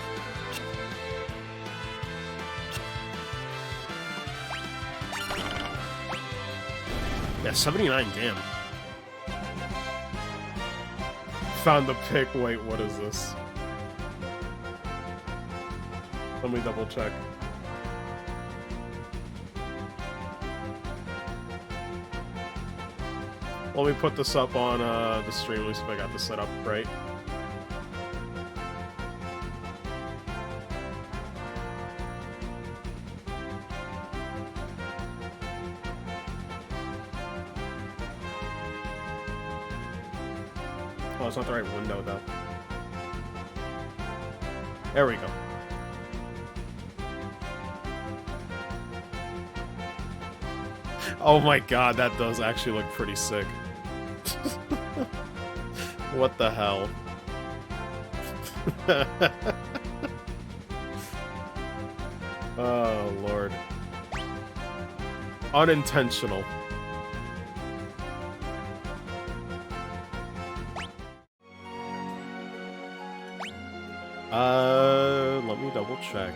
Yeah, 79, damn. Found the pick. Wait, what is this? Let me double check. Let me put this up on the stream, at least if I got this set up right. Oh, it's not the right window, though. There we go. Oh my god, that does actually look pretty sick. What the hell? Oh, Lord. Unintentional. Let me double check.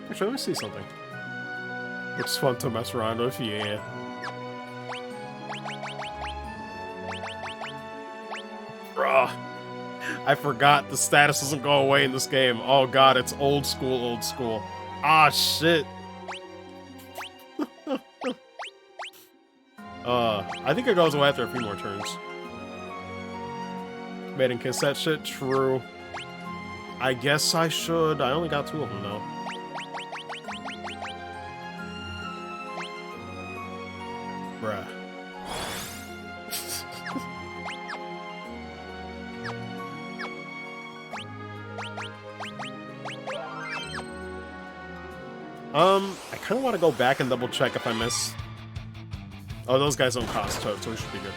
Actually, let me see something. Looks fun to mess around with, yeah. Bruh. I forgot the status doesn't go away in this game. Oh god, it's old school, old school. Ah, shit. I think it goes away after a few more turns. Made and kiss that shit? True. I guess I should. I only got 2 of them, though. Bruh. I kind of want to go back and double check if I miss. Oh, those guys don't cost toad, so we should be good.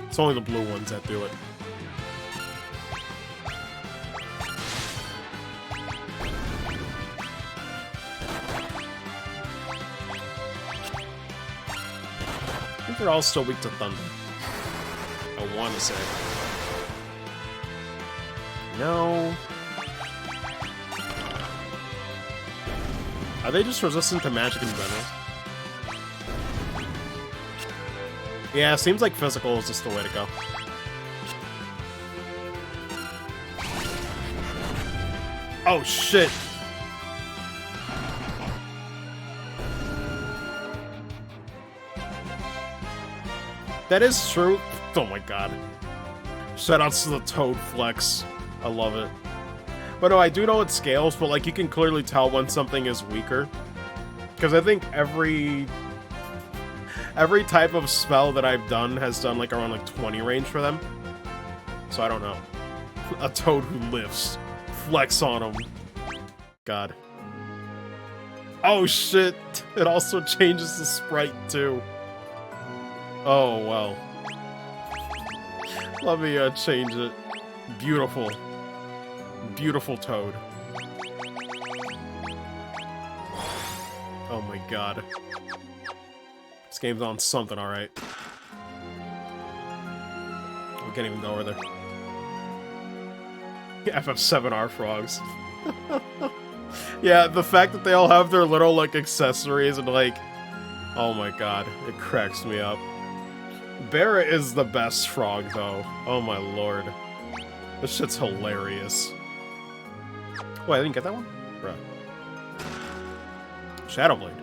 It's only the blue ones that do it. I think they're all still weak to thunder. I want to say. No. Are they just resistant to magic in general? Yeah, seems like physical is just the way to go. Oh, shit! That is true. Oh my god. Shoutouts to the Toad flex. I love it. But no, I do know it scales, but like you can clearly tell when something is weaker. Because I think every type of spell that I've done has done like around like 20 range for them. So I don't know. A Toad who lifts. Flex on him. God. Oh shit! It also changes the sprite too. Oh well. Let me change it. Beautiful. Beautiful Toad. Oh my god. This game's on something, alright. We can't even go over there. FF7R frogs. Yeah, the fact that they all have their little, like, accessories and, like... Oh my god, it cracks me up. Barrett is the best frog, though. Oh my lord. This shit's hilarious. Wait, I didn't get that one? Bruh. Shadowblade.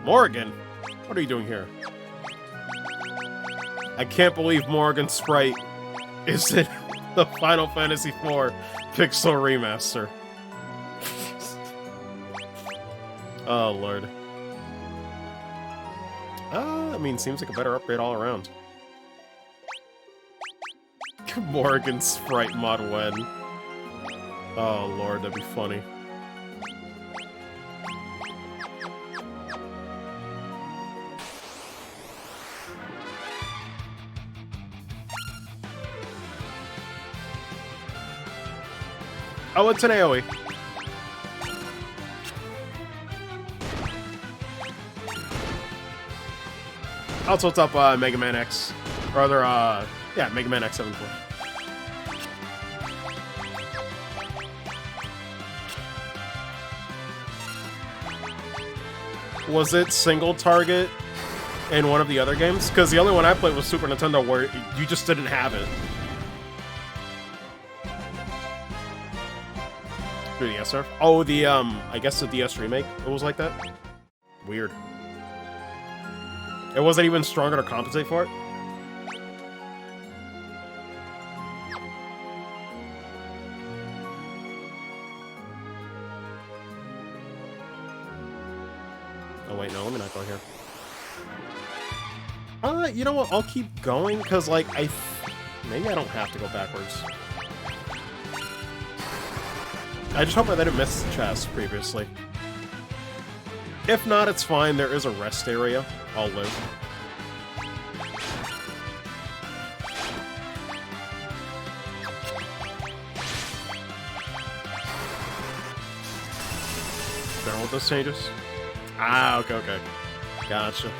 Morrigan! What are you doing here? I can't believe Morrigan's sprite is in the Final Fantasy IV Pixel Remaster. Oh, lord. I mean, seems like a better upgrade all around. Morrigan sprite mod when. Oh, lord, that'd be funny. Oh, it's an AoE. Also, what's up, Mega Man X? Or other, yeah, Mega Man X74. Was it single target in one of the other games? Because the only one I played was Super Nintendo, where you just didn't have it. 3DS Surf? Oh, the, I guess the DS remake, it was like that? Weird. It wasn't even stronger to compensate for it? Oh wait, no, let me not go here. You know what, I'll keep going, because, like, maybe I don't have to go backwards. I just hope I didn't miss the chest previously. If not, it's fine, there is a rest area. I'll live. Done with those changes? Ah, okay, okay. Gotcha.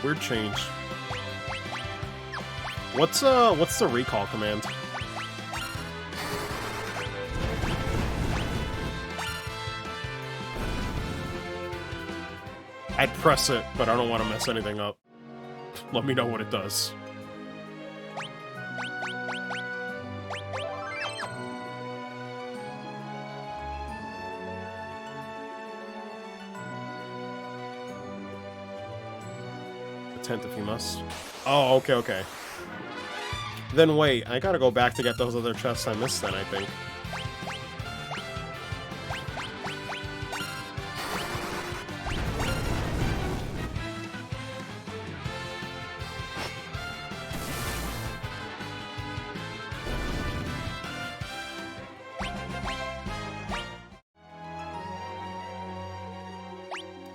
Weird change. What's the recall command? I'd press it, but I don't want to mess anything up. Let me know what it does. Attempt if you must. Oh, okay, okay. Then wait, I gotta go back to get those other chests I missed then, I think.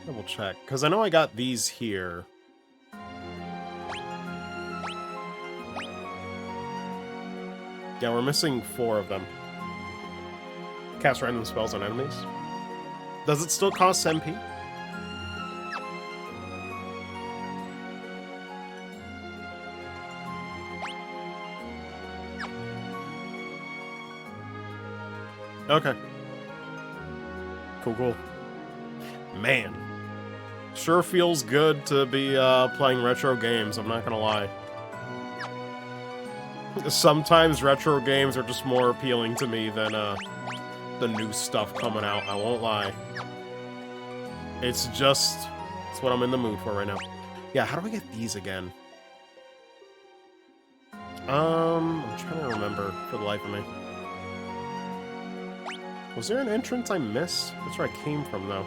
Double check, because I know I got these here. Yeah, we're missing 4 of them. Cast random spells on enemies. Does it still cost MP? Okay. Cool, cool. Man. Sure feels good to be playing retro games, I'm not gonna lie. Sometimes retro games are just more appealing to me than the new stuff coming out, I won't lie. It's what I'm in the mood for right now. Yeah, how do I get these again? I'm trying to remember for the life of me. Was there an entrance I missed? That's where I came from, though.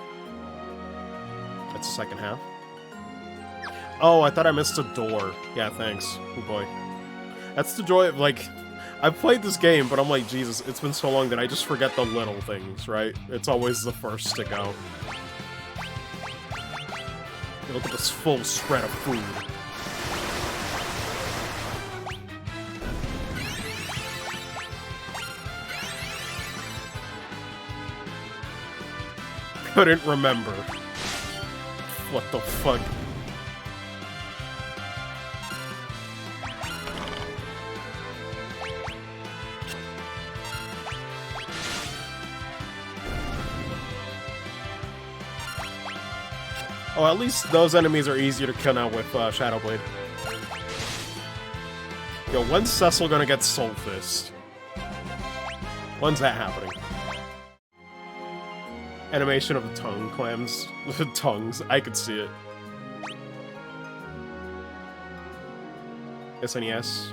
That's the second half. Oh, I thought I missed a door. Yeah, thanks. Oh boy. That's the joy of, like, I've played this game, but I'm like, Jesus, it's been so long that I just forget the little things, right? It's always the first to go. Look at this full spread of food. Couldn't remember. What the fuck? Oh, at least those enemies are easier to kill now with Shadow Blade. Yo, when's Cecil gonna get Soul Fist? When's that happening? Animation of the tongue clams. The tongues. I could see it. SNES.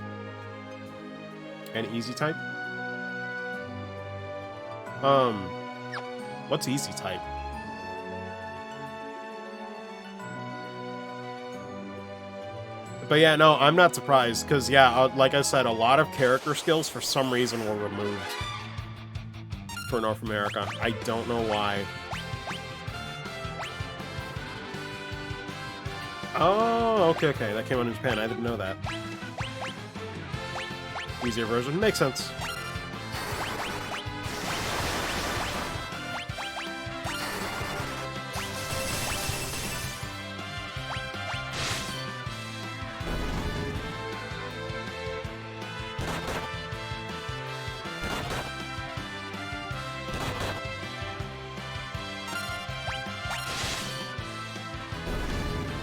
And easy type? What's easy type? But yeah, no, I'm not surprised, because yeah, like I said, a lot of character skills for some reason were removed for North America. I don't know why. Oh, okay, okay, that came out in Japan. I didn't know that. Easier version. Makes sense.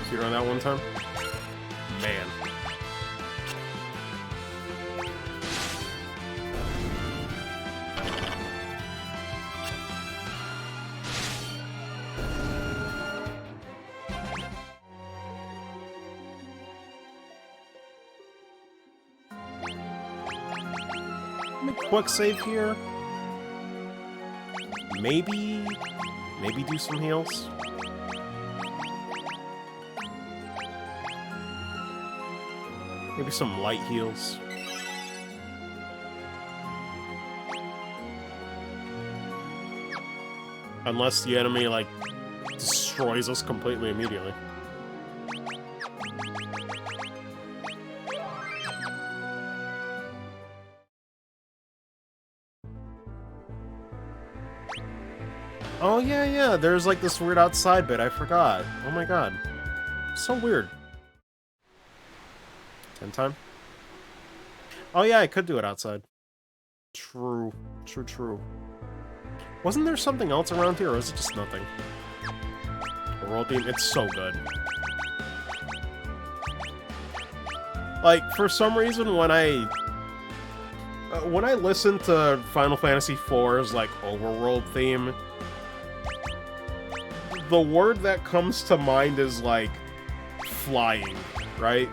See on that one time? Man. Make a quick save here. Maybe do some heals. Maybe some light heals. Unless the enemy, like, destroys us completely immediately. Oh, yeah, there's, like, this weird outside bit. I forgot. Oh, my God. So weird. 10 time? Oh, yeah, I could do it outside. True. Wasn't there something else around here, or is it just nothing? The world theme? It's so good. Like, for some reason, when I listen to Final Fantasy IV's, like, overworld theme, the word that comes to mind is, like, flying, right?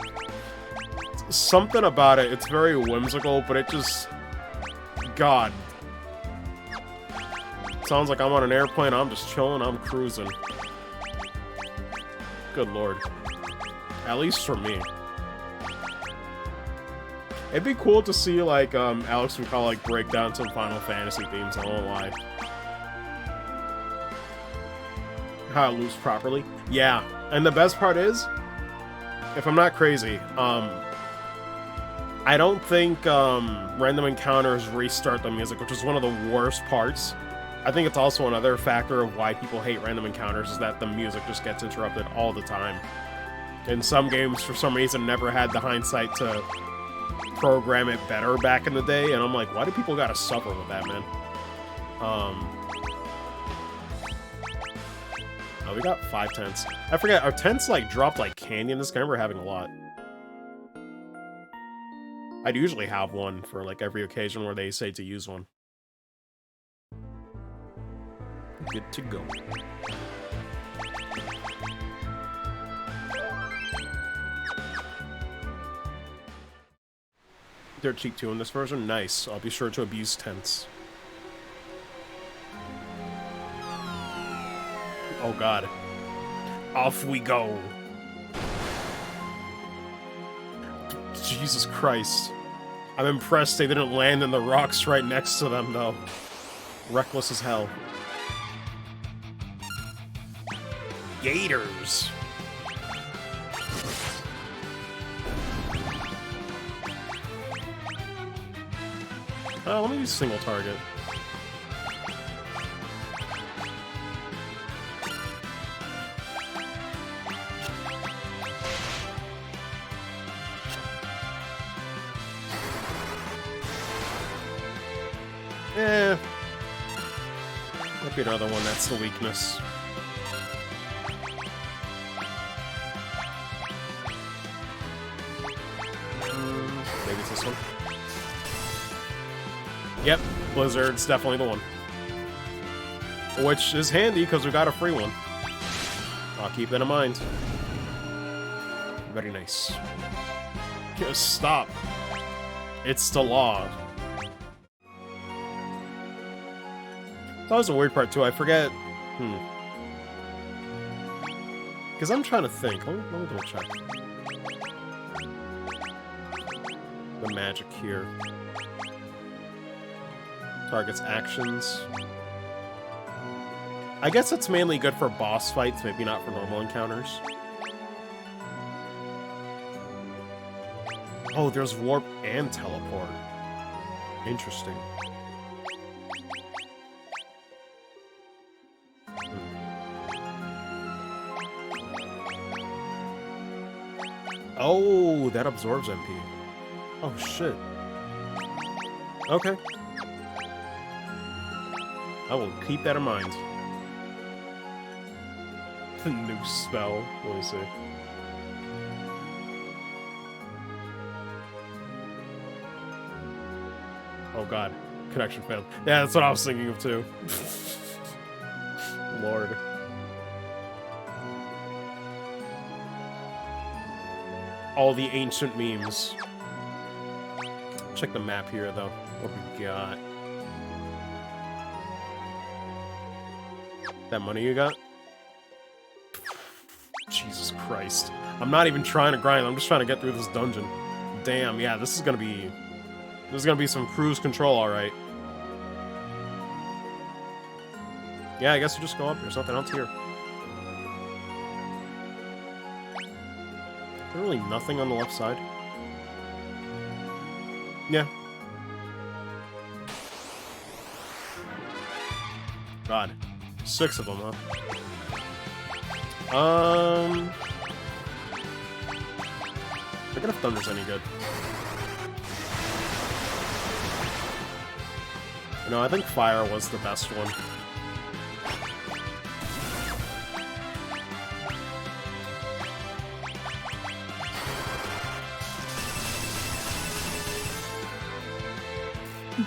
Something about it, it's very whimsical, but it just... God. Sounds like I'm on an airplane, I'm just chilling, I'm cruising. Good lord. At least for me. It'd be cool to see, like, Alex would probably, like, break down some Final Fantasy themes, I won't lie. How it loops properly. Yeah, and the best part is, if I'm not crazy, I don't think random encounters restart the music, which is one of the worst parts. I think it's also another factor of why people hate random encounters, is that the music just gets interrupted all the time. And some games, for some reason, never had the hindsight to program it better back in the day, and I'm like, why do people gotta suffer with that, man? Oh, we got 5 tents. I forget, are tents, like, dropped like candy in this game? I remember having a lot. I'd usually have one for, like, every occasion where they say to use one. Good to go. Dirt cheap too in this version? Nice. I'll be sure to abuse tents. Oh god. Off we go. Jesus Christ. I'm impressed they didn't land in the rocks right next to them, though. Reckless as hell. Gators. Oh, let me use single target. Might be another one, that's the weakness. Maybe it's this one. Yep, Blizzard's definitely the one. Which is handy, because we got a free one. I'll keep that in mind. Very nice. Just stop. It's the law. That was a weird part, too. I forget... Because I'm trying to think. Let me double check. The magic here. Targets actions. I guess it's mainly good for boss fights, maybe not for normal encounters. Oh, there's warp and teleport. Interesting. Oh, that absorbs MP. Oh, shit. Okay. I will keep that in mind. New spell. Let me see. Oh god. Connection failed. Yeah, that's what I was thinking of too. Lord. All the ancient memes. Check the map here, though. What we got? That money you got? Jesus Christ. I'm not even trying to grind, I'm just trying to get through this dungeon. Damn, yeah, this is gonna be some cruise control, alright. Yeah, I guess you just go up. There's nothing else here. Really nothing on the left side. Yeah. God. 6 of them, huh? Forget if Thunder's any good. No, I think Fire was the best one.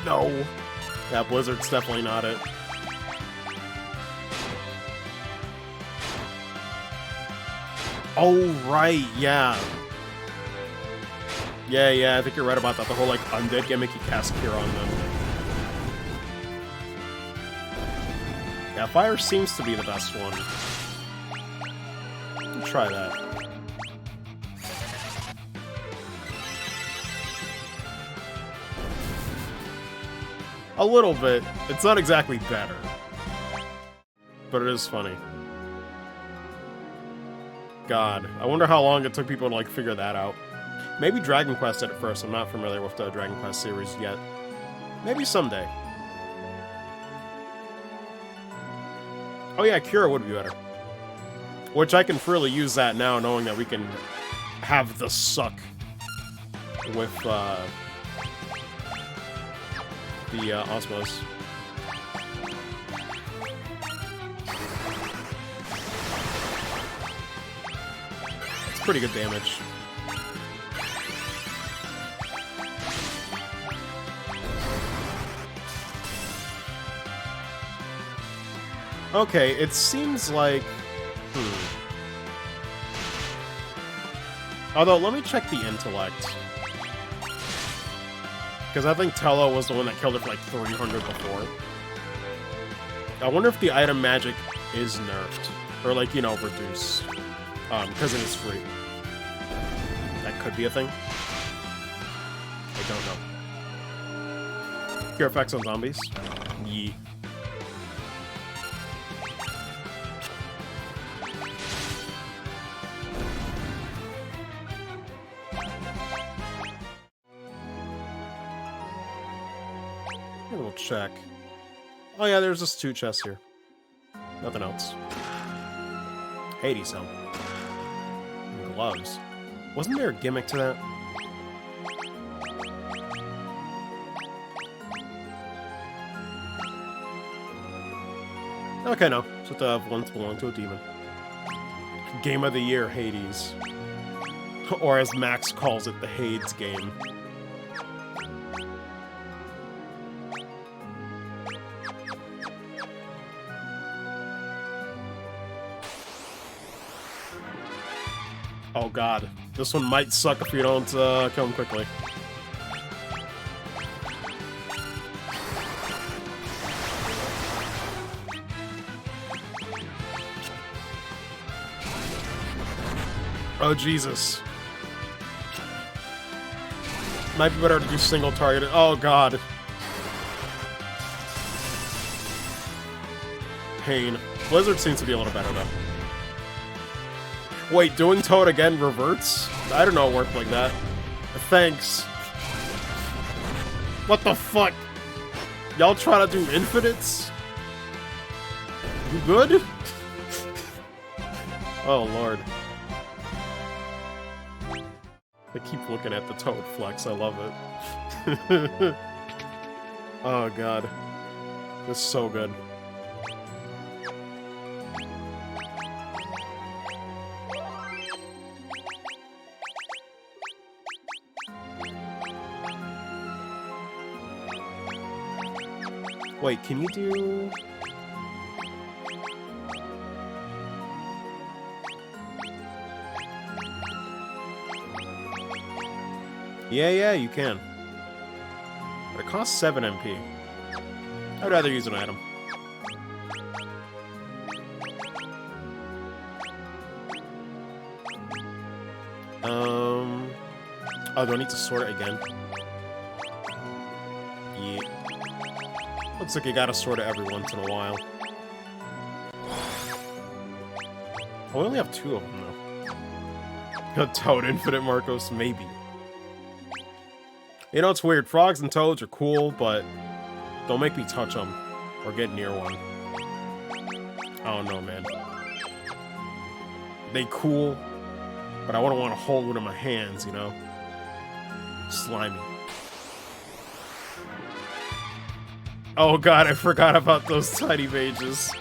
No. Yeah, Blizzard's definitely not it. Oh, right, yeah. Yeah, I think you're right about that. The whole, like, undead gimmick you cast Cure on them. Yeah, Fire seems to be the best one. Let's try that. A little bit. It's not exactly better. But it is funny. God. I wonder how long it took people to, like, figure that out. Maybe Dragon Quest did it first. I'm not familiar with the Dragon Quest series yet. Maybe someday. Oh yeah, Cure would be better. Which I can freely use that now, knowing that we can have the suck with, the Osmos. It's pretty good damage. Okay, it seems like... Although, let me check the intellect. Because I think Tello was the one that killed it for like 300 before. I wonder if the item magic is nerfed. Or like, you know, reduced. Because it is free. That could be a thing. I don't know. Cure effects on zombies? Yee. We'll check. Oh yeah, there's just 2 chests here. Nothing else. Hades helm. Gloves. Wasn't there a gimmick to that? Okay, no. Just have one to belong to a demon. Game of the year, Hades. Or as Max calls it, the Hades game. Oh god, this one might suck if you don't kill him quickly. Oh Jesus. Might be better to do single target. Oh god. Pain. Blizzard seems to be a little better though. Wait, doing Toad again reverts? I don't know it worked like that. Thanks. What the fuck? Y'all try to do infinites? You good? Oh lord. I keep looking at the Toad flex, I love it. Oh god. This is so good. Wait, can you do... Yeah, you can. But it costs 7 MP. I'd rather use an item. Oh, do I need to sort it again? Yeah. Looks like you gotta sort it every once in a while. Oh, we only have 2 of them, though. A Toad Infinite Marcos, maybe. You know, it's weird. Frogs and toads are cool, but don't make me touch them or get near one. I don't know, man. They cool, but I wouldn't want to hold one in my hands, you know? Slimy. Oh god, I forgot about those tiny mages.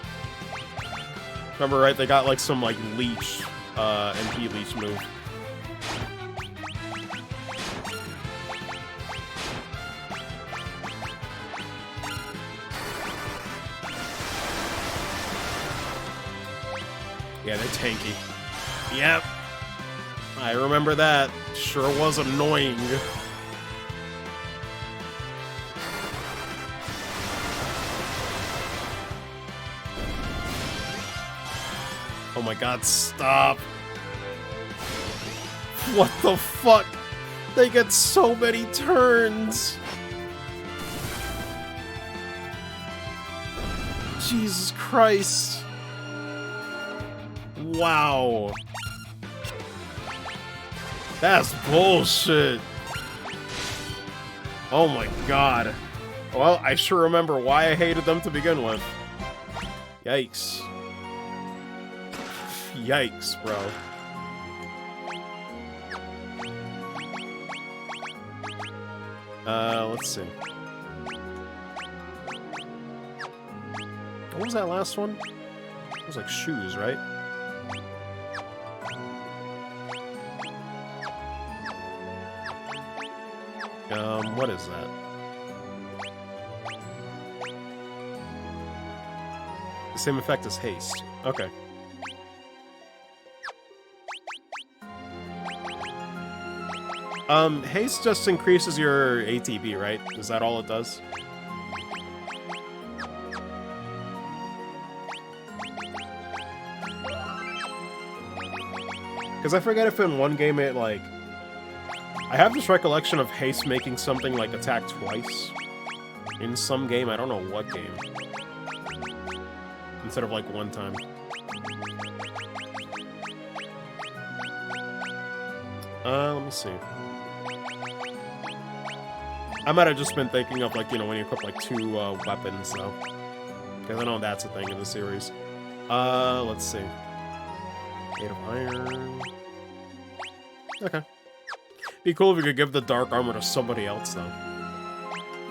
Remember, right? They got like some like leech, MP leech move. Yeah, they're tanky. Yep. I remember that. Sure was annoying. Oh my god, stop. What the fuck? They get so many turns. Jesus Christ. Wow. That's bullshit. Oh my god. Well, I sure remember why I hated them to begin with. Yikes. Yikes, bro. Let's see. What was that last one? It was like shoes, right? What is that? The same effect as haste. Okay. Haste just increases your ATB, right? Is that all it does? Because I forget if in one game it, like... I have this recollection of haste making something, like, attack twice. In some game, I don't know what game. Instead of, like, one time. Let me see. I might have just been thinking of, like, you know, when you equip, like, 2 weapons, though. Because I know that's a thing in the series. Let's see. 8 of iron... Okay. Be cool if we could give the dark armor to somebody else, though.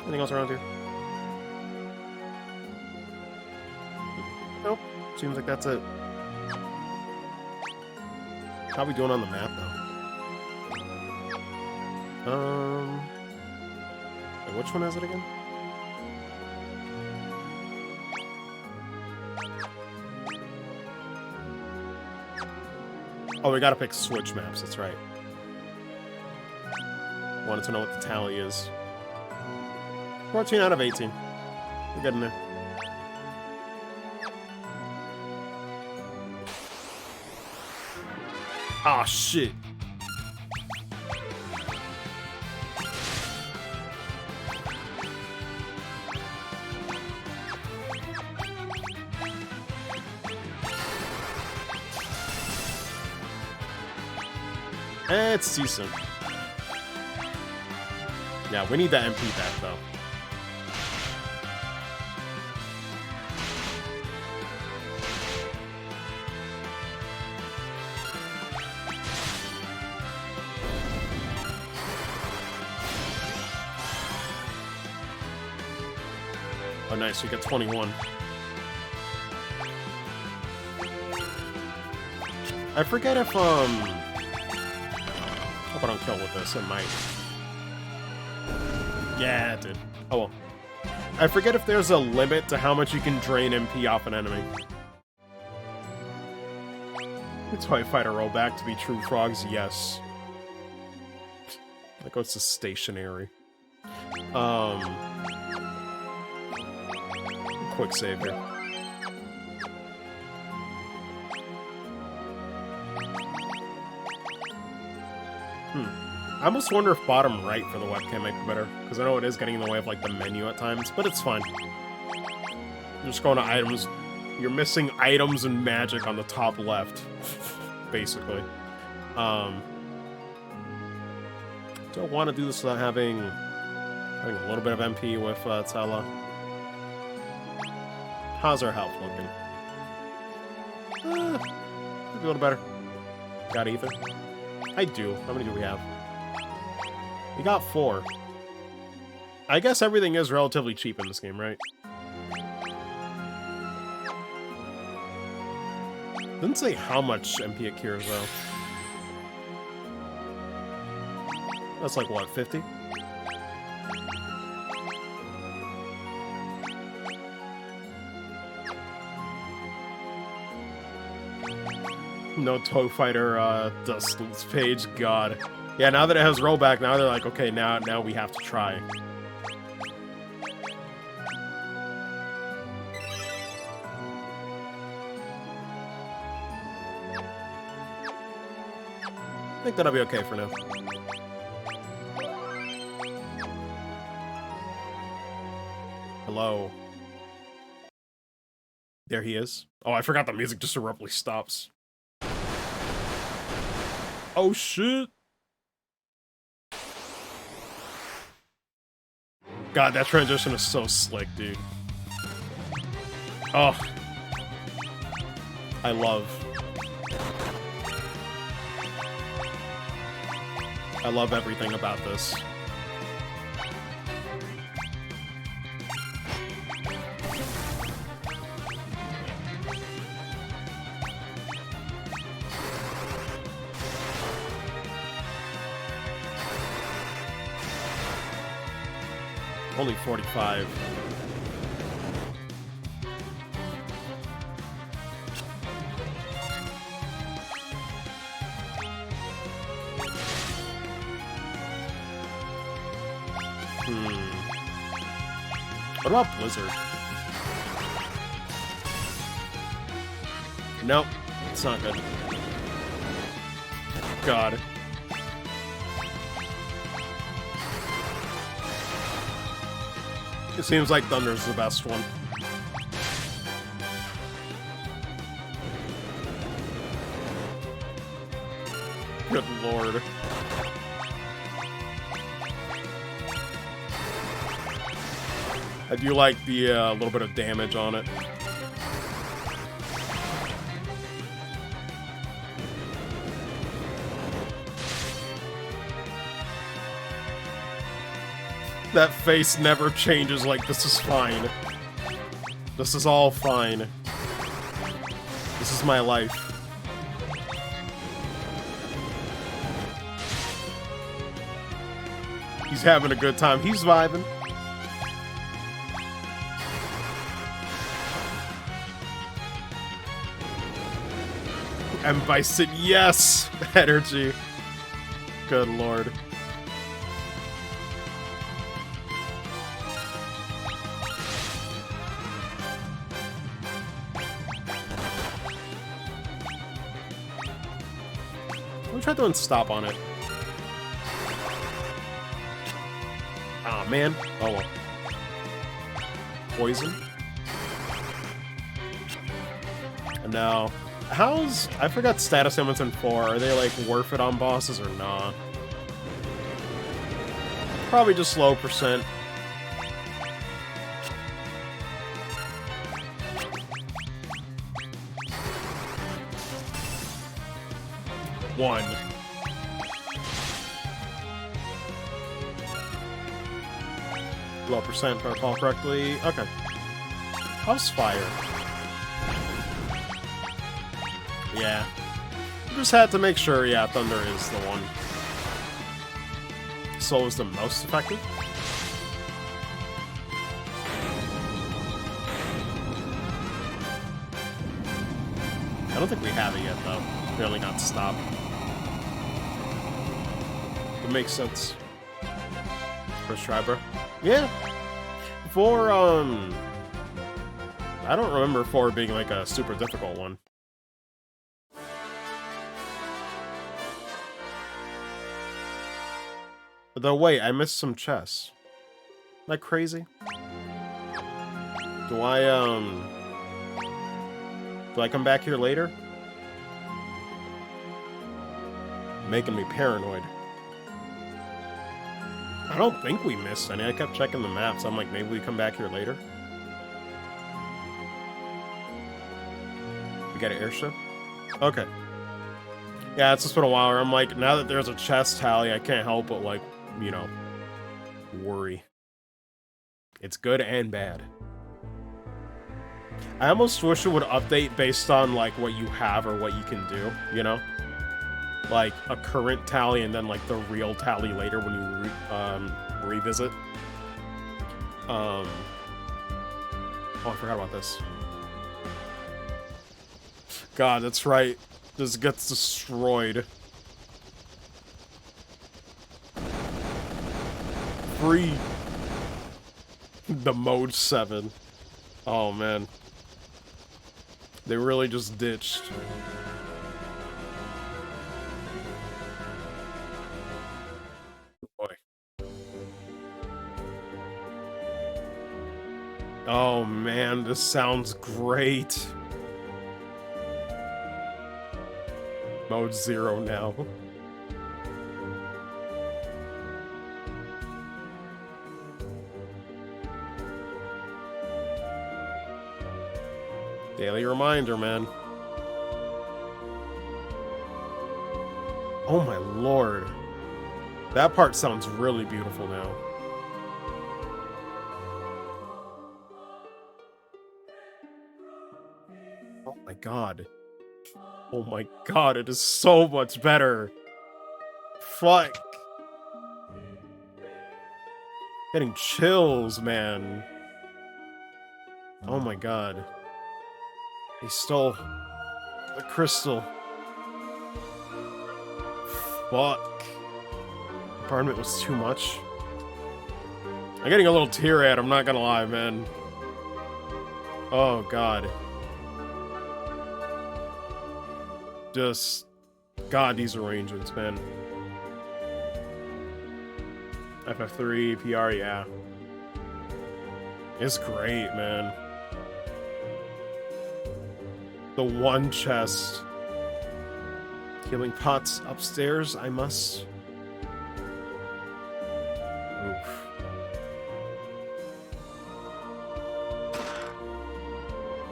Anything else around here? Nope. Seems like that's it. How we doing on the map, though? Wait, which one is it again? Oh, we gotta pick switch maps, that's right. Wanted to know what the tally is. 14 out of 18. We're getting there. Ah, shit. It's decent. Yeah, we need that MP back, though. Oh, nice. We get 21. I forget if, hope I don't kill with this. It might. Yeah, it did. Oh, well. I forget if there's a limit to how much you can drain MP off an enemy. It's why fighter rollback to be true frogs, yes. That goes to stationary. Quick save here. I almost wonder if bottom right for the webcam might be better, because I know it is getting in the way of like the menu at times, but it's fine. You're just going to items. You're missing items and magic on the top left, basically. Do I want to do this without having a little bit of MP with Tala? How's our health looking? Could be a little better. Got ether? I do. How many do we have? We got 4. I guess everything is relatively cheap in this game, right? Didn't say how much MP it cures, though. That's like, what, 50? No Toe Fighter Dust's page, god. Yeah, now that it has rollback, now they're like, okay, now we have to try. I think that'll be okay for now. Hello. There he is. Oh, I forgot the music just abruptly stops. Oh shit! God, that transition is so slick, dude. Oh. I love everything about this. Only 45. What about Blizzard? Nope, it's not good. God. It seems like Thunder's the best one. Good lord. I do like the little bit of damage on it. That face never changes, like, this is fine. This is all fine. This is my life. He's having a good time. He's vibing. And Bison, yes! Energy. Good lord. Let me try doing stop on it. Aw, oh, man. Oh well. Poison. No. How's... I forgot status ailments in 4. Are they, like, worth it on bosses or not? Probably just low percent. One. Low percent, if I recall correctly. Okay. How's fire? Yeah. Just had to make sure, yeah, Thunder is the one. Soul is the most effective. I don't think we have it yet, though. We only got stop. It makes sense. First try, bro. Yeah. For, I don't remember 4 being, like, a super difficult one. Though, wait, I missed some chests. Isn't that crazy? Do I come back here later? Making me paranoid. I don't think we missed any. I kept checking the maps. I'm like, maybe we come back here later. We got an airship? Okay. Yeah, it's just been a while where I'm like, now that there's a chest tally, I can't help but, like, you know, worry. It's good and bad. I almost wish it would update based on, like, what you have or what you can do, you know? Like, a current tally and then, like, the real tally later when you revisit. Oh, I forgot about this. God, that's right. This gets destroyed. Free. The Mode 7. Oh, man. They really just ditched. Boy. Oh, man, this sounds great. Mode 0 now. Daily reminder, man. Oh my lord. That part sounds really beautiful now. Oh my god. Oh my god, it is so much better. Fuck. Getting chills, man. Oh my god. He stole the crystal. Fuck. Apartment was too much. I'm getting a little teary-eyed, I'm not gonna lie, man. Oh god. Just... God, these arrangements, man. FF3, PR, yeah. It's great, man. The one chest. Healing pots upstairs, I must. Oof.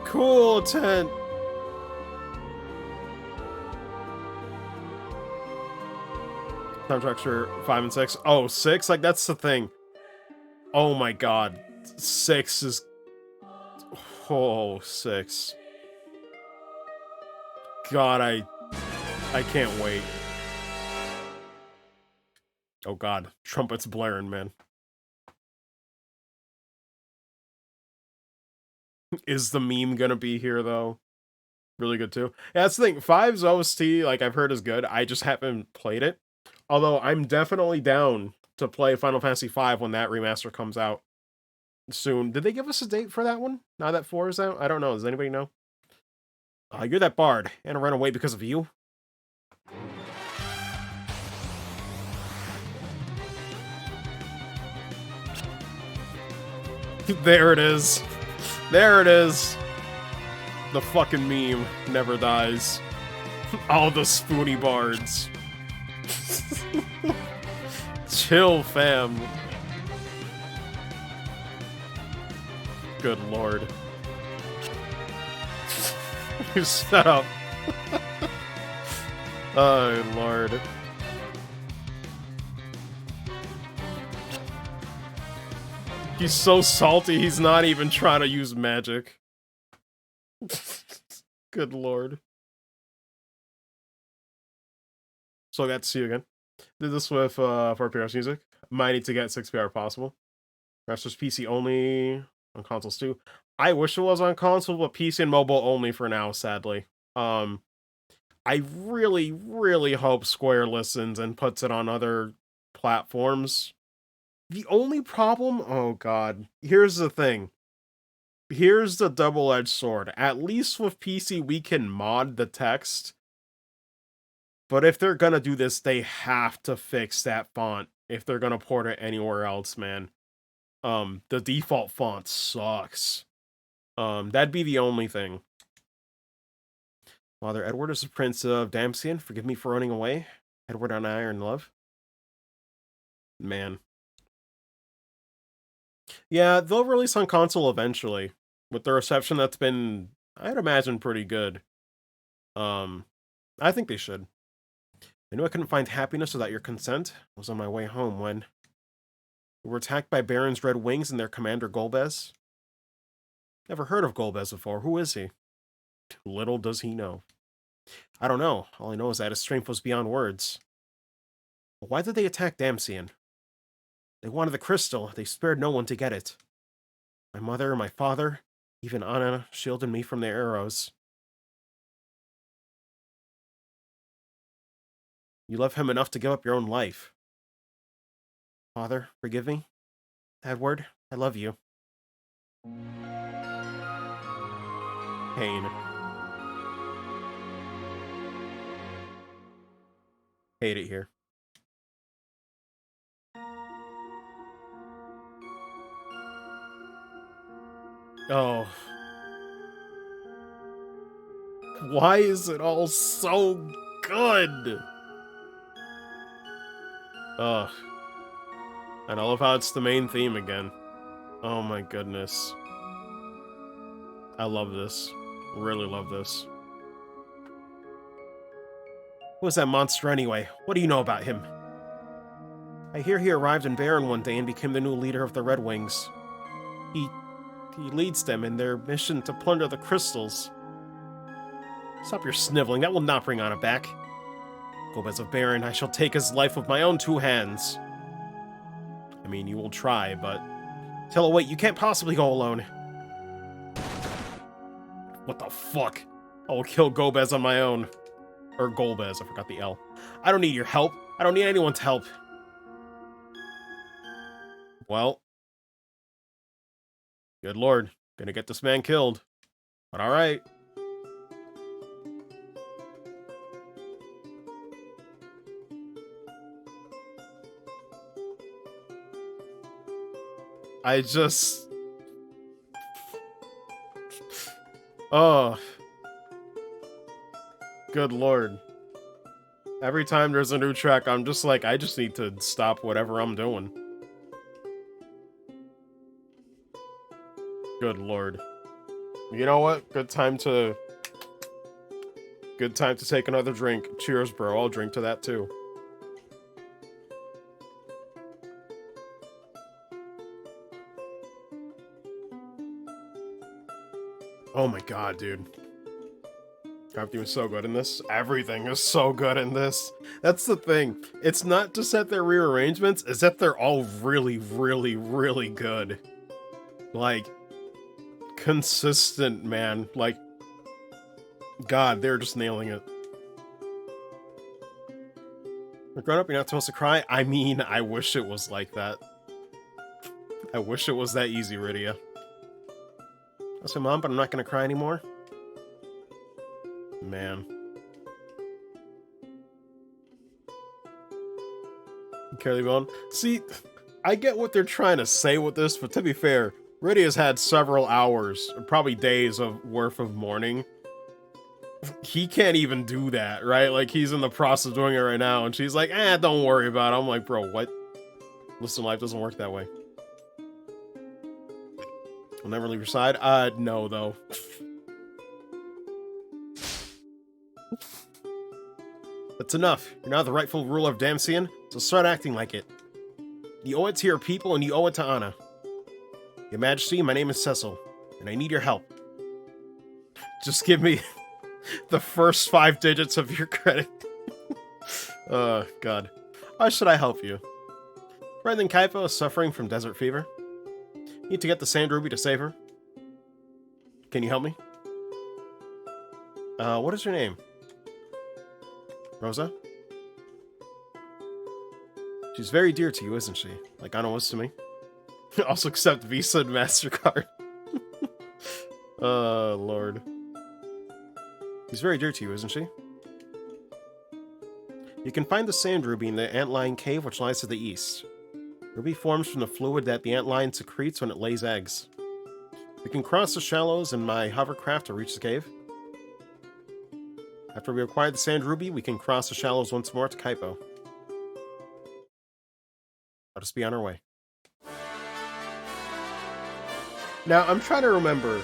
Cool tent! Soundtracks for 5 and 6. Oh, 6? Like, that's the thing. Oh my god. 6 is... Oh, 6. God, I can't wait. Oh god. Trumpets blaring, man. Is the meme gonna be here, though? Really good, too. Yeah, that's the thing. 5's OST, like, I've heard is good. I just haven't played it. Although, I'm definitely down to play Final Fantasy V when that remaster comes out soon. Did they give us a date for that one? Now that 4 is out? I don't know. Does anybody know? You're that bard, and I ran away because of you? There it is. There it is. The fucking meme never dies. All the spoony bards. Chill, fam. Good lord. You shut up. Oh, lord. He's so salty, he's not even trying to use magic. Good lord. So I got to see you again. Did this with 4PR's music. Might need to get 6PR possible. Master's PC only on consoles too. I wish it was on console, but PC and mobile only for now, sadly. Um, I really, really hope Square listens and puts it on other platforms. The only problem, oh god, here's the thing. Here's the double-edged sword. At least with PC, we can mod the text. But if they're gonna do this, they have to fix that font if they're gonna port it anywhere else, man. The default font sucks. That'd be the only thing. Father Edward is the Prince of Damsian. Forgive me for running away. Edward and I are in love. Man. Yeah, they'll release on console eventually. With the reception that's been, I'd imagine, pretty good. I think they should. I knew I couldn't find happiness without your consent. I was on my way home when we were attacked by Baron's Red Wings and their commander Golbez. Never heard of Golbez before. Who is he? Little does he know. I don't know. All I know is that his strength was beyond words. But why did they attack Damsian? They wanted the crystal. They spared no one to get it. My mother, my father, even Anna shielded me from their arrows. You love him enough to give up your own life. Father, forgive me. Edward, I love you. Pain. Hate it here. Oh. Why is it all so good? Ugh. And I love how it's the main theme again. Oh my goodness. I love this. Really love this. Who is that monster anyway? What do you know about him? I hear he arrived in Baron one day and became the new leader of the Red Wings. He leads them in their mission to plunder the crystals. Stop your sniveling, that will not bring Anna back. Golbez of Baron, I shall take his life with my own 2 hands. I mean, you will try, but... Tell her, wait, you can't possibly go alone. What the fuck? I will kill Golbez on my own. Or Golbez, I forgot the L. I don't need your help. I don't need anyone's help. Well. Good lord. Gonna get this man killed. But alright. I just... Oh. Good lord. Every time there's a new track, I'm just like, I just need to stop whatever I'm doing. Good lord. You know what? Good time to take another drink. Cheers, bro. I'll drink to that too. Oh my god, dude. Everything is so good in this. Everything is so good in this. That's the thing. It's not just that they're rearrangements, it's that they're all really, really, really good. Like, consistent, man. Like, god, they're just nailing it. You're grown up, you're not supposed to cry? I mean, I wish it was like that. I wish it was that easy, Rydia. I said, Mom, but I'm not gonna cry anymore. Man. Carry on. See, I get what they're trying to say with this, but to be fair, Rydia's had several hours, probably days of worth of mourning. He can't even do that, right? Like, he's in the process of doing it right now, and she's like, don't worry about it. I'm like, bro, what? Listen, life doesn't work that way. I'll never leave your side? No, though. That's enough. You're now the rightful ruler of Damsian, so start acting like it. You owe it to your people, and you owe it to Anna. Your Majesty, my name is Cecil, and I need your help. Just give me the first 5 digits of your credit. Oh, God. How should I help you? Brendan Kaipo is suffering from desert fever. You need to get the Sand Ruby to save her. Can you help me? What is your name? Rosa? She's very dear to you, isn't she? Like Anna was to me. Also accept Visa and MasterCard. Lord. She's very dear to you, isn't she? You can find the sand ruby in the antlion cave, which lies to the east. Ruby forms from the fluid that the antlion secretes when it lays eggs. We can cross the shallows in my hovercraft to reach the cave. After we acquire the sand ruby, we can cross the shallows once more to Kaipo. I'll just be on our way. Now, I'm trying to remember,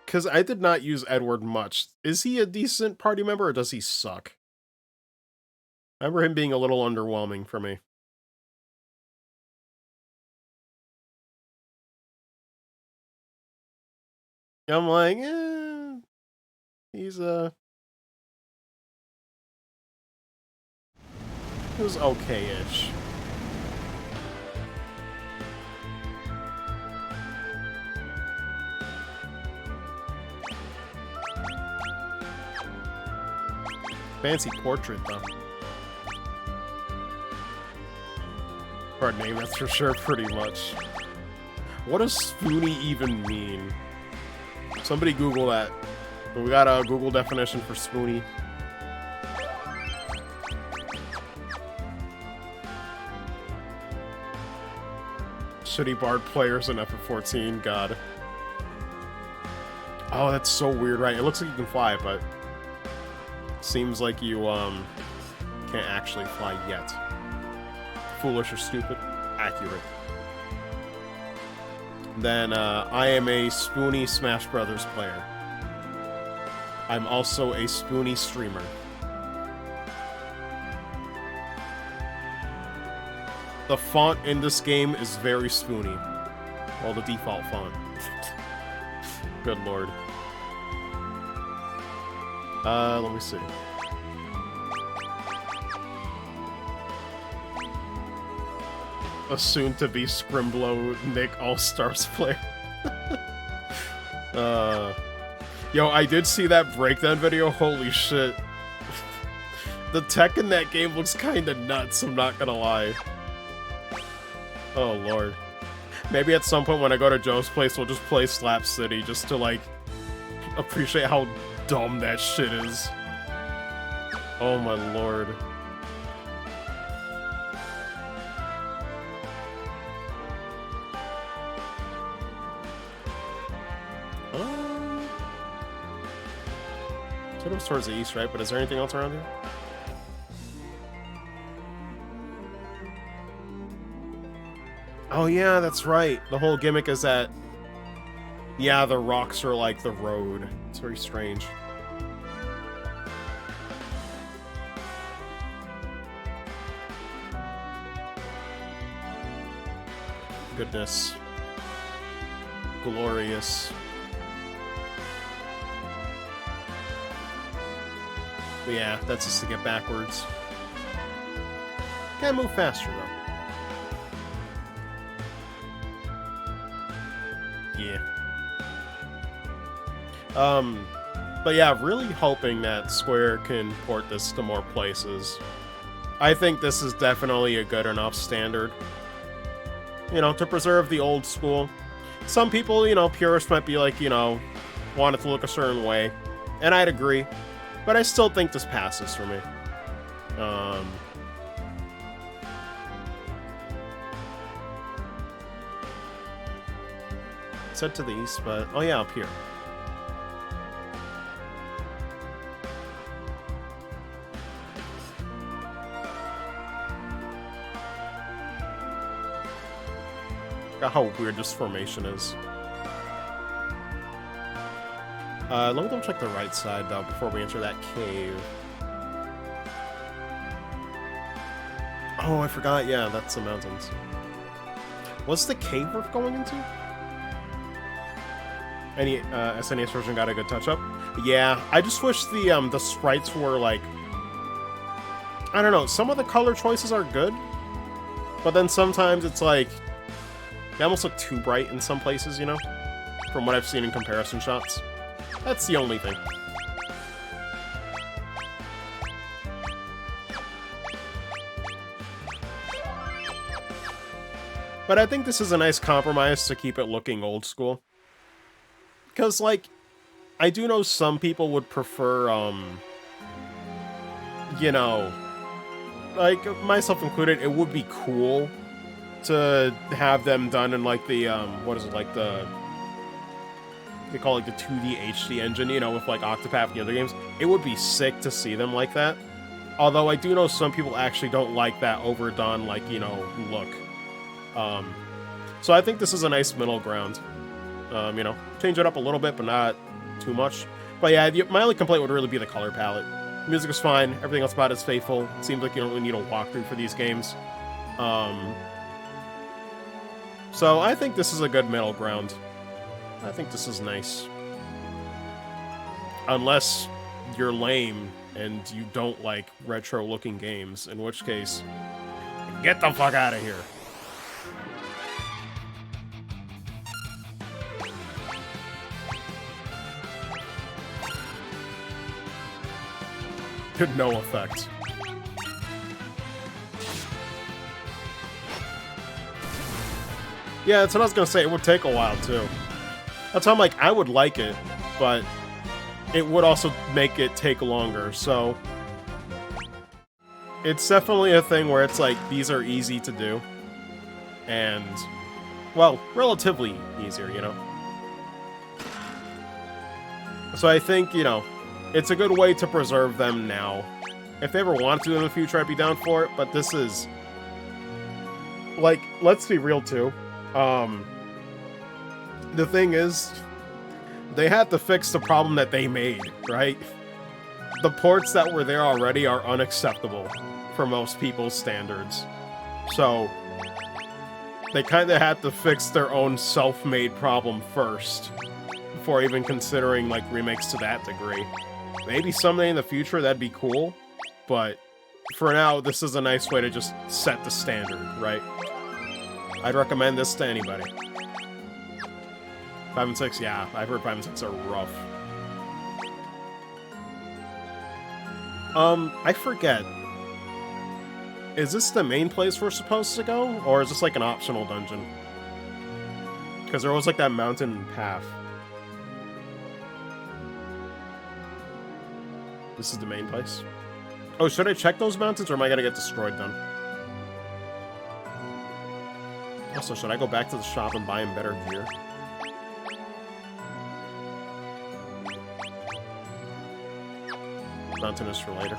because I did not use Edward much. Is he a decent party member, or does he suck? I remember him being a little underwhelming for me. I'm like, he's he was okay-ish. Fancy portrait, though. Or name, that's for sure, pretty much. What does spoony even mean? Somebody Google that. We got a Google definition for spoony. Shitty bard players in FF14, god. Oh, that's so weird, right? It looks like you can fly, but seems like you can't actually fly yet. Foolish or stupid? Accurate. Then I am a spoony Smash Brothers player. I'm also a spoony streamer. The font in this game is very spoony. Well, the default font. Good lord. Let me see. A soon-to-be Scrimblow Nick All-Stars player. Yo, I did see that breakdown video. Holy shit. The tech in that game looks kinda nuts, I'm not gonna lie. Oh, lord. Maybe at some point when I go to Joe's place, we'll just play Slap City just to, like, appreciate how dumb that shit is. Oh my lord. So it was towards the east, right? But is there anything else around here? Oh yeah, that's right. The whole gimmick is that, yeah, the rocks are like the road. It's very strange. Goodness. Glorious. But yeah, that's just to get backwards. Can't move faster, though. Yeah. But yeah, really hoping that Square can port this to more places. I think this is definitely a good enough standard. You know, to preserve the old school. Some people, you know, purists might be like, you know, want it to look a certain way. And I'd agree. But I still think this passes for me. Said to the east, but... oh yeah, up here. Look how weird this formation is. Let me double check the right side, though, before we enter that cave. Oh, I forgot. Yeah, that's the mountains. What's the cave we're going into? Any SNES version got a good touch-up? Yeah, I just wish the sprites were, like... I don't know, some of the color choices are good, but then sometimes it's like... they almost look too bright in some places, you know? From what I've seen in comparison shots. That's the only thing. But I think this is a nice compromise to keep it looking old school. Because, like, I do know some people would prefer, you know, like, myself included, it would be cool to have them done in, like, the, what is it, like, they call it, like, the 2D HD engine, you know, with, like, Octopath and the other games. It would be sick to see them like that. Although I do know some people actually don't like that overdone, like, you know, look. So I think this is a nice middle ground. You know, change it up a little bit, but not too much. But yeah, my only complaint would really be the color palette. The music is fine, everything else about it is faithful. It seems like you don't really need a walkthrough for these games. So I think this is a good middle ground. I think this is nice. Unless you're lame and you don't like retro-looking games, in which case, get the fuck out of here. No effect. Yeah, that's what I was gonna say. It would take a while, too. That's why I'm like, I would like it, but it would also make it take longer, so... It's definitely a thing where it's like, these are easy to do. And, well, relatively easier, you know? So I think, you know, it's a good way to preserve them now. If they ever want to in the future, I'd be down for it, but this is... Like, let's be real, too. The thing is, they had to fix the problem that they made, right? The ports that were there already are unacceptable for most people's standards. So, they kind of had to fix their own self-made problem first, before even considering, like, remakes to that degree. Maybe someday in the future that'd be cool, but for now, this is a nice way to just set the standard, right? I'd recommend this to anybody. 5 and 6, yeah, I've heard 5 and 6 are rough. I forget. Is this the main place we're supposed to go, or is this like an optional dungeon? Because there was like that mountain path. This is the main place. Oh, should I check those mountains, or am I gonna get destroyed then? Also, should I go back to the shop and buy him better gear? Mountain is for later.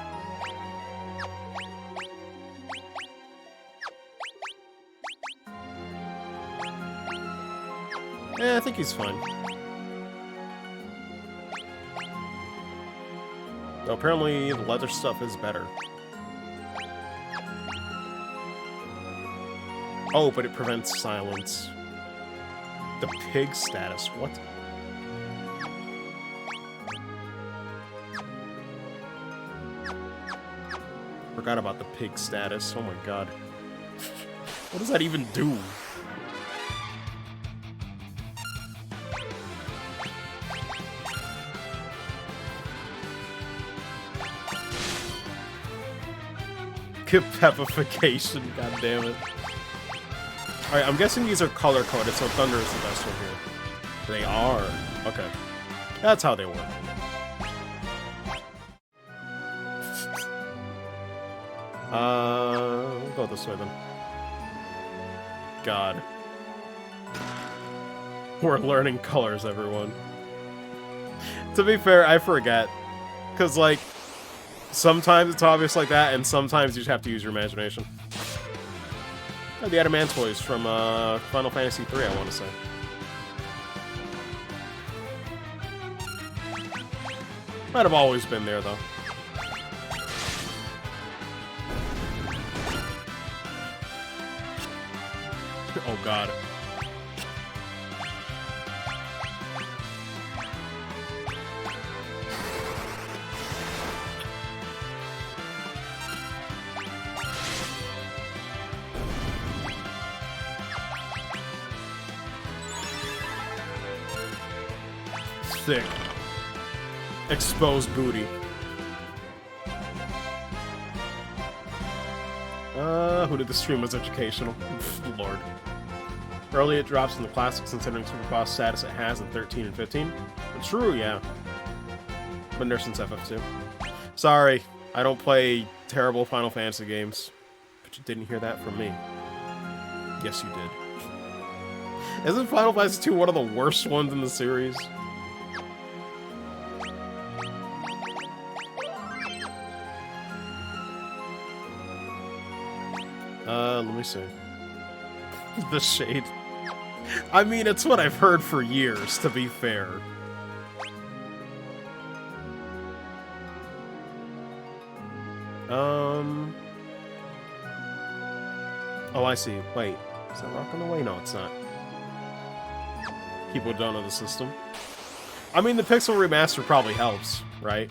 I think he's fine. Though apparently the leather stuff is better. Oh, but it prevents silence. The pig status, what? Forgot about the pig status, oh my god. What does that even do? Pepification, god damn it. Alright, I'm guessing these are color-coded, so Thunder is the best one here. They are. Okay. That's how they work. We'll go this way then. God. We're learning colors, everyone. To be fair, I forget. Because, like, sometimes it's obvious like that, and sometimes you just have to use your imagination. Oh, the Adamantoys from Final Fantasy III, I want to say. Might have always been there, though. Oh, God. Sick. Exposed booty. Who did the stream was educational? Lord. Early it drops in the classics considering superboss status it has in 13 and 15. True, yeah. Been there since FF2. Sorry, I don't play terrible Final Fantasy games. But you didn't hear that from me. Yes, you did. Isn't Final Fantasy 2 one of the worst ones in the series? Let me see. The shade. I mean, it's what I've heard for years, to be fair. Oh, I see. Wait. Is that rocking away? No, it's not. People don't know the system. I mean, the Pixel Remaster probably helps, right?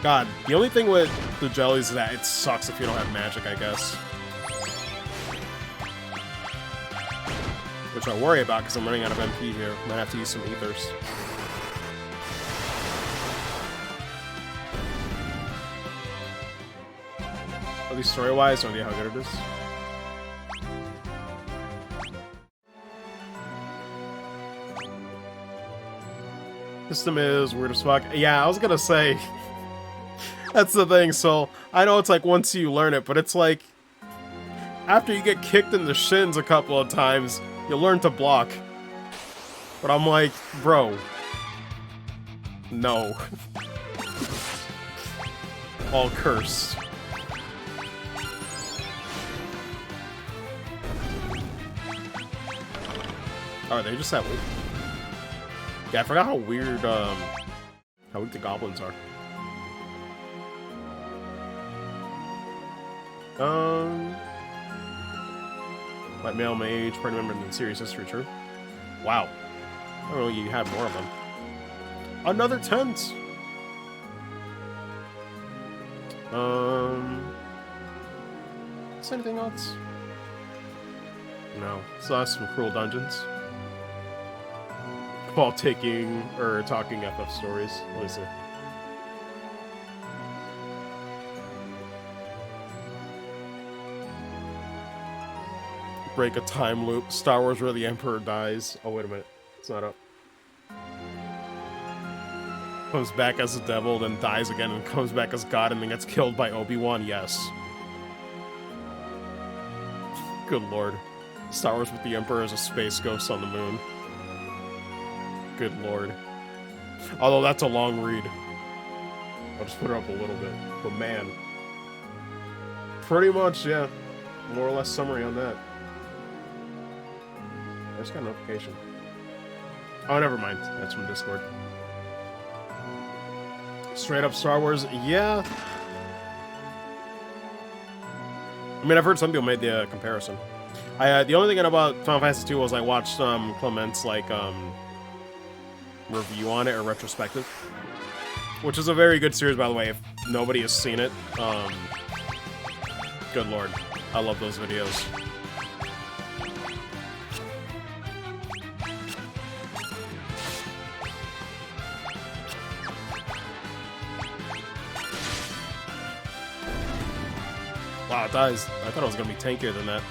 God, the only thing with the jellies is that it sucks if you don't have magic, I guess. Which I worry about because I'm running out of MP here. Might have to use some ethers. At least story-wise, no idea how good it is. System is weird as fuck. Yeah, I was gonna say... That's the thing, so I know it's like once you learn it, but it's like after you get kicked in the shins a couple of times, you learn to block. But I'm like, bro, no. All cursed. Oh, they just that weak. Yeah, I forgot how weird, how weak the goblins are. Like male mage, party member in the series history, true. Wow. I don't know, you had more of them. Another tent! Is anything else? No. So that's some cruel dungeons. While taking, or talking FF stories. Let me see. Break a time loop. Star Wars where the Emperor dies. Oh, wait a minute. It's not up. Comes back as a devil, then dies again, and comes back as God, and then gets killed by Obi-Wan. Yes. Good lord. Star Wars with the Emperor as a space ghost on the moon. Good lord. Although that's a long read. I'll just put it up a little bit. But man. Pretty much, yeah. More or less summary on that. I just got a notification. Oh, never mind. That's from Discord. Straight up Star Wars, yeah. I mean, I've heard some people made the comparison. The only thing about Final Fantasy 2 was I watched Clement's like review on it or retrospective, which is a very good series, by the way. If nobody has seen it, good lord, I love those videos. Wow, it dies. I thought it was gonna be tankier than that.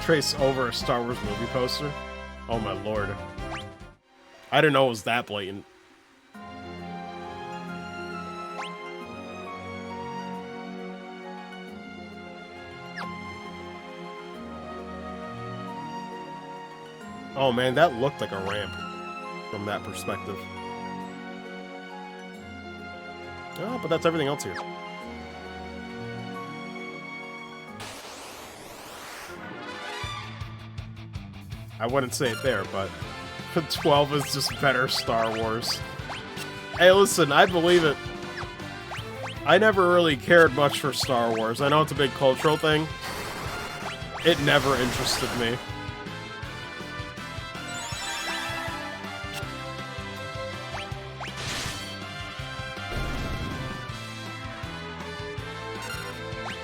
Trace over a Star Wars movie poster. Oh my lord. I didn't know it was that blatant. Oh man, that looked like a ramp from that perspective. Oh, but that's everything else here. I wouldn't say it there, but 12 is just better Star Wars. Hey, listen, I believe it. I never really cared much for Star Wars. I know it's a big cultural thing. It never interested me.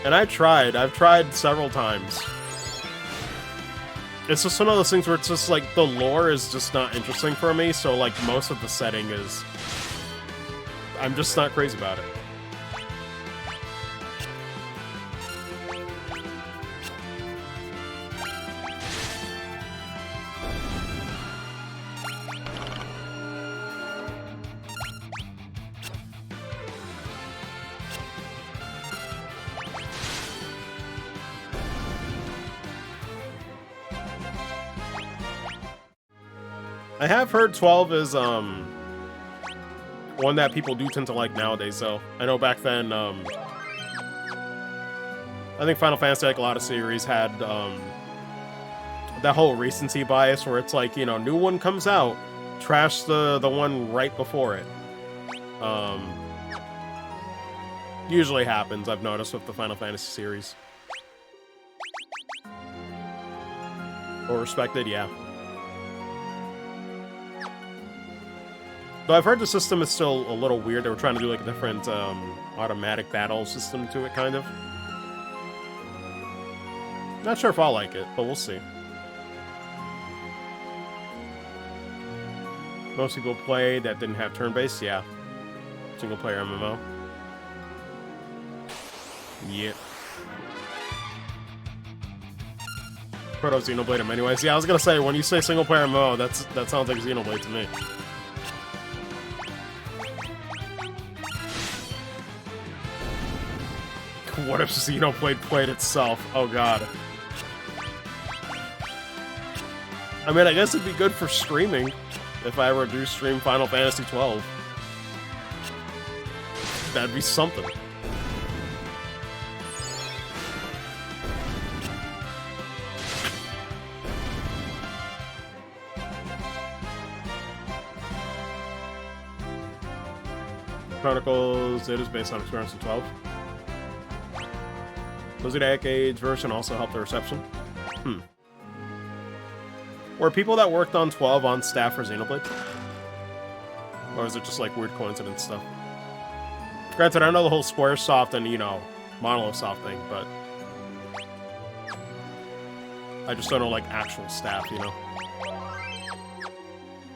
And I've tried several times. It's just one of those things where it's just like, the lore is just not interesting for me, so like, most of the setting is... I'm just not crazy about it. I have heard 12 is, one that people do tend to like nowadays, though. I know back then, I think Final Fantasy, like a lot of series, had, that whole recency bias where it's like, you know, new one comes out, trash the one right before it. Usually happens, I've noticed, with the Final Fantasy series. Or respected, yeah. Though I've heard the system is still a little weird. They were trying to do like a different automatic battle system to it, kind of. Not sure if I'll like it, but we'll see. Most people play that didn't have turn-based, yeah. Single-player MMO. Yep. Proto Xenoblade him anyways. Yeah, I was gonna say, when you say single-player MMO, that sounds like Xenoblade to me. What if Xenoblade played itself? Oh god. I mean, I guess it'd be good for streaming, if I ever do stream Final Fantasy 12. That'd be something. Chronicles, it is based on experience in 12. Was the Decades version also helped the reception? Were people that worked on 12 on staff for Xenoblade? Or is it just like weird coincidence stuff? Granted, I know the whole Squaresoft and, you know, Monolithsoft thing, but I just don't know, like, actual staff, you know?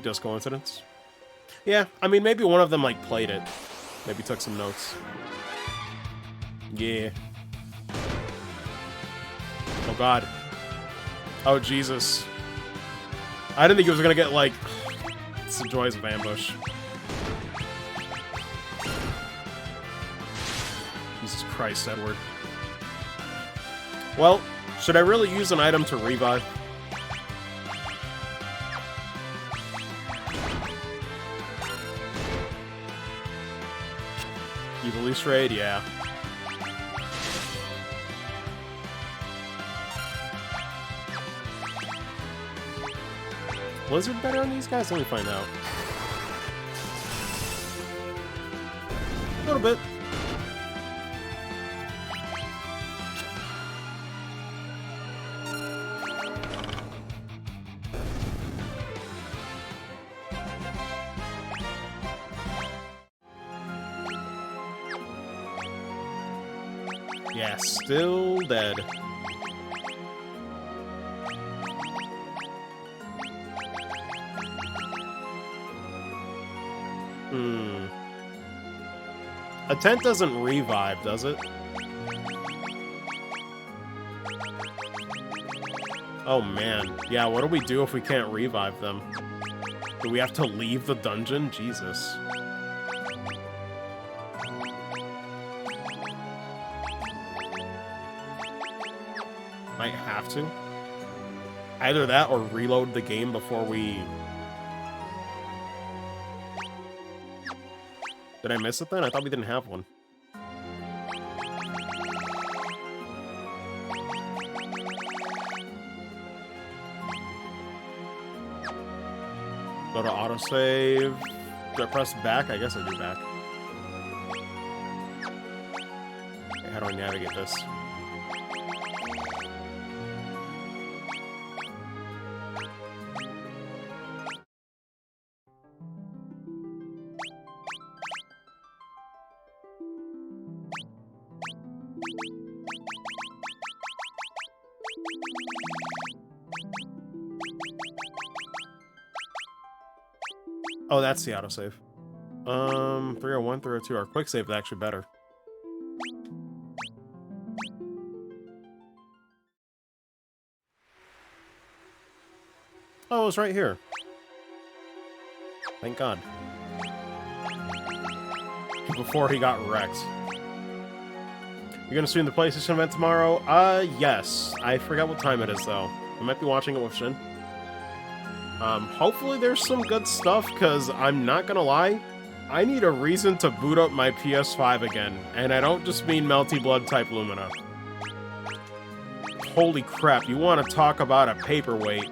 Just coincidence? Yeah, I mean, maybe one of them, like, played it. Maybe took some notes. Yeah. Oh, God. Oh, Jesus. I didn't think he was gonna get, like... It's the joys of ambush. Jesus Christ, Edward. Well, should I really use an item to revive? Evil East Raid? Yeah. Blizzard better on these guys? Let me find out. A little bit. Yeah, still dead. A tent doesn't revive, does it? Oh man. Yeah, what do we do if we can't revive them? Do we have to leave the dungeon? Jesus. Might have to. Either that or reload the game before we... Did I miss it then? I thought we didn't have one. Go to autosave. Do I press back? I guess I do back. how to navigate this. Oh, that's the autosave. 301, 302. Our quick save is actually better. Oh, it was right here. Thank God. Before he got wrecked. You're gonna stream the PlayStation event tomorrow? Yes. I forgot what time it is, though. I might be watching it with Shin. Hopefully there's some good stuff, because I'm not gonna lie, I need a reason to boot up my PS5 again, and I don't just mean Melty Blood type Lumina. Holy crap, you want to talk about a paperweight.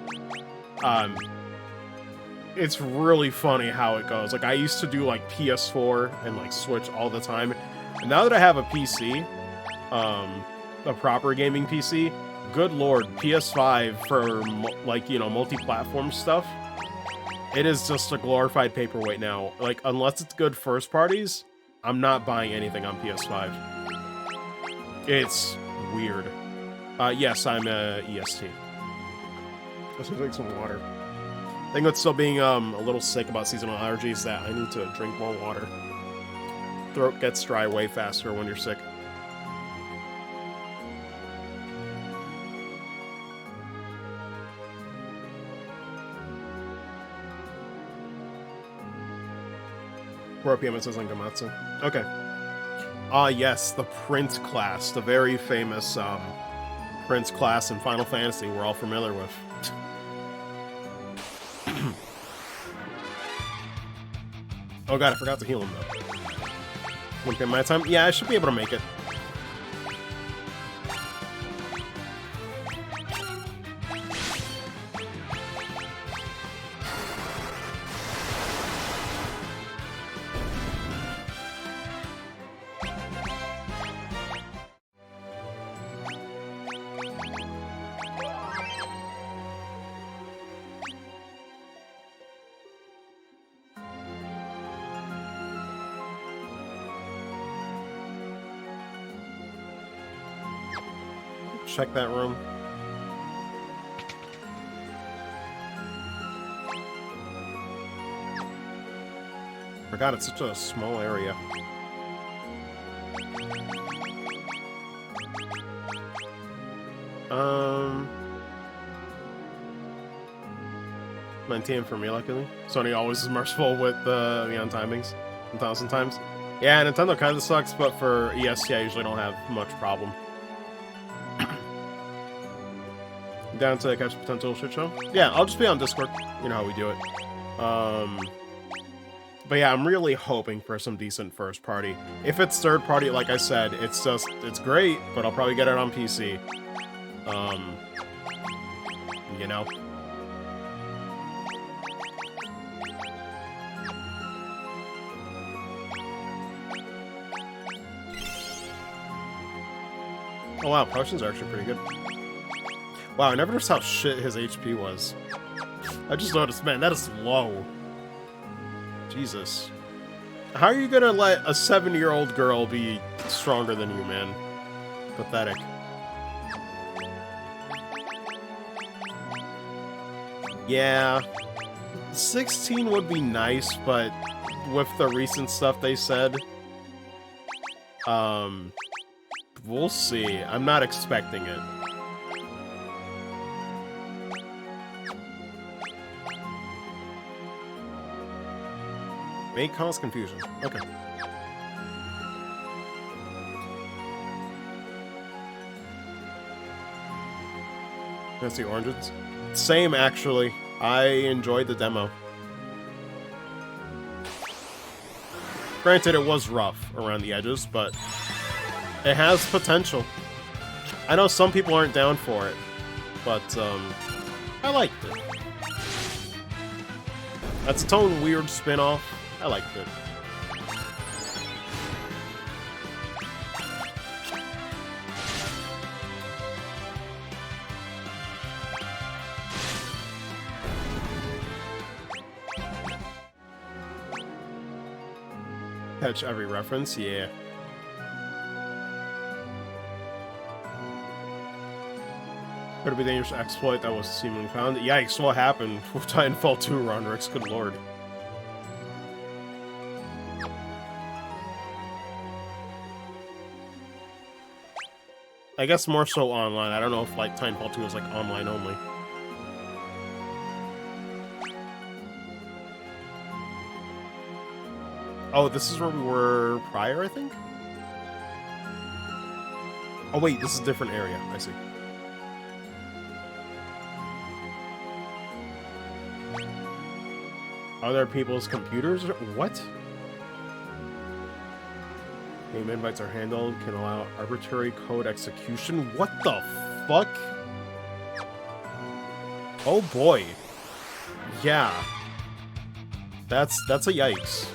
It's really funny how it goes. Like, I used to do, like, PS4 and, like, Switch all the time, and now that I have a PC, a proper gaming PC, good lord, PS5 for, like, you know, multi-platform stuff, it is just a glorified paperweight now. Like, unless it's good first parties, I'm not buying anything on PS5. It's weird. Yes, I'm a EST. Let's drink some water. I think what's still being a little sick about seasonal allergies is that I need to drink more water. Throat gets dry way faster when you're sick. PM, it says on Gamatsu. Okay. Yes, the Prince class. The very famous, Prince class in Final Fantasy we're all familiar with. Oh god, I forgot to heal him, though. 1 PM my time? Yeah, I should be able to make it. Check that room. Forgot it's such a small area. $19 for me, luckily. Sony always is merciful with the on timings 1,000 times. Yeah, Nintendo kind of sucks, but for EST I usually don't have much problem. Down to catch a potential shit show? Yeah, I'll just be on Discord. You know how we do it. But yeah, I'm really hoping for some decent first party. If it's third party, like I said, it's great, but I'll probably get it on PC. You know? Oh wow, potions are actually pretty good. Wow, I never noticed how shit his HP was. I just noticed, man, that is low. Jesus. How are you gonna let a 7-year-old girl be stronger than you, man? Pathetic. Yeah. 16 would be nice, but with the recent stuff they said, we'll see. I'm not expecting it. May cause confusion. Okay. That's the oranges. Same, actually. I enjoyed the demo. Granted, it was rough around the edges, but it has potential. I know some people aren't down for it, but I liked it. That's its own weird spin-off. I liked it. Catch every reference, yeah. Could it be dangerous exploit that was seemingly found? Yikes, what happened with Titanfall 2, Ronrix? Good lord. I guess more so online. I don't know if, like, Titanfall 2 is, like, online only. Oh, this is where we were prior, I think? Oh, wait, this is a different area. I see. Other people's computers? What? Game invites are handled, can allow arbitrary code execution. What the fuck? Oh boy. Yeah. That's a yikes.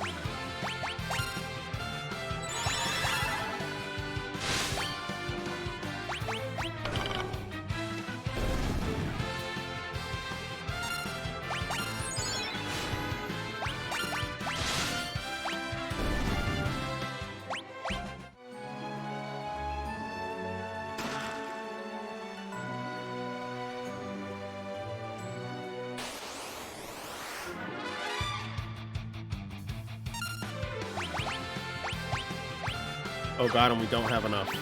Oh god, and we don't have enough.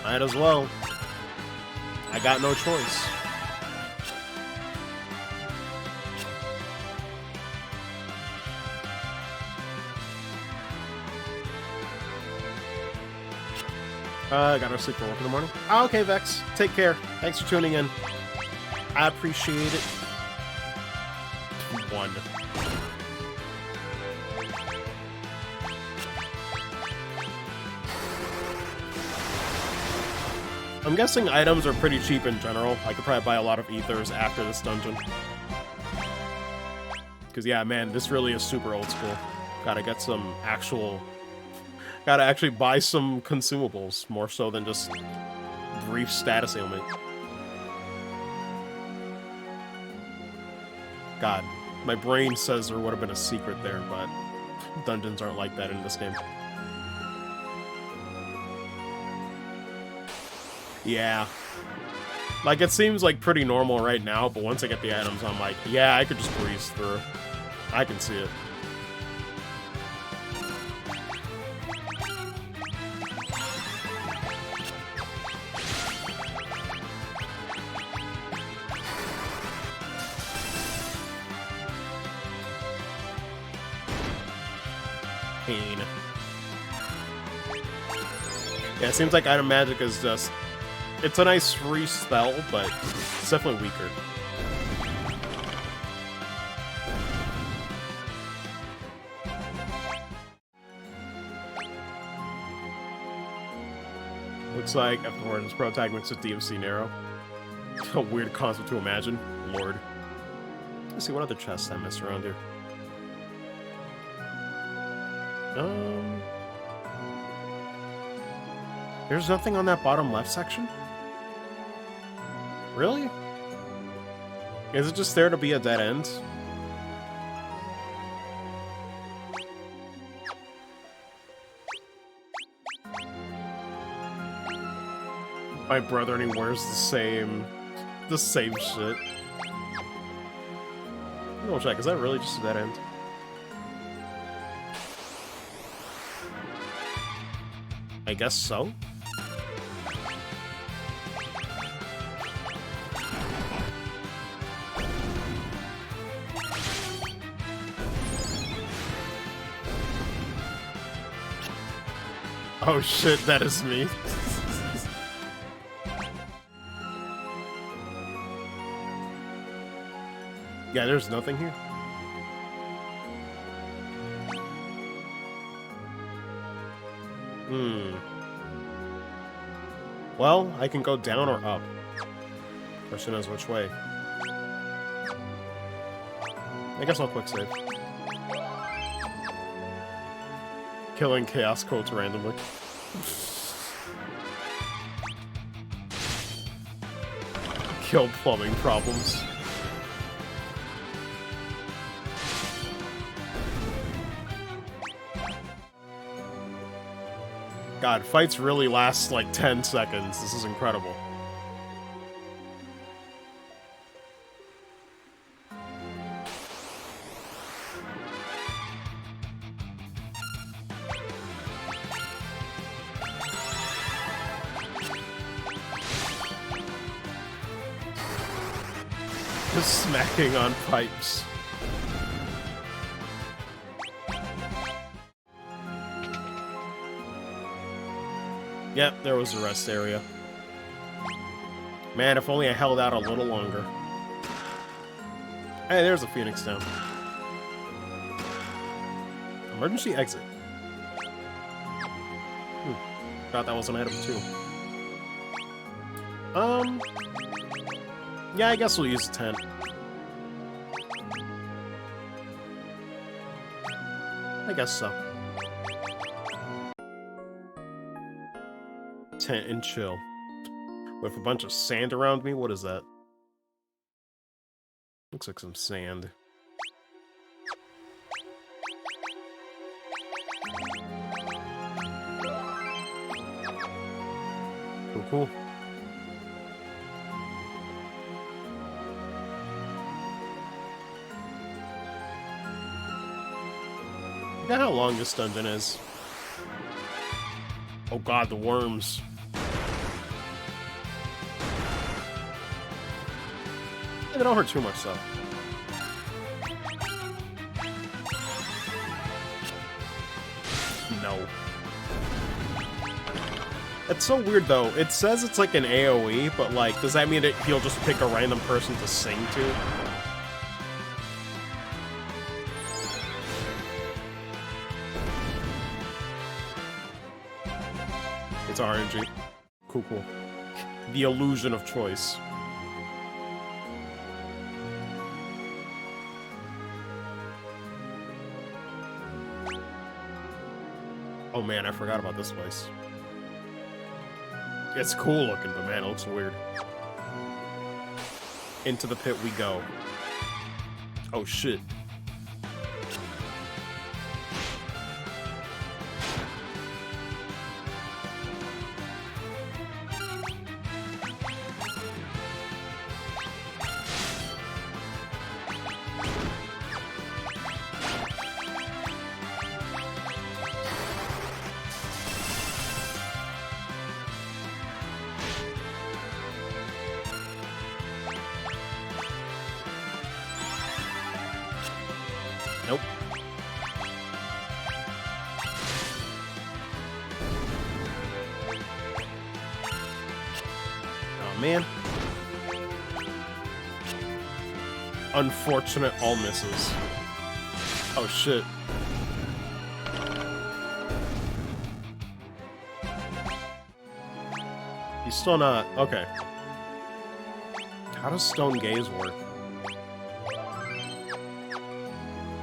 Might as well. I got no choice. I gotta sleep for work in the morning. Oh, okay, Vex. Take care. Thanks for tuning in. I appreciate it. One. I'm guessing items are pretty cheap in general. I could probably buy a lot of ethers after this dungeon. Because, yeah, man, this really is super old school. Gotta get some actual... Gotta actually buy some consumables, more so than just brief status ailment. God. My brain says there would have been a secret there, but dungeons aren't like that in this game. Yeah. Like, it seems like pretty normal right now, but once I get the items, I'm like, yeah, I could just breeze through. I can see it. Yeah, it seems like item magic is just... It's a nice free spell, but it's definitely weaker. Looks like afterwards, protagonist with DMC Narrow. A weird concept to imagine. Lord. Let's see what other chests I missed around here. There's nothing on that bottom left section? Really? Is it just there to be a dead end? My brother, and he wears the same shit. I'll check, is that really just a dead end? I guess so. Oh shit, that is me. Yeah, there's nothing here. Well, I can go down or up. Question is which way. I guess I'll quick save. Killing chaos codes randomly. Kill plumbing problems. God, fights really last like 10 seconds. This is incredible. Just smacking on pipes. Yep, there was the rest area. Man, if only I held out a little longer. Hey, there's a Phoenix down. Emergency exit. Thought that was an item too. Yeah, I guess we'll use the tent. I guess so. Tent and chill. With a bunch of sand around me? What is that? Looks like some sand. Cool, cool. I forgot how long this dungeon is. Oh god, the worms. Yeah, they don't hurt too much, though. No. That's so weird, though. It says it's like an AoE, but, like, does that mean that he'll just pick a random person to sing to? It's RNG. Cool, cool. The illusion of choice. Oh man, I forgot about this place. It's cool looking, but man, it looks weird. Into the pit we go. Oh shit. Nope. Oh, man. Unfortunate all misses. Oh, shit. He's still not... Okay. How does Stone Gaze work?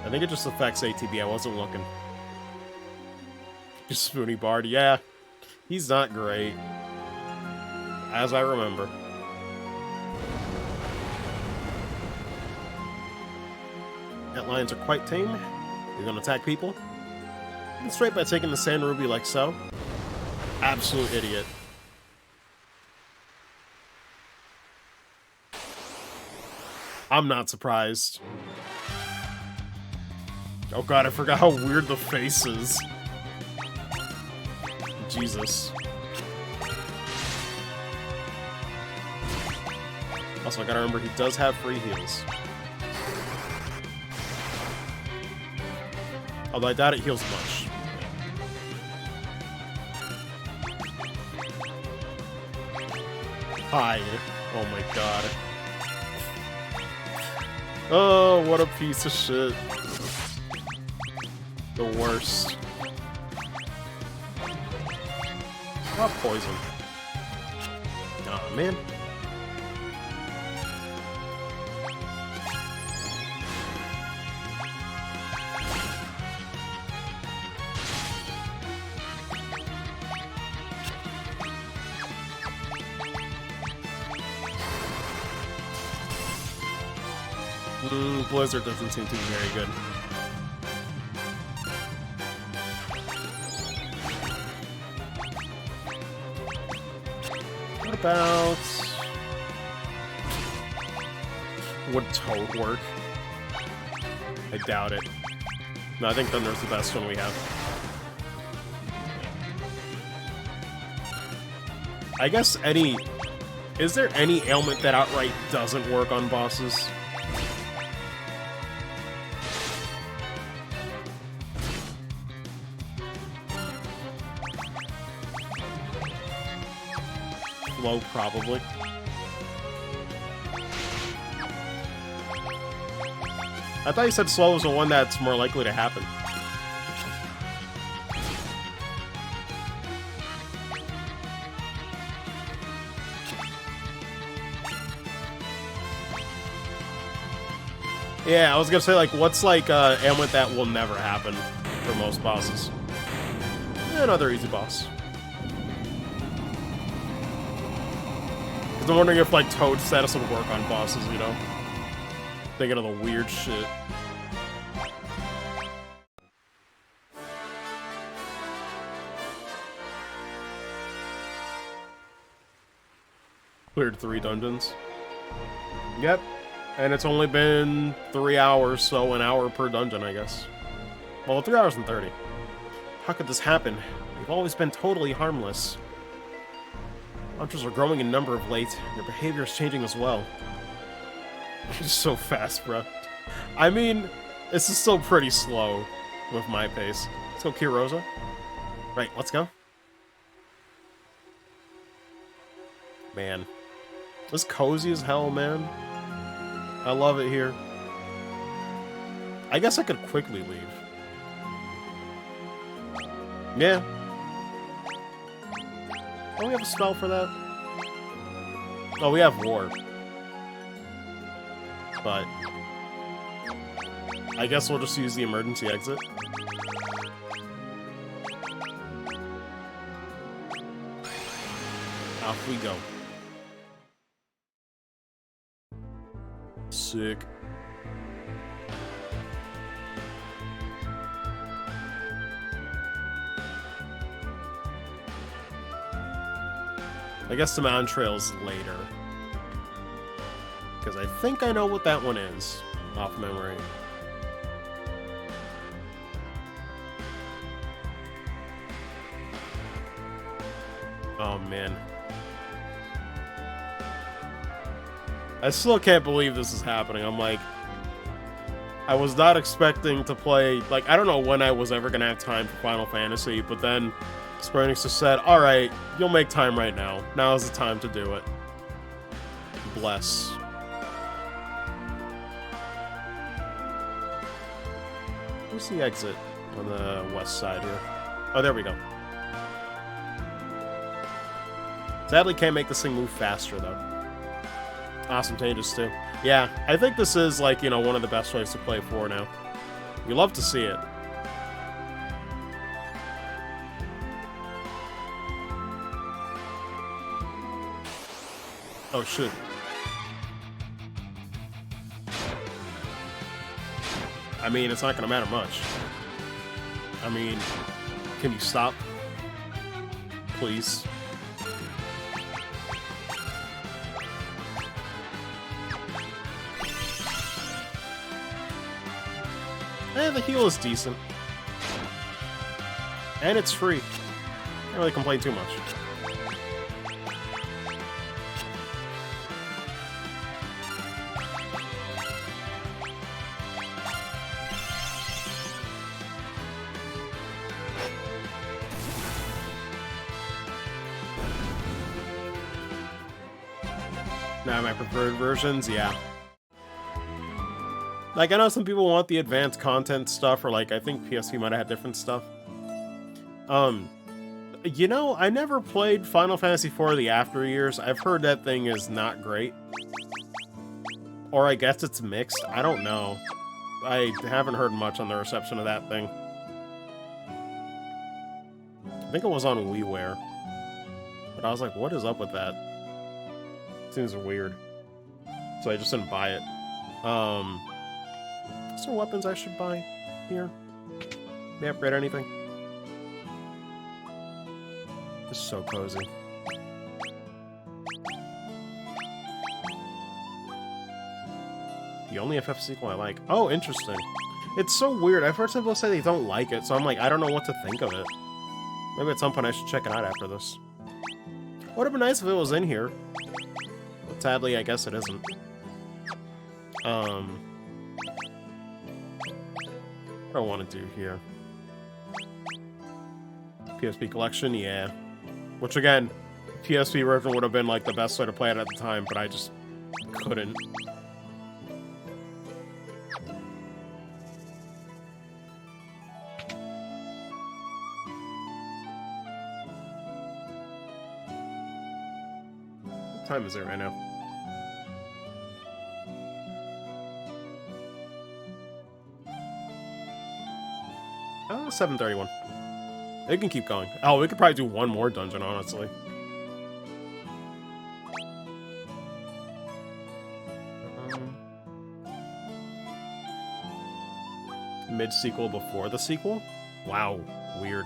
I think it just affects ATB. I wasn't looking. Just Spoony Bard. Yeah, he's not great. As I remember. Ant lions are quite tame. You're gonna attack people? And straight by taking the sand ruby like so. Absolute idiot. I'm not surprised. Oh god, I forgot how weird the face is. Jesus. Also, I gotta remember he does have free heals. Although I doubt it heals much. Hide. Oh my god. Oh, what a piece of shit. The worst. Oh, poison. Oh, man. Blizzard doesn't seem to be very good. about... Would Toad work? I doubt it. No, I think Thunder's the best one we have. I guess any... Is there any ailment that outright doesn't work on bosses? Flow, probably. I thought you said slow was the one that's more likely to happen. Yeah, I was gonna say, like, what's, like, ailment that will never happen for most bosses? Another easy boss. Because I'm wondering if, like, Toad's status would work on bosses, you know? Thinking of the weird shit. Cleared 3 dungeons. Yep. And it's only been 3 hours, so an hour per dungeon, I guess. Well, 3 hours and 30. How could this happen? We've always been totally harmless. Monsters are growing in number of late, and their behavior is changing as well. It's so fast, bro. I mean, this is still pretty slow with my pace. Let's go, Kirosa. Right, let's go. Man. This is cozy as hell, man. I love it here. I guess I could quickly leave. Yeah. Don't we have a spell for that? Oh, we have War. But I guess we'll just use the emergency exit. Off we go. Sick. I guess the mountain trail's later. Because I think I know what that one is, off memory. Oh, man. I still can't believe this is happening. I'm like... I was not expecting to play... Like, I don't know when I was ever going to have time for Final Fantasy, but then Square Enix just said, alright, you'll make time right now. Now is the time to do it. Bless. Where's the exit on the west side here? Oh, there we go. Sadly, can't make this thing move faster, though. Awesome changes, too. Yeah, I think this is, like, you know, one of the best ways to play 4 now. You love to see it. Oh, shit. I mean, it's not gonna matter much. I mean, can you stop? Please. Eh, the heal is decent. And it's free. Can't really complain too much. Now, my preferred versions, yeah. Like, I know some people want the advanced content stuff, or, like, I think PSP might have had different stuff. You know, I never played Final Fantasy IV The After Years. I've heard that thing is not great. Or I guess it's mixed. I don't know. I haven't heard much on the reception of that thing. I think it was on WiiWare. But I was like, what is up with that? Seems weird. So I just didn't buy it. Is there weapons I should buy here? May I upgrade anything? This is so cozy. The only FF sequel I like. Oh, interesting. It's so weird. I've heard some people say they don't like it, so I'm like, I don't know what to think of it. Maybe at some point I should check it out after this. Would have been nice if it was in here. But sadly, I guess it isn't. What do I want to do here? PSP collection, yeah. Which again, PSP version would have been like the best way to play it at the time, but I just couldn't. What time is it right now? 7:31. It can keep going. Oh, we could probably do one more dungeon, honestly. Mid-sequel before the sequel? Wow, weird.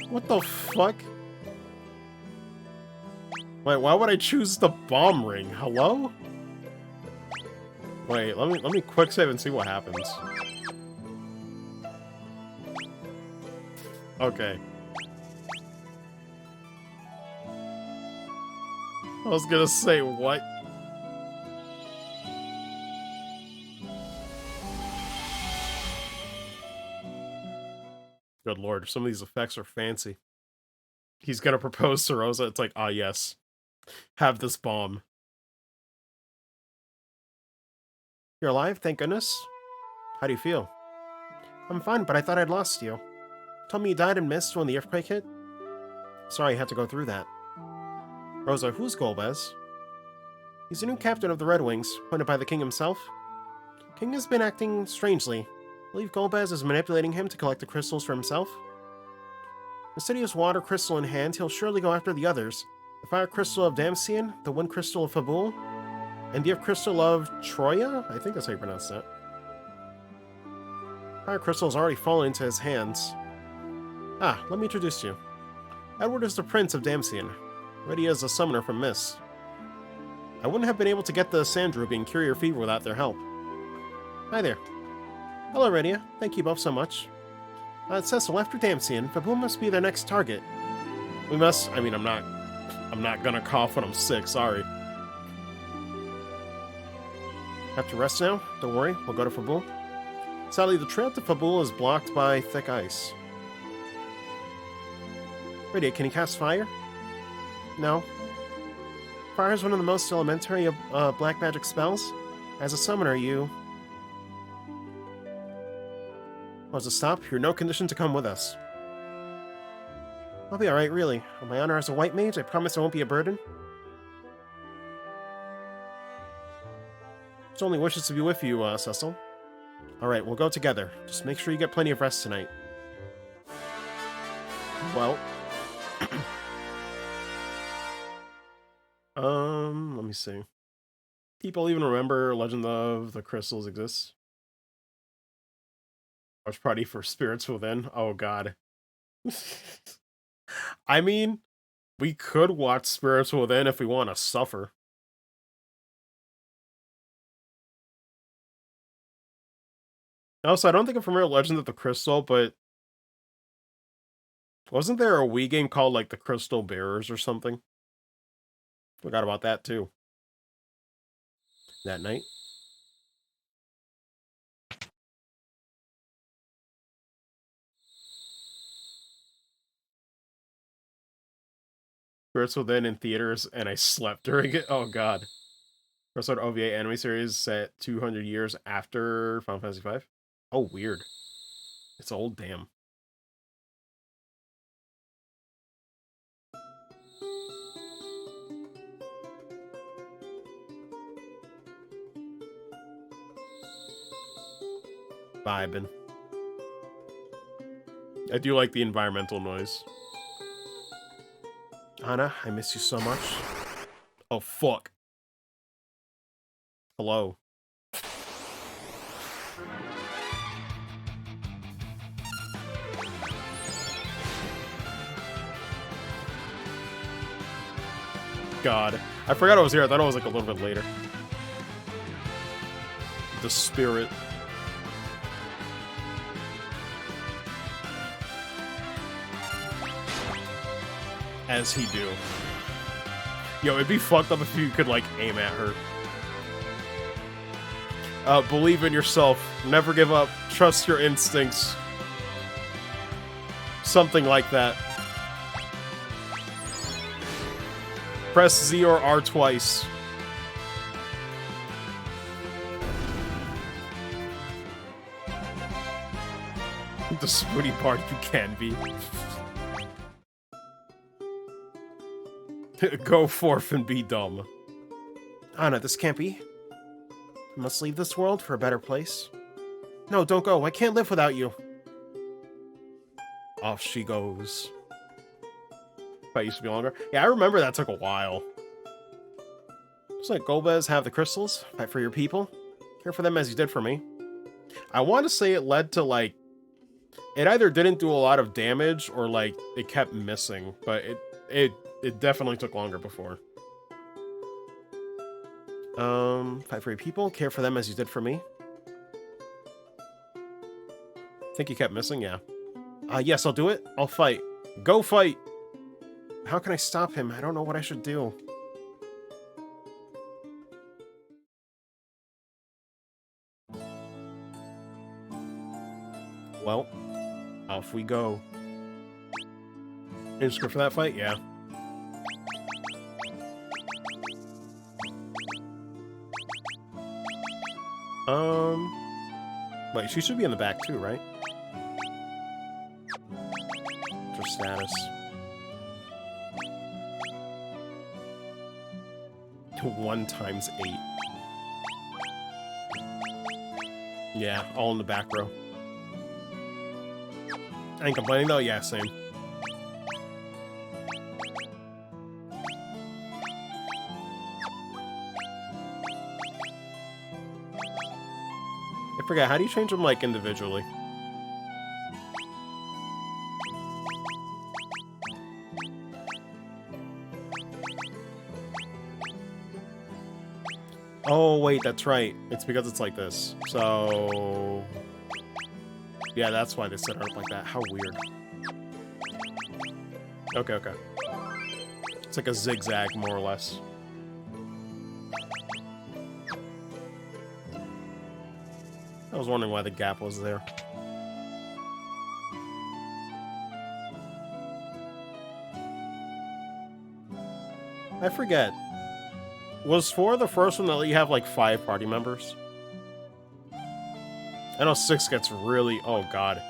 What the fuck? Wait, why would I choose the bomb ring? Hello? Wait, let me quick save and see what happens. Okay. I was gonna say, what? Good lord, some of these effects are fancy. He's gonna propose to Rosa, it's like, ah yes. Have this bomb. You're alive, thank goodness. How do you feel? I'm fine, but I thought I'd lost you. Told me you died in mist when the earthquake hit? Sorry I had to go through that. Rosa, who's Golbez? He's the new captain of the Red Wings, appointed by the king himself. King has been acting strangely. I believe Golbez is manipulating him to collect the crystals for himself. Mysterious water crystal in hand, he'll surely go after the others. The fire crystal of Damcian, the wind crystal of Fabul, and the earth crystal of Troya? I think that's how you pronounce that. Fire crystal has already fallen into his hands. Ah, let me introduce you. Edward is the Prince of Damcian. Ready as a summoner from Mist. I wouldn't have been able to get the sand drooping and cure your fever without their help. Hi there. Hello, Redia. Thank you both so much. Cecil, after Damcian, Fabul must be their next target. We must... I mean, I'm not gonna cough when I'm sick, sorry. Have to rest now? Don't worry, we'll go to Fabul. Sadly, the trail to Fabul is blocked by thick ice. Redia, can you cast fire? No. Fire is one of the most elementary of black magic spells. As a summoner, you... Was to stop? You're no condition to come with us. I'll be alright, really. On my honor as a white mage, I promise I won't be a burden. It's only wishes to be with you, Cecil. Alright, we'll go together. Just make sure you get plenty of rest tonight. Well... let me see. People even remember Legend of the Crystals exists? Watch party for Spirits Within. Oh god. I mean, we could watch Spirits Within if we want to suffer. Also, I don't think I'm familiar with Legend of the Crystal, but wasn't there a Wii game called like the Crystal Bearers or something? Forgot about that too. That night. Spirits Within in theaters, and I slept during it. Oh god. First OVA anime series set 200 years after Final Fantasy V. Oh, weird. It's old, damn. Vibin'. I do like the environmental noise. Anna, I miss you so much. Oh, fuck. Hello. God. I forgot I was here. I thought it was like a little bit later. The spirit. As he do. Yo, it'd be fucked up if you could, like, aim at her. Believe in yourself. Never give up. Trust your instincts. Something like that. Press Z or R twice. The spoony part you can be. Go forth and be dumb. Anna, this can't be. I must leave this world for a better place. No, don't go. I can't live without you. Off she goes. That used to be longer. Yeah, I remember that took a while. Just like Golbez have the crystals. Fight for your people. Care for them as you did for me. I want to say it led to, like... It either didn't do a lot of damage or, like, it kept missing. But it definitely took longer before. Fight for your people. Care for them as you did for me. Think you kept missing? Yeah. Yes, I'll do it. I'll fight. Go fight! How can I stop him? I don't know what I should do. Well, off we go. You just go for that fight? Yeah. Wait, she should be in the back too, right? What's her status? 1 times 8. Yeah, all in the back row. I ain't complaining though, yeah, same. I forget, how do you change them, like, individually? Oh, wait, that's right. It's because it's like this. So... Yeah, that's why they set it up like that. How weird. Okay, okay. It's like a zigzag, more or less. I was wondering why the gap was there. I forget. Was 4 the first one that let you have, like, 5 party members? I know 6 gets really... Oh, God.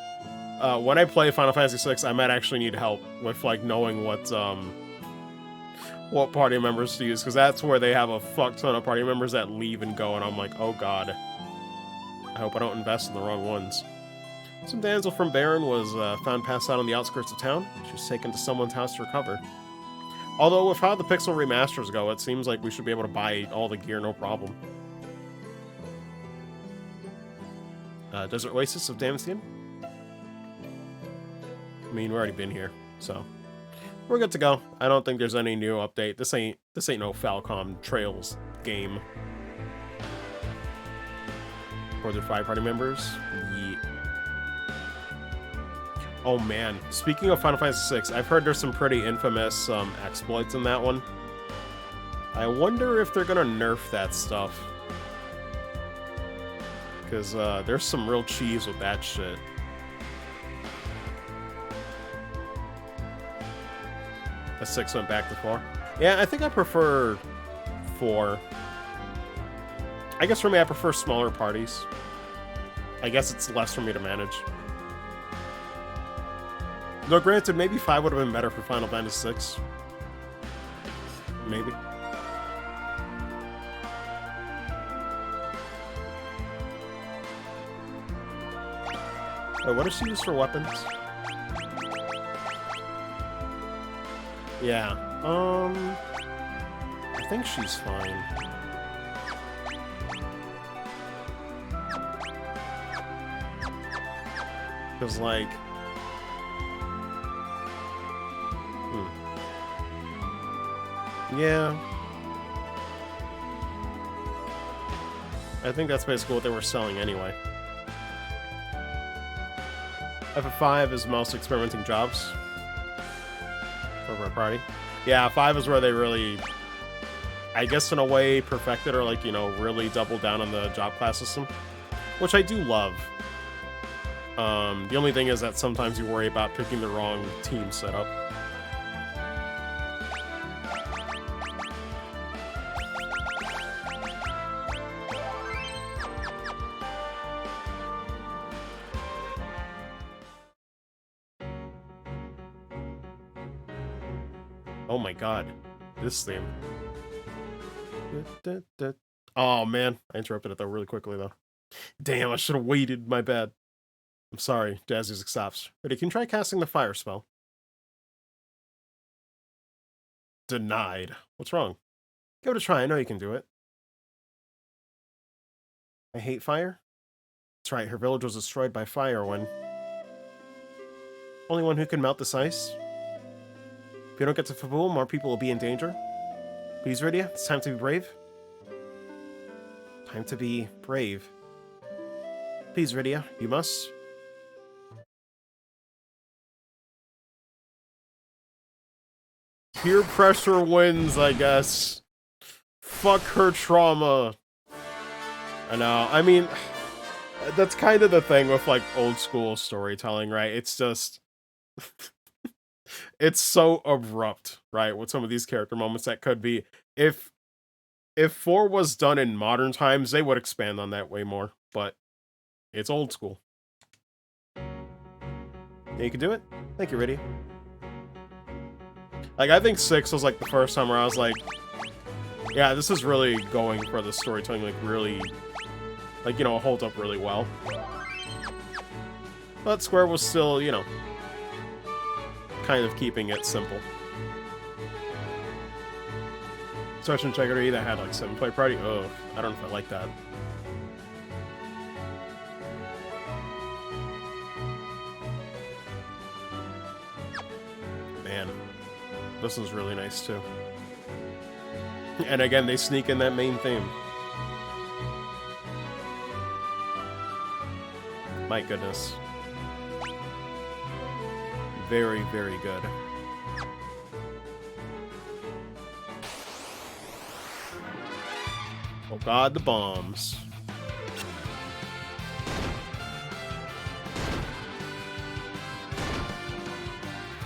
When I play Final Fantasy VI, I might actually need help with, like, knowing what party members to use, because that's where they have a fuck ton of party members that leave and go, and I'm like, oh, God. I hope I don't invest in the wrong ones. Some damsel from Baron was found passed out on the outskirts of town. She was taken to someone's house to recover. Although, with how the Pixel remasters go, it seems like we should be able to buy all the gear, no problem. Desert Oasis of Damascene? I mean, we've already been here, so... We're good to go. I don't think there's any new update. This ain't no Falcom Trails game. Or the 5 party members? Yeah. Oh man, speaking of Final Fantasy VI, I've heard there's some pretty infamous exploits in that one. I wonder if they're gonna nerf that stuff. Because there's some real cheese with that shit. The 6 went back to 4. Yeah, I think I prefer 4. I guess for me, I prefer smaller parties. I guess it's less for me to manage. Though granted, maybe 5 would have been better for Final Fantasy VI. Maybe. Wait, what does she use for weapons? Yeah, I think she's fine. Because, like... Yeah. I think that's basically what they were selling anyway. FF5 is most experimenting jobs. For a party. Yeah, 5 is where they really, I guess in a way, perfected or like, you know, really doubled down on the job class system. Which I do love. The only thing is that sometimes you worry about picking the wrong team setup. Oh my god. This theme. Oh man, I interrupted it though really quickly though. Damn, I should have waited, my bad. I'm sorry, Jazz Music stops. Ready, can you try casting the fire spell? Denied. What's wrong? Give it a try, I know you can do it. I hate fire? That's right, her village was destroyed by fire when... Only one who can melt this ice? If you don't get to Fabul, more people will be in danger. Please, Rydia, it's time to be brave. Time to be brave. Please, Rydia, you must. Peer pressure wins, I guess. Fuck her trauma. I know. I mean, that's kind of the thing with, like, old school storytelling, right? It's just... it's so abrupt, right? With some of these character moments that could be. If 4 was done in modern times, they would expand on that way more. But it's old school. Yeah, you can do it? Thank you, Rydia. Like, I think 6 was, like, the first time where I was like, yeah, this is really going for the storytelling, like, really, like, you know, hold up really well. But Square was still, you know, kind of keeping it simple. Social integrity that had, like, 7-player party? Oh, I don't know if I like that. Man. This is really nice, too. And again, they sneak in that main theme. My goodness. Very, very good. Oh god, the bombs.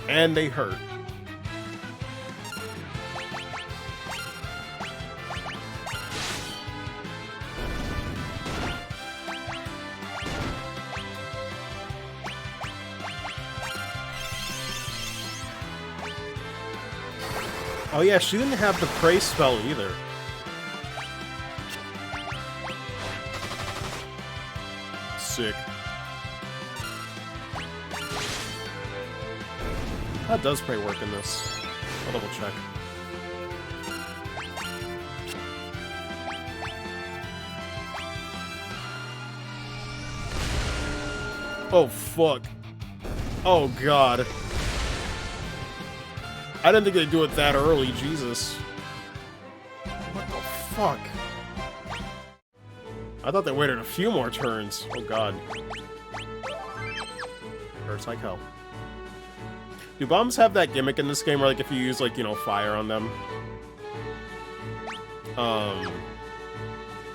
And they hurt. Oh yeah, she didn't have the praise spell either. Sick. How does pray work in this? I'll double check. Oh fuck. Oh god. I didn't think they'd do it that early, Jesus. What the fuck? I thought they waited a few more turns. Oh god. Hurts like hell. Do bombs have that gimmick in this game where, like, if you use, like, you know, fire on them,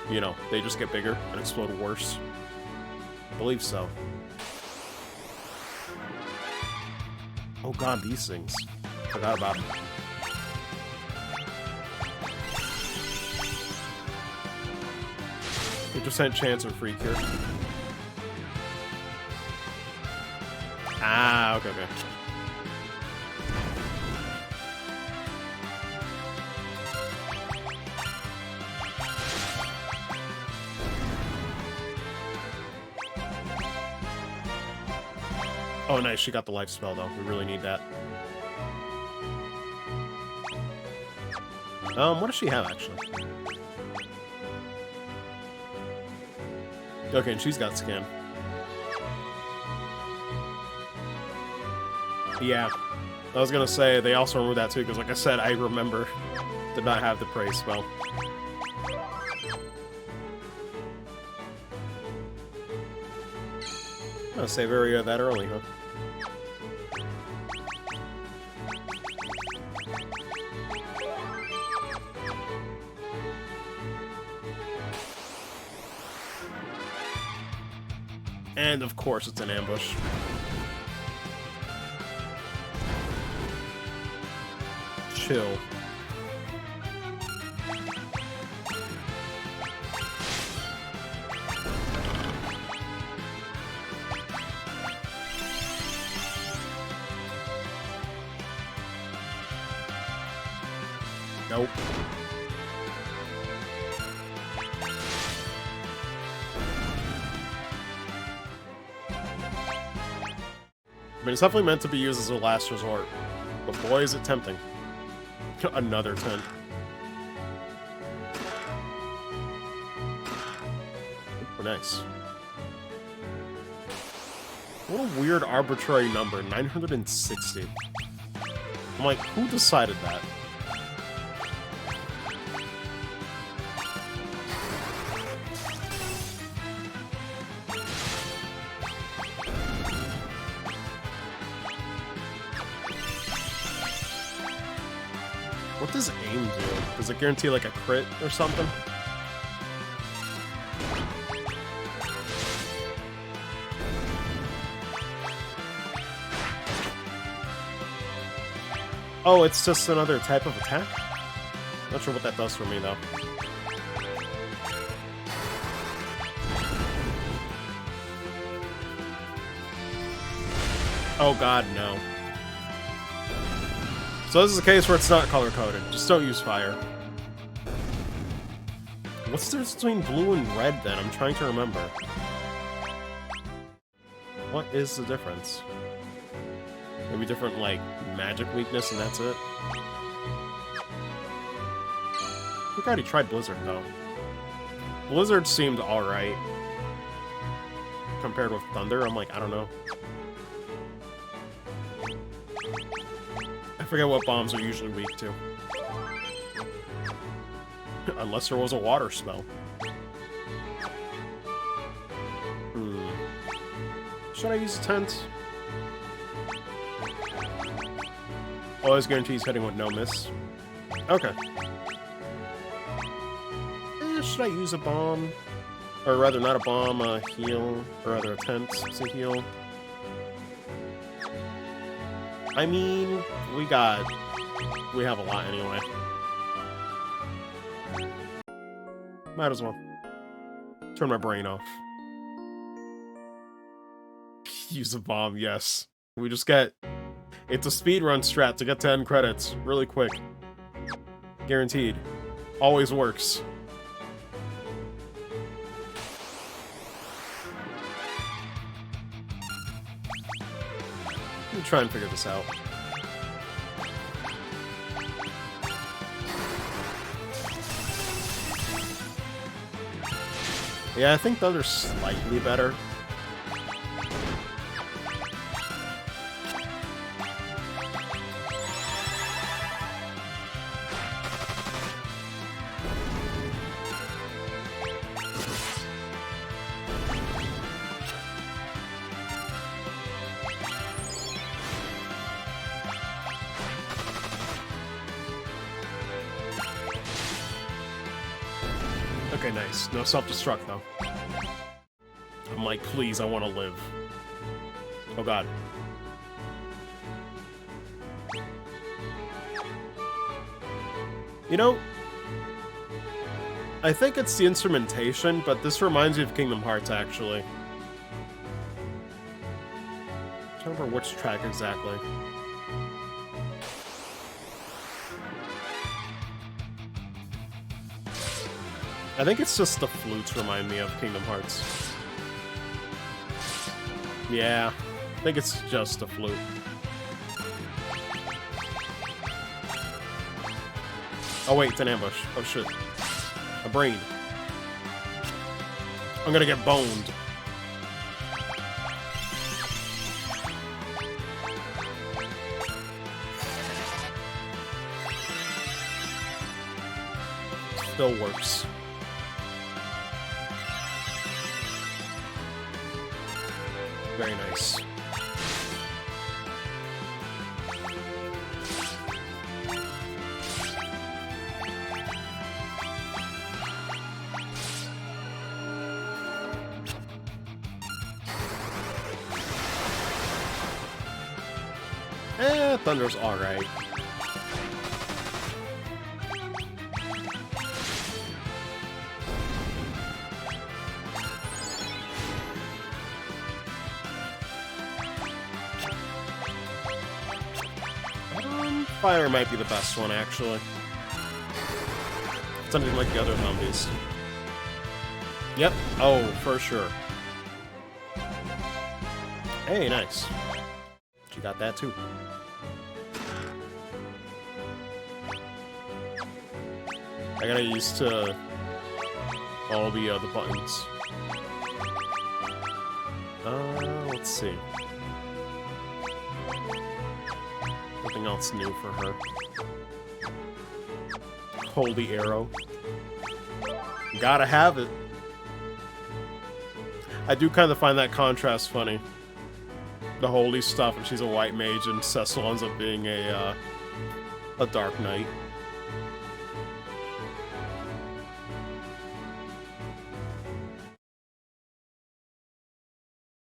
you know, they just get bigger and explode worse? I believe so. Oh god, these things. Forgot about them. % chance of free cure. Ah, okay, okay. Oh, nice. She got the life spell, though. We really need that. What does she have, actually? Okay, and she's got scan. Yeah. I was gonna say, they also removed that, too, because, like I said, I remember Did not have the praise spell. Oh, save area that early, huh? And of course it's an ambush. Chill. Nope. I mean, it's definitely meant to be used as a last resort. But boy, is it tempting. Another tent. Oh, nice. What a weird arbitrary number, 960. I'm like, who decided that? What does aim do? Does it guarantee like a crit or something? Oh, it's just another type of attack? Not sure what that does for me though. Oh god, no. So this is a case where it's not color-coded. Just don't use fire. What's the difference between blue and red, then? I'm trying to remember. What is the difference? Maybe different, like, magic weakness and that's it? I think I already tried Blizzard, though. Blizzard seemed alright. Compared with Thunder, I'm like, I don't know. I forget what bombs are usually weak to. Unless there was a water spell. Should I use a tent? Always guarantees hitting with no miss. Okay. Should I use a bomb? Or rather, not a bomb, a heal. Or rather, a tent to heal. I mean, we have a lot anyway. Might as well. Turn my brain off. Use a bomb, yes. We just get... It's a speedrun strat to get to end credits. Really quick. Guaranteed. Always works. Let me try and figure this out. Yeah, I think those are slightly better. Okay, nice. No self-destruct, though. I'm like, please, I want to live. Oh, God. You know, I think it's the instrumentation, but this reminds me of Kingdom Hearts, actually. I don't remember which track exactly. I think it's just the flutes remind me of Kingdom Hearts. Yeah, I think it's just a flute. Oh wait, it's an ambush. Oh shit. A brain. I'm gonna get boned. Still works. Very nice. Thunder's alright. Fire might be the best one, actually. It's something like the other zombies. Yep. Oh, for sure. Hey, nice. You got that, too. I gotta use to all the buttons. Let's see. Nothing else new for her. Holy arrow. Gotta have it. I do kind of find that contrast funny. The holy stuff, and she's a white mage, and Cecil ends up being a dark knight.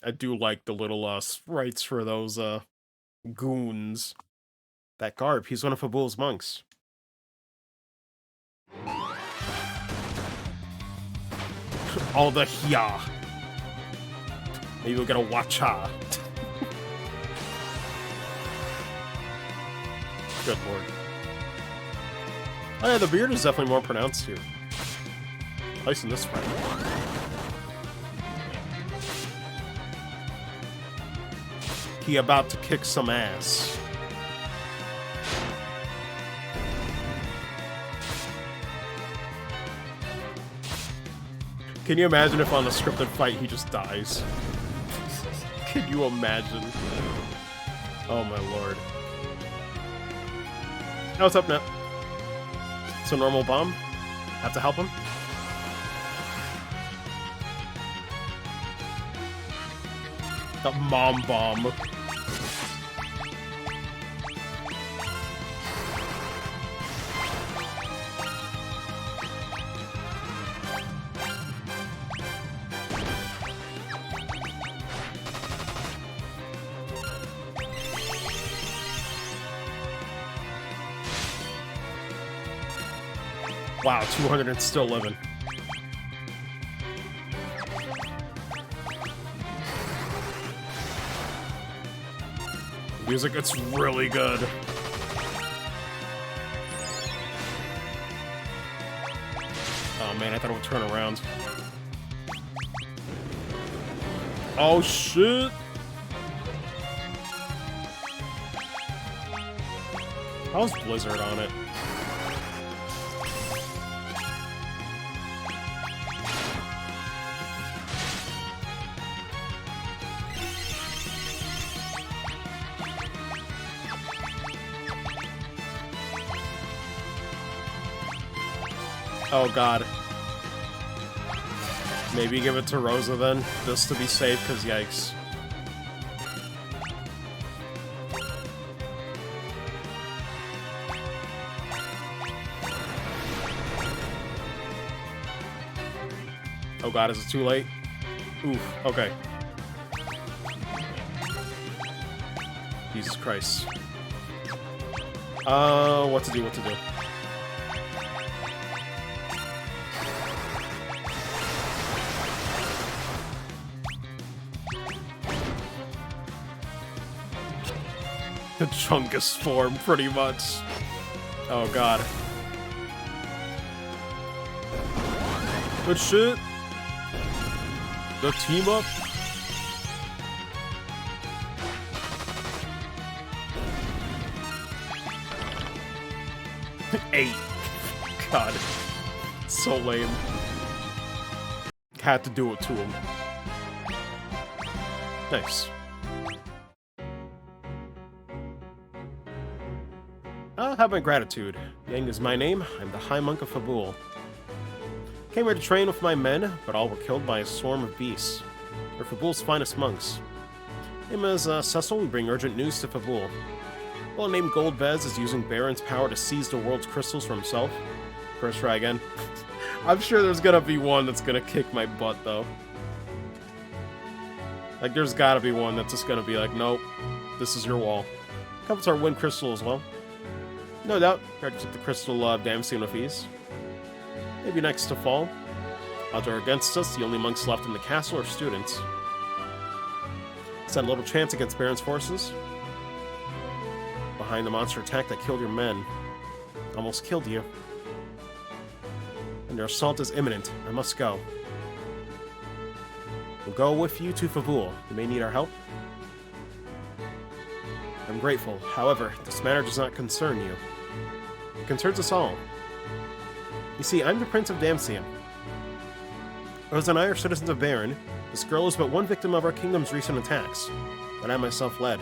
I do like the little sprites for those goons. That Garb, he's one of Fabul's monks. All the hya. Maybe we'll get a watcha. Good lord. Oh yeah, the beard is definitely more pronounced here. At least in this fight. He about to kick some ass. Can you imagine if on the scripted fight he just dies? Can you imagine? Oh my lord. Oh, what's up, Nat? It's a normal bomb? Have to help him? The mom bomb. Wow, 200 and still living. Music, it's really good. Oh man, I thought it would turn around. Oh shit! How's Blizzard on it? Oh god. Maybe give it to Rosa then, just to be safe, because yikes. Oh god, is it too late? Oof, okay. Jesus Christ. What to do, what to do. The Chungus form, pretty much. Oh god. Good shit. The team up. Eight. God. So lame. Had to do it to him. Nice. Have my gratitude. Yang is my name. I'm the High Monk of Fabul. Came here to train with my men, but all were killed by a swarm of beasts. They're Fabul's finest monks. Name is Cecil. We bring urgent news to Fabul. Well named Goldvez is using Baron's power to seize the world's crystals for himself. First try again. I'm sure there's gonna be one that's gonna kick my butt, though. Like, there's gotta be one that's just gonna be like, nope, this is your wall. Covets our wind crystal as well. No doubt, ready to take the crystal of Damsian with ease. Maybe next to fall. Odds are against us, the only monks left in the castle are students. Stand a little chance against Baron's forces. Behind the monster attack that killed your men. Almost killed you. And their assault is imminent. I must go. We'll go with you to Fabul. You may need our help. I'm grateful. However, this matter does not concern you. It concerns us all. You see, I'm the Prince of Damsian. Rose and I are citizens of Baron. This girl is but one victim of our kingdom's recent attacks, but I myself led.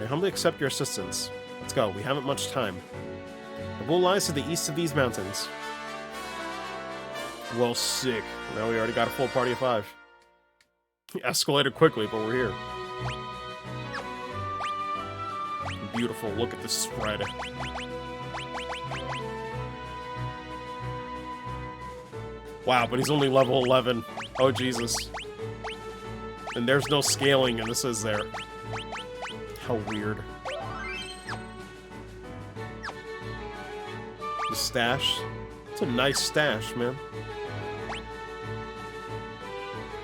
I humbly accept your assistance. Let's go, we haven't much time. Fabul lies to the east of these mountains. Well, sick. Now we already got a full party of 5. Escalated quickly, but we're here. Beautiful, look at this spread. Wow, but he's only level 11. Oh, Jesus. And there's no scaling, and this is there. How weird. The stash. It's a nice stash, man.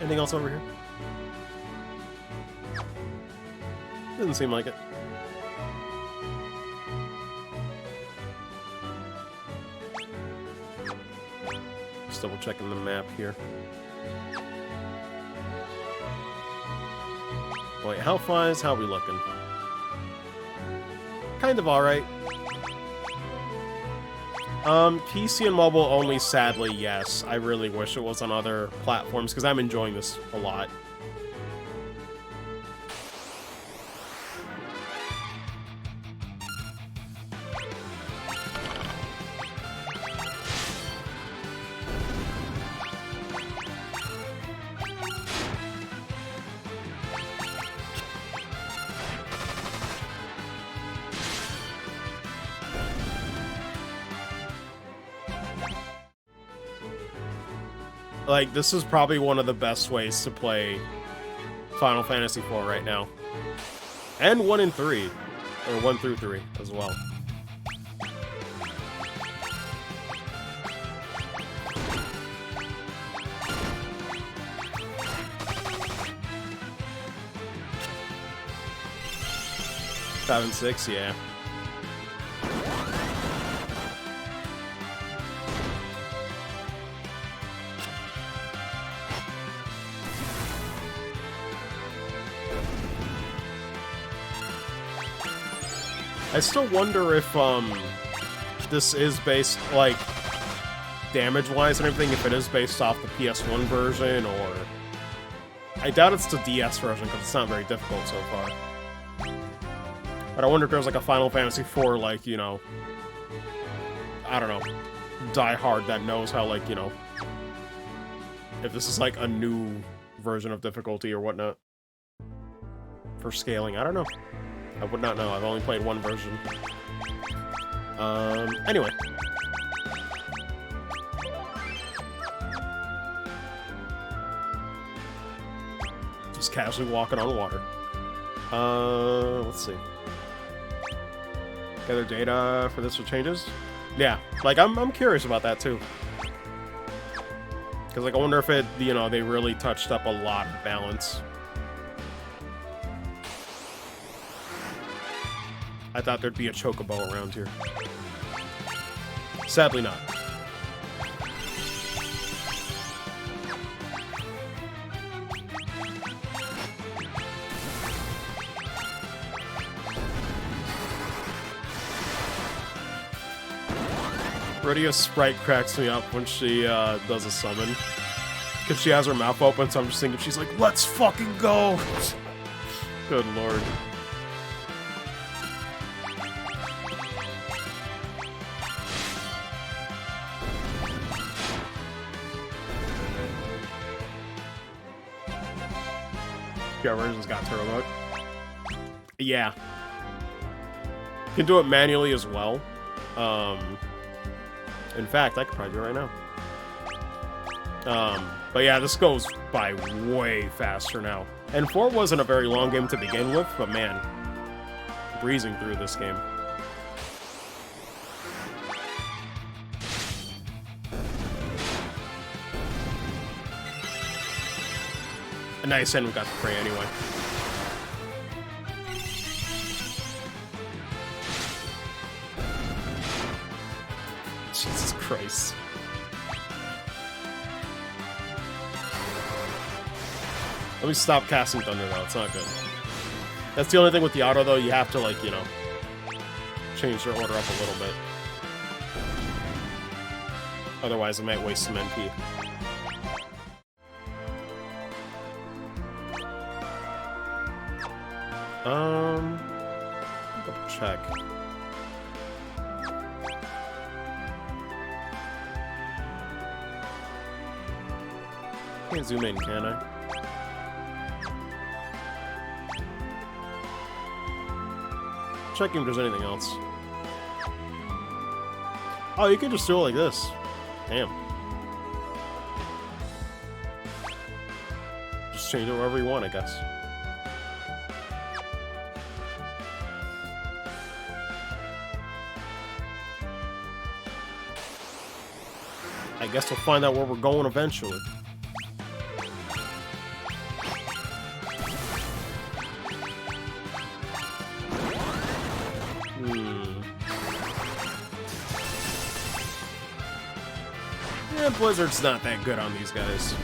Anything else over here? Doesn't seem like it. Just double checking the map here. Wait, how are we looking? Kind of alright. PC and mobile only, sadly, yes. I really wish it was on other platforms, because I'm enjoying this a lot. Like, this is probably one of the best ways to play Final Fantasy IV right now. And 1 and 3. Or 1 through 3 as well. Five and 6, yeah. I still wonder if, this is based, like, damage-wise and everything, if it is based off the PS1 version, or... I doubt it's the DS version, because it's not very difficult so far. But I wonder if there's, like, a Final Fantasy IV, like, you know... I don't know. Die-hard that knows how, like, you know... If this is, like, a new version of difficulty or whatnot. For scaling, I don't know. I would not know. I've only played one version. Anyway. Just casually walking on water. Let's see. Gather data for this or changes? Yeah, like, I'm curious about that, too. Because, like, I wonder if it, you know, they really touched up a lot of balance. I thought there'd be a chocobo around here. Sadly not. Radia's sprite cracks me up when she does a summon. Because she has her mouth open, so I'm just thinking she's like, let's fucking go! Good lord. PR version's got turbo mode. Yeah. You can do it manually as well. In fact, I could probably do it right now. But yeah, this goes by way faster now. And 4 wasn't a very long game to begin with, but man, breezing through this game. Nice, and we got the prey anyway. Jesus Christ. Let me stop casting thunder though, it's not good. That's the only thing with the auto though, you have to like, you know, change their order up a little bit. Otherwise it might waste some MP. Double check. Can't zoom in, can I? Checking if there's anything else. Oh, you can just do it like this. Damn. Just change it wherever you want, I guess. I guess we'll find out where we're going eventually. Yeah, Blizzard's not that good on these guys.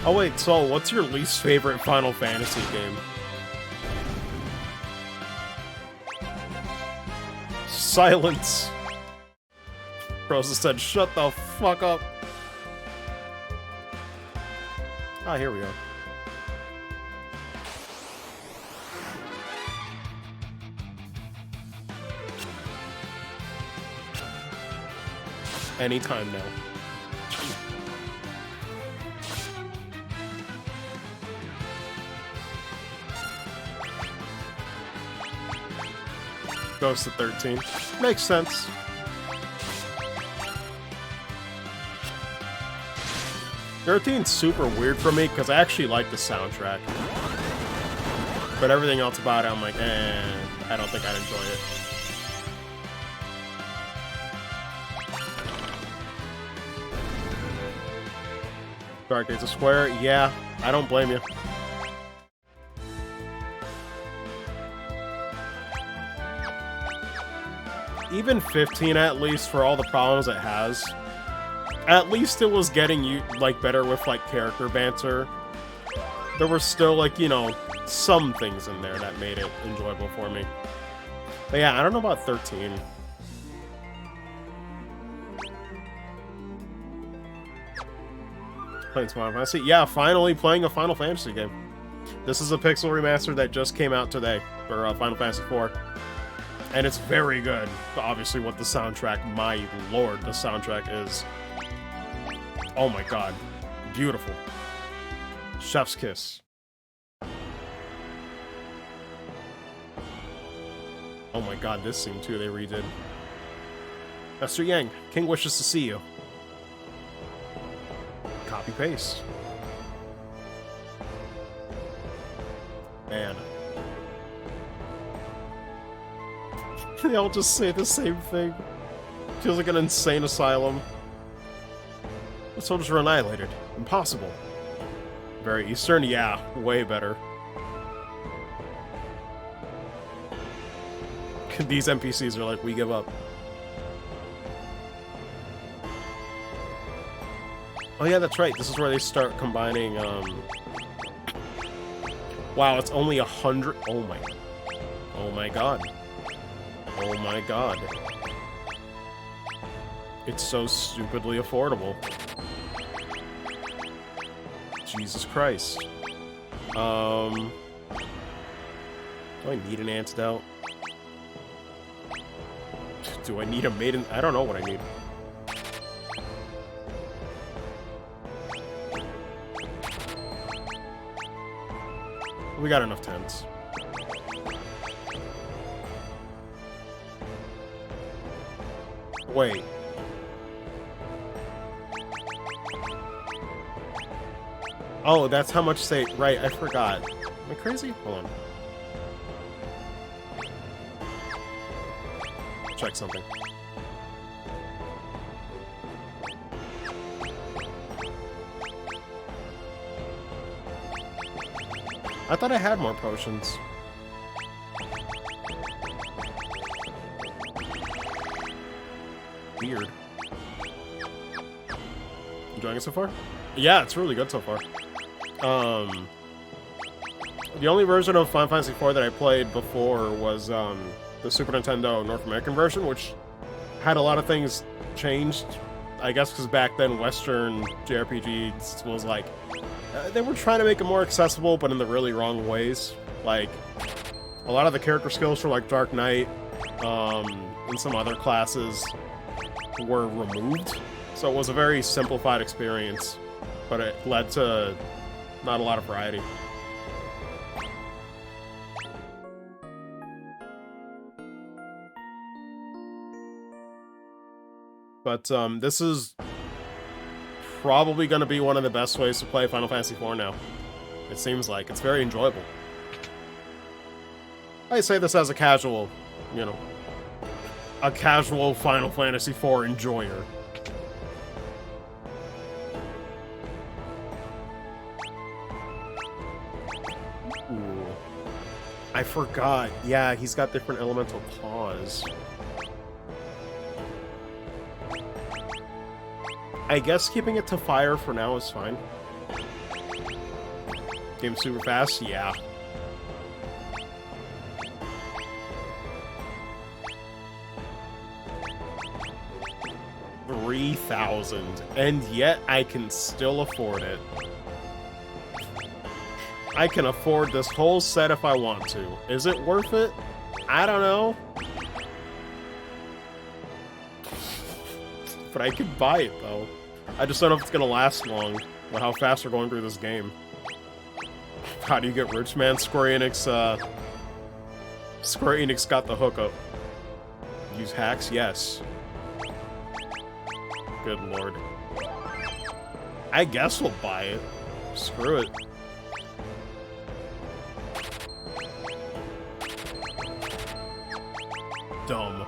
Oh wait, so what's your least favorite Final Fantasy game? Silence. Rosa said, shut the fuck up. Ah, here we go. Anytime now. Goes to 13. Makes sense. Thirteen's super weird for me because I actually like the soundtrack. But everything else about it, I'm like, I don't think I'd enjoy it. Dark Age of Square, yeah, I don't blame you. Even 15, at least, for all the problems it has, at least it was getting you, like, better with, like, character banter. There were still, like, you know, some things in there that made it enjoyable for me. But yeah, I don't know about 13. Playing Final Fantasy? Yeah, finally playing a Final Fantasy game. This is a pixel remaster that just came out today for Final Fantasy IV. And it's very good. But obviously what the soundtrack, my lord, the soundtrack is... Oh my god. Beautiful. Chef's kiss. Oh my god, this scene too, they redid. Master Yang, King wishes to see you. Copy paste. Man. They all just say the same thing. Feels like an insane asylum. The soldiers were annihilated. Impossible. Very Eastern? Yeah, way better. These NPCs are like, we give up. Oh yeah, that's right. This is where they start combining, Wow, it's only 100... Oh my... Oh my god. Oh my god. It's so stupidly affordable. Jesus Christ. Do I need an antidote? Do I need a maiden? I don't know what I need. We got enough tents. Wait. Oh, that's how much say... Right, I forgot. Am I crazy? Hold on. Check something. I thought I had more potions. Weird. Enjoying it so far? Yeah, it's really good so far. The only version of Final Fantasy IV that I played before was the Super Nintendo North American version, which had a lot of things changed. I guess because back then Western JRPGs was like, they were trying to make it more accessible, but in the really wrong ways. Like, a lot of the character skills for like Dark Knight and some other classes were removed. So it was a very simplified experience, but it led to not a lot of variety. But this is probably going to be one of the best ways to play Final Fantasy IV now. It seems like. It's very enjoyable. I say this as a casual, you know, a casual Final Fantasy IV enjoyer. Ooh. I forgot. Yeah, he's got different elemental claws. I guess keeping it to fire for now is fine. Game's super fast? Yeah. $3,000, and yet I can still afford it. I can afford this whole set if I want to. Is it worth it? I don't know. But I could buy it, though. I just don't know if it's gonna last long, with how fast we're going through this game. How do you get rich, man? Square Enix got the hookup. Use hacks? Yes. Good lord. I guess we'll buy it. Screw it. Dumb.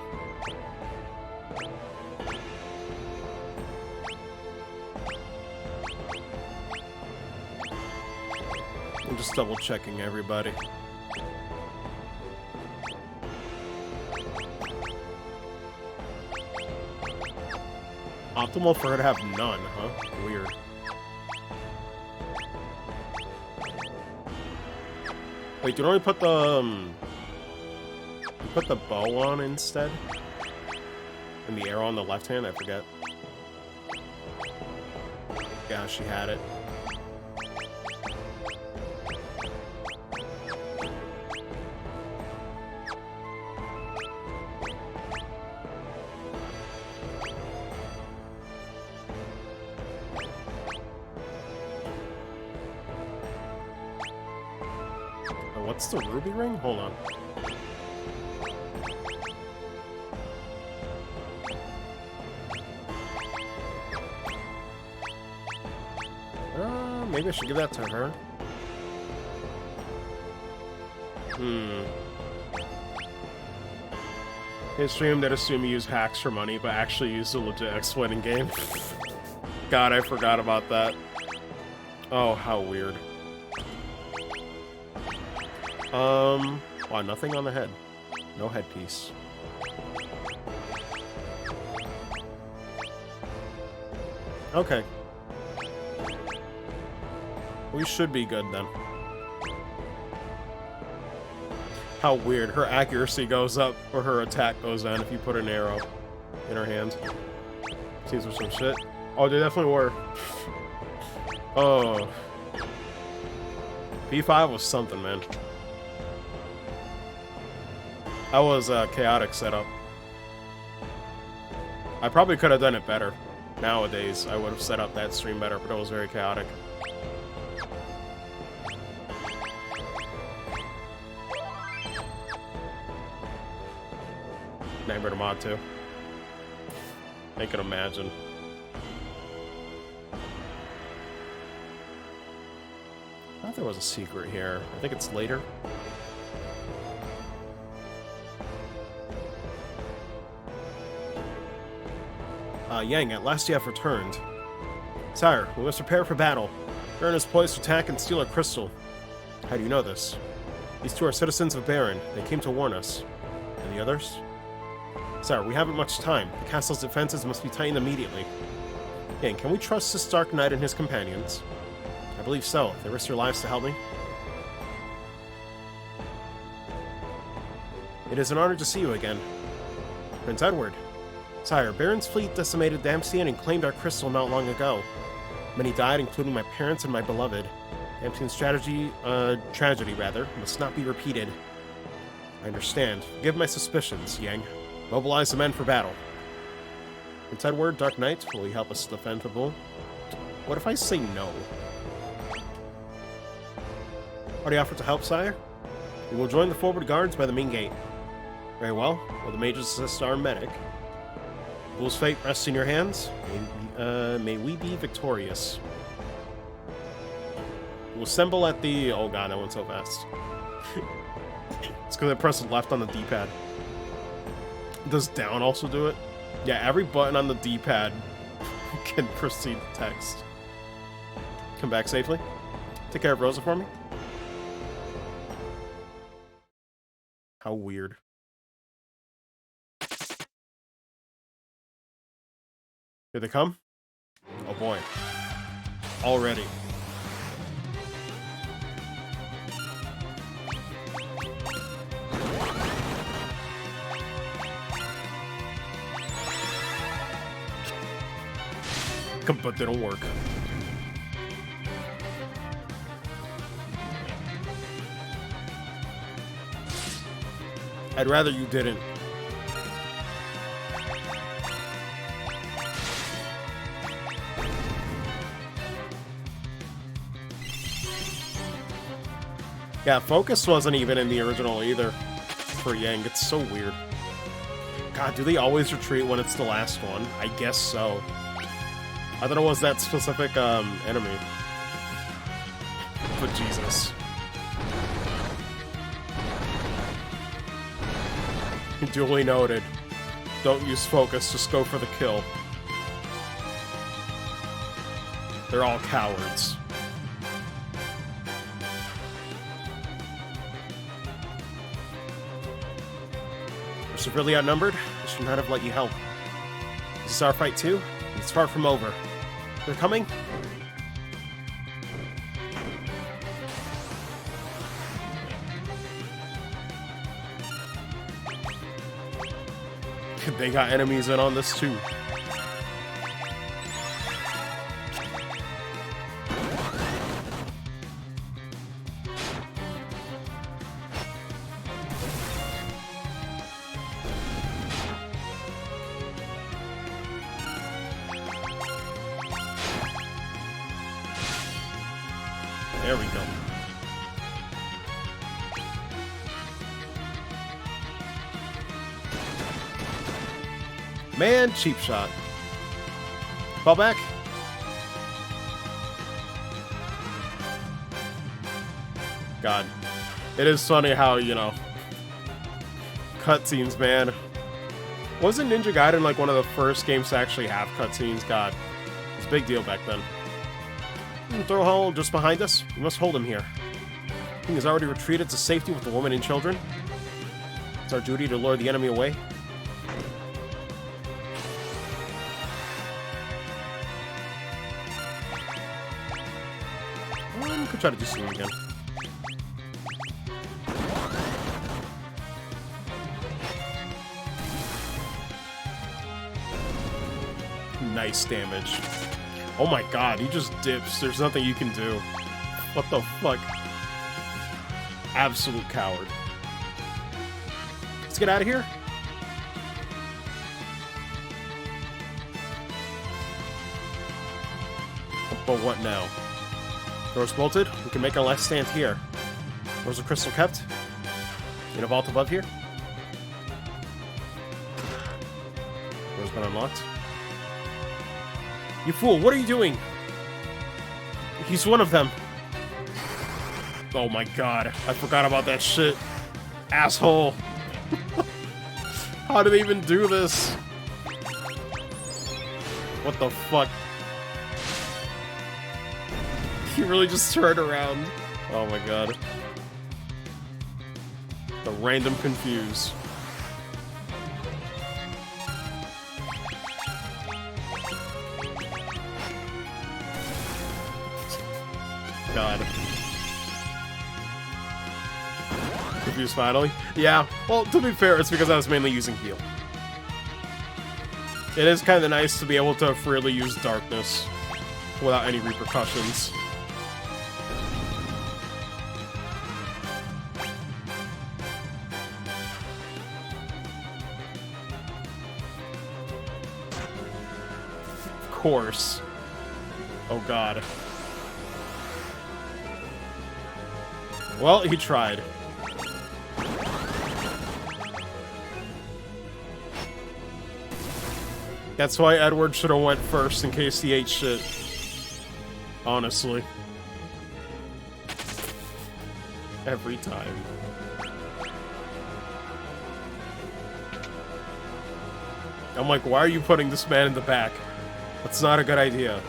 I'm just double checking everybody. Optimal for her to have none, huh? Weird. Wait, do you only put the you put the bow on instead? And the arrow on the left hand? I forget. Yeah, she had it. What's the ruby ring? Hold on. Maybe I should give that to her. Hey, stream that assume you use hacks for money, but actually use the legit exploiting game. God, I forgot about that. Oh, how weird. Wow, nothing on the head. No headpiece. Okay. We should be good then. How weird. Her accuracy goes up, or her attack goes down if you put an arrow in her hand. Seems for some shit. Oh, they definitely were. Oh. P5 was something, man. That was a chaotic setup. I probably could have done it better. Nowadays, I would have set up that stream better, but it was very chaotic. Nightmare to Mod 2. I can imagine. I thought there was a secret here. I think it's later. Yang, at last you have returned. Sire, we must prepare for battle. Baron is poised to attack and steal our crystal. How do you know this? These two are citizens of Baron. They came to warn us. And the others? Sire, we haven't much time. The castle's defenses must be tightened immediately. Yang, can we trust this Dark Knight and his companions? I believe so. They risk their lives to help me. It is an honor to see you again. Prince Edward. Sire, Baron's fleet decimated Damsian and claimed our crystal not long ago. Many died, including my parents and my beloved. Damsian's tragedy, must not be repeated. I understand. Forgive my suspicions, Yang. Mobilize the men for battle. Prince Edward, Dark Knight, will you help us defend the bull? What if I say no? Already offered to help, sire? We will join the forward guards by the main gate. Very well. Will the mages assist our medic? Bull's fate rests in your hands. May we be victorious. We'll assemble at the... Oh god, that went so fast. It's because I pressed left on the D-pad. Does down also do it? Yeah, every button on the D-pad can proceed to text. Come back safely. Take care of Rosa for me. How weird. Here they come? Oh boy. Already. But they don't work. I'd rather you didn't. Yeah, focus wasn't even in the original either for Yang. It's so weird. God, do they always retreat when it's the last one? I guess so. I thought it was that specific enemy. But Jesus. Duly noted. Don't use focus, just go for the kill. They're all cowards. We're severely outnumbered. I should not have let you help. This is our fight too. It's far from over. They're coming? They got enemies in on this too. There we go. Man, cheap shot. Fall back. God. It is funny how, you know, cutscenes, man. Wasn't Ninja Gaiden like one of the first games to actually have cutscenes? God. It's a big deal back then. Throw a hole just behind us. We must hold him here. The king has already retreated to safety with the woman and children. It's our duty to lure the enemy away. Could try to do something again. Nice damage. Oh my god, he just dips. There's nothing you can do. What the fuck? Absolute coward. Let's get out of here. But what now? Doors bolted? We can make our last stand here. Where's the crystal kept? In a vault above here? Door's been unlocked. You fool, what are you doing? He's one of them. Oh my god, I forgot about that shit. Asshole. How did they even do this? What the fuck? He really just turned around. Oh my god. The random confuse. God. Confused finally? Yeah, well, to be fair, it's because I was mainly using heal. It is kind of nice to be able to freely use darkness without any repercussions. Of course. Oh god. Well, he tried. That's why Edward should have went first in case he ate shit. Honestly. Every time. I'm like, why are you putting this man in the back? That's not a good idea.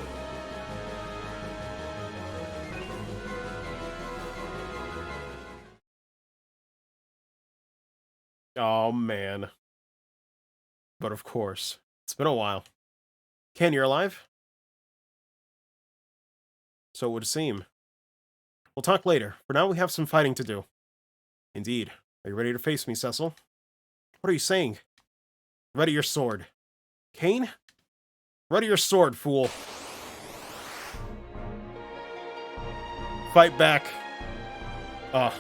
Oh, man. But of course. It's been a while. Ken, you're alive? So it would seem. We'll talk later. For now, we have some fighting to do. Indeed. Are you ready to face me, Cecil? What are you saying? Ready your sword. Kane? Ready your sword, fool. Fight back. Ah.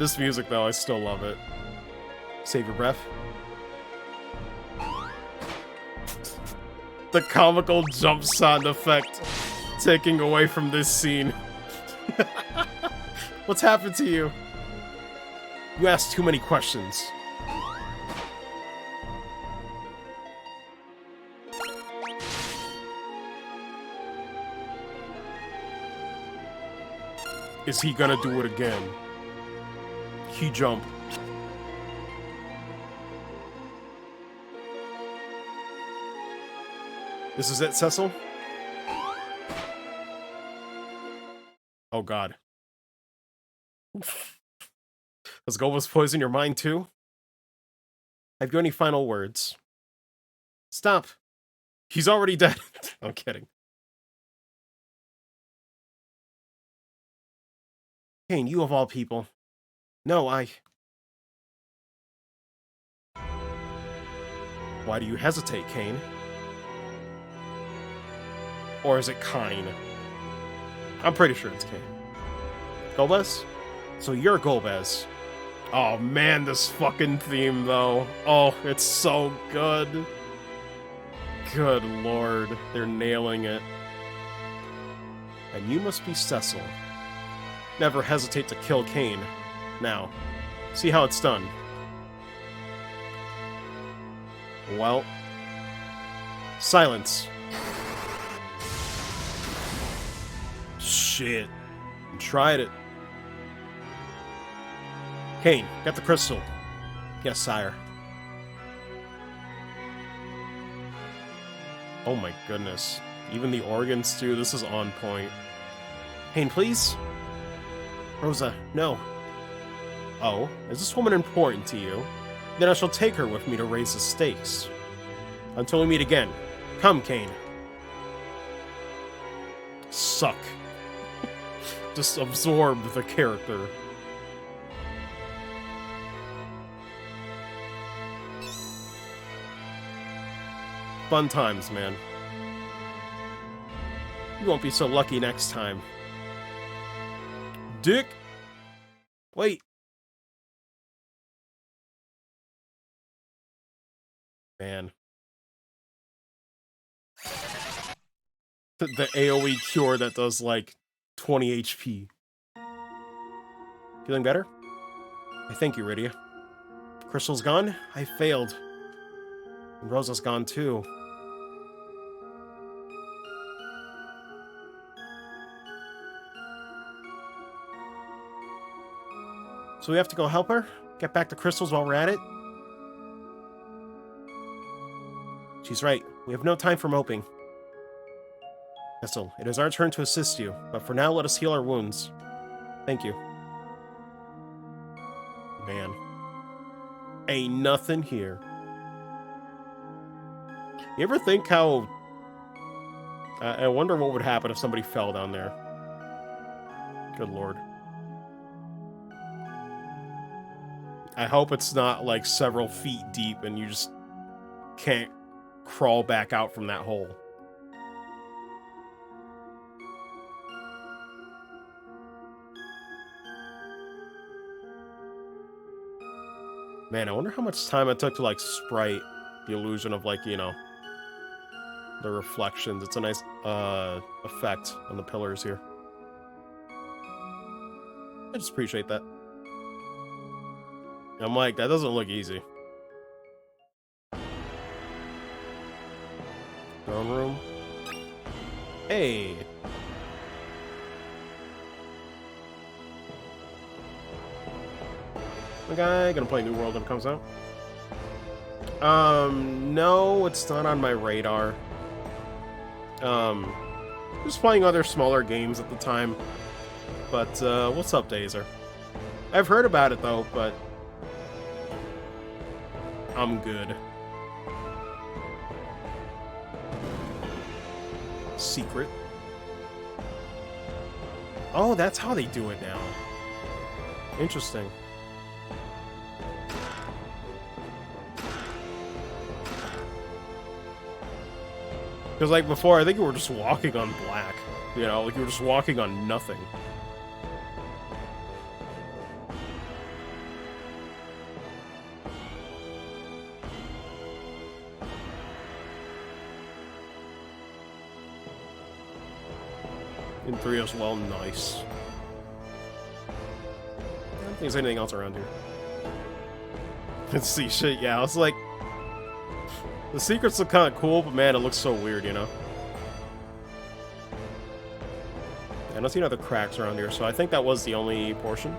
This music, though, I still love it. Save your breath. The comical jump sound effect taking away from this scene. What's happened to you? You asked too many questions. Is he gonna do it again? Key jump. This is it, Cecil? Oh god. Does Gobos poison your mind too? Have you any final words? Stop. He's already dead. I'm kidding. Kane, you of all people. No, Why do you hesitate, Kane? Or is it Kine? I'm pretty sure it's Kane. Golbez? So you're Golbez. Oh man, this fucking theme though. Oh, it's so good. Good lord, they're nailing it. And you must be Cecil. Never hesitate to kill Kane. Now, see how it's done. Well, silence. Shit. You tried it. Kane, get the crystal. Yes, sire. Oh my goodness. Even the organs too, this is on point. Kane, please? Rosa, no. Oh, is this woman important to you? Then I shall take her with me to raise the stakes. Until we meet again. Come, Kane. Suck. Just absorb the character. Fun times, man. You won't be so lucky next time. Dick! Wait. Man. The AoE cure that does, like, 20 HP. Feeling better? I thank you, Rydia. Crystal's gone? I failed. And Rosa's gone, too. So we have to go help her? Get back the crystals while we're at it? She's right. We have no time for moping. Crystal, it is our turn to assist you, but for now let us heal our wounds. Thank you. Man. Ain't nothing here. You ever think how... I wonder what would happen if somebody fell down there. Good lord. I hope it's not, like, several feet deep and you just can't crawl back out from that hole. Man, I wonder how much time it took to, like, sprite the illusion of, like, you know, the reflections. It's a nice, effect on the pillars here. I just appreciate that. I'm like, that doesn't look easy. Throne room. Hey! Okay, gonna play New World when it comes out. No, it's not on my radar. Just playing other smaller games at the time. But, what's up, Dazer? I've heard about it, though, but... I'm good. Secret. Oh, that's how they do it now. Interesting. Because, like, before, I think you were just walking on black. You know, like, you were just walking on nothing. In 3 as well, nice. I don't think there's anything else around here. Let's see, shit, yeah, it's like... The secrets look kind of cool, but man, it looks so weird, you know? Yeah, I don't see any other cracks around here, so I think that was the only portion.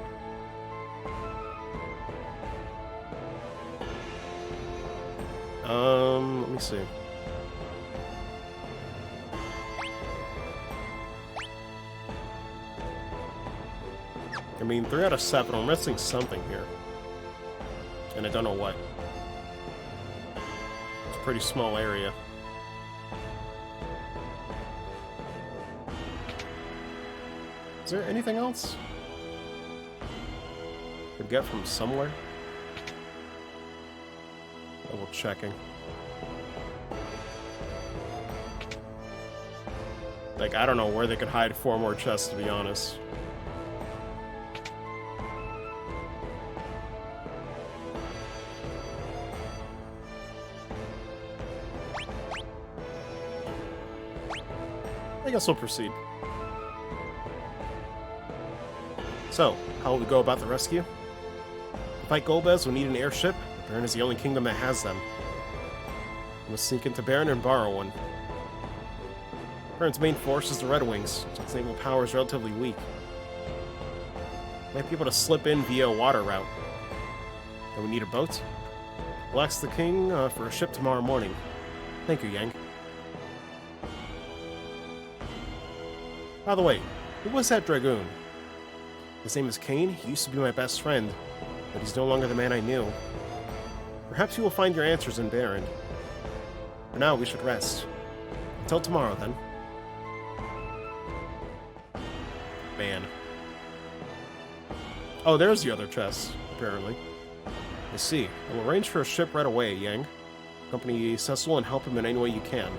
Let me see. I mean, 3 out of 7, I'm missing something here. And I don't know what. Pretty small area. Is there anything else? Could get from somewhere? Double checking. Like, I don't know where they could hide 4 more chests, to be honest. I guess we'll proceed. So, how will we go about the rescue? To fight Golbez, we'll need an airship. Baron is the only kingdom that has them. We must sneak into Baron and borrow one. Baron's main force is the Red Wings, so its naval power is relatively weak. Might be able to slip in via a water route. Do we need a boat? We'll ask the king for a ship tomorrow morning. Thank you, Yang. By the way, who was that dragoon? His name is Kane. He used to be my best friend, but he's no longer the man I knew. Perhaps you will find your answers in Baron. For now, we should rest. Until tomorrow, then. Man. Oh, there's the other chest, apparently. I see. I will arrange for a ship right away, Yang. Accompany Cecil and help him in any way you can.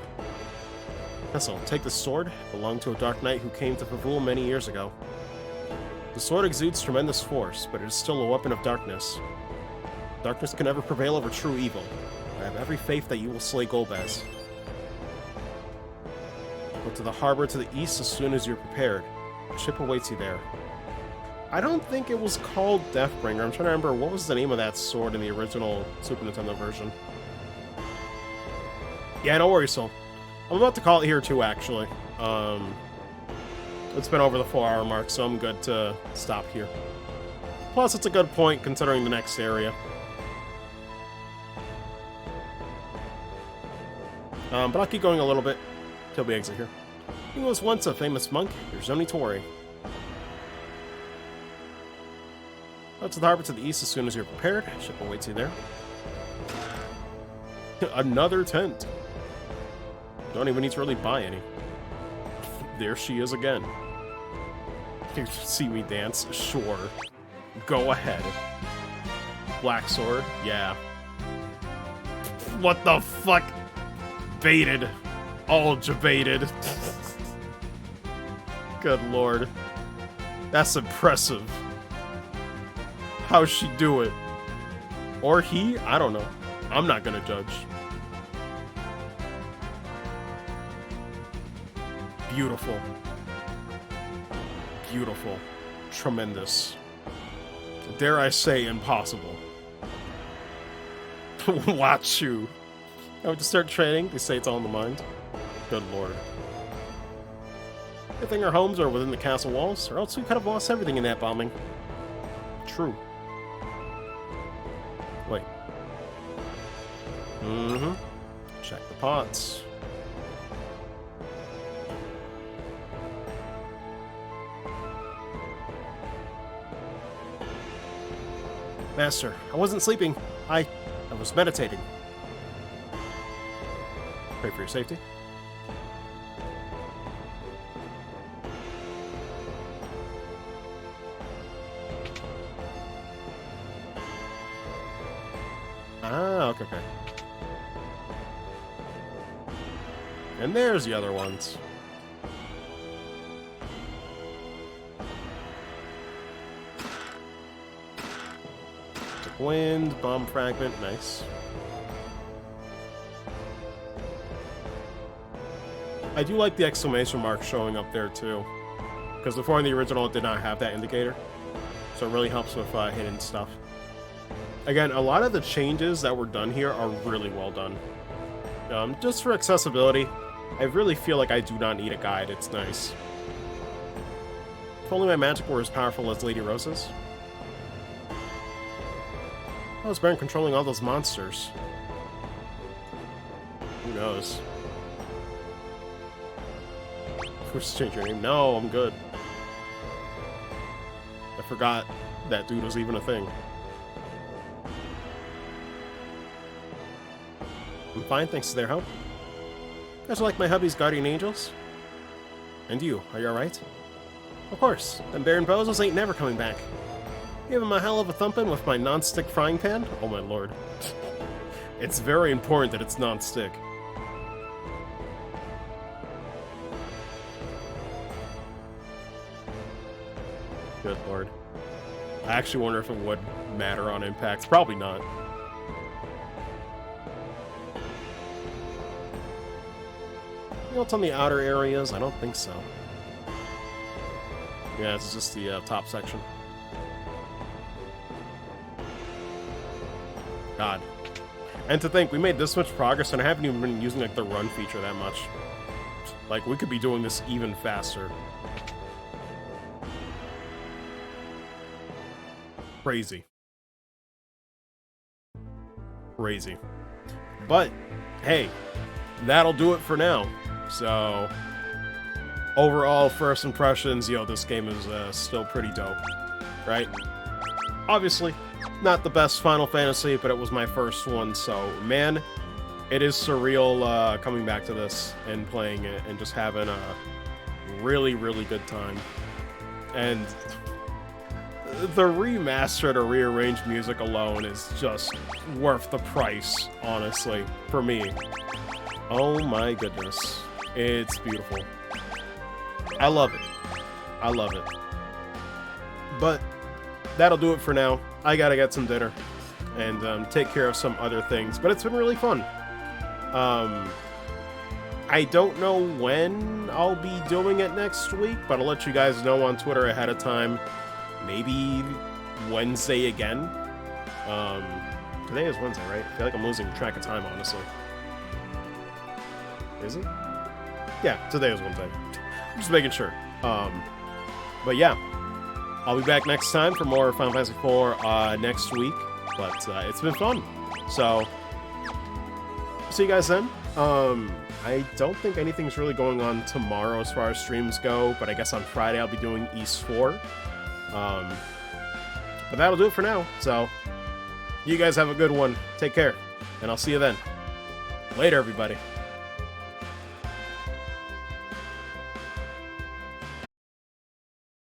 Cecil, take this sword. It belonged to a dark knight who came to Favul many years ago. The sword exudes tremendous force, but it is still a weapon of darkness. Darkness can never prevail over true evil. I have every faith that you will slay Golbez. Go to the harbor to the east as soon as you're prepared. A ship awaits you there. I don't think it was called Deathbringer. I'm trying to remember, what was the name of that sword in the original Super Nintendo version? Yeah, no worries, Soul. I'm about to call it here too, actually. It's been over the 4-hour mark, so I'm good to stop here. Plus, it's a good point considering the next area. But I'll keep going a little bit till we exit here. He was once a famous monk. There's no need to worry. Go to the harbor to the east as soon as you're prepared. Ship awaits you there. Another tent. Don't even need to really buy any. There she is again. You see me dance? Sure. Go ahead. Black sword? Yeah. What the fuck? Baited. All jebaited. Good lord. That's impressive. How's she do it? Or he? I don't know. I'm not gonna judge. Beautiful. Beautiful. Tremendous. Dare I say impossible. Watch you. I would just start training. They say it's all in the mind. Good lord. Good thing our homes are within the castle walls, or else we could have lost everything in that bombing. True. Wait. Mm-hmm. Check the pots. Master, I wasn't sleeping. I was meditating. Pray for your safety. Ah, okay. And there's the other ones. Wind, bomb fragment, nice. I do like the exclamation mark showing up there too, because before in the original it did not have that indicator, so it really helps with hidden stuff. Again, a lot of the changes that were done here are really well done. Just for accessibility, I really feel like I do not need a guide, it's nice. If only my magic were as powerful as Lady Rose's. I was Baron controlling all those monsters. Who knows? First change your name. No, I'm good. I forgot that dude was even a thing. I'm fine, thanks to their help. You guys are like my hubby's guardian angels. And you, are you alright? Of course, them Baron bozos ain't never coming back. Give him a hell of a thumping with my non-stick frying pan? Oh my lord. It's very important that it's non-stick. Good lord. I actually wonder if it would matter on impact. Probably not. You know, it's on the outer areas? I don't think so. Yeah, it's just the top section. God. And to think, we made this much progress and I haven't even been using like the run feature that much. Like, we could be doing this even faster. Crazy. Crazy. But, hey, that'll do it for now. So, overall, first impressions, yo, this game is still pretty dope. Right? Obviously, not the best Final Fantasy, but it was my first one, so, man, it is surreal coming back to this and playing it and just having a really, really good time. And the remastered or rearranged music alone is just worth the price, honestly, for me. Oh my goodness. It's beautiful. I love it. I love it. But that'll do it for now. I gotta get some dinner and take care of some other things. But it's been really fun. I don't know when I'll be doing it next week, but I'll let you guys know on Twitter ahead of time. Maybe Wednesday again. Today is Wednesday, right? I feel like I'm losing track of time, honestly. Is it? Yeah, today is Wednesday. I'm just making sure. But yeah, I'll be back next time for more Final Fantasy IV next week. But it's been fun. So, see you guys then. I don't think anything's really going on tomorrow as far as streams go, but I guess on Friday I'll be doing East 4. But that'll do it for now. So, you guys have a good one. Take care, and I'll see you then. Later, everybody.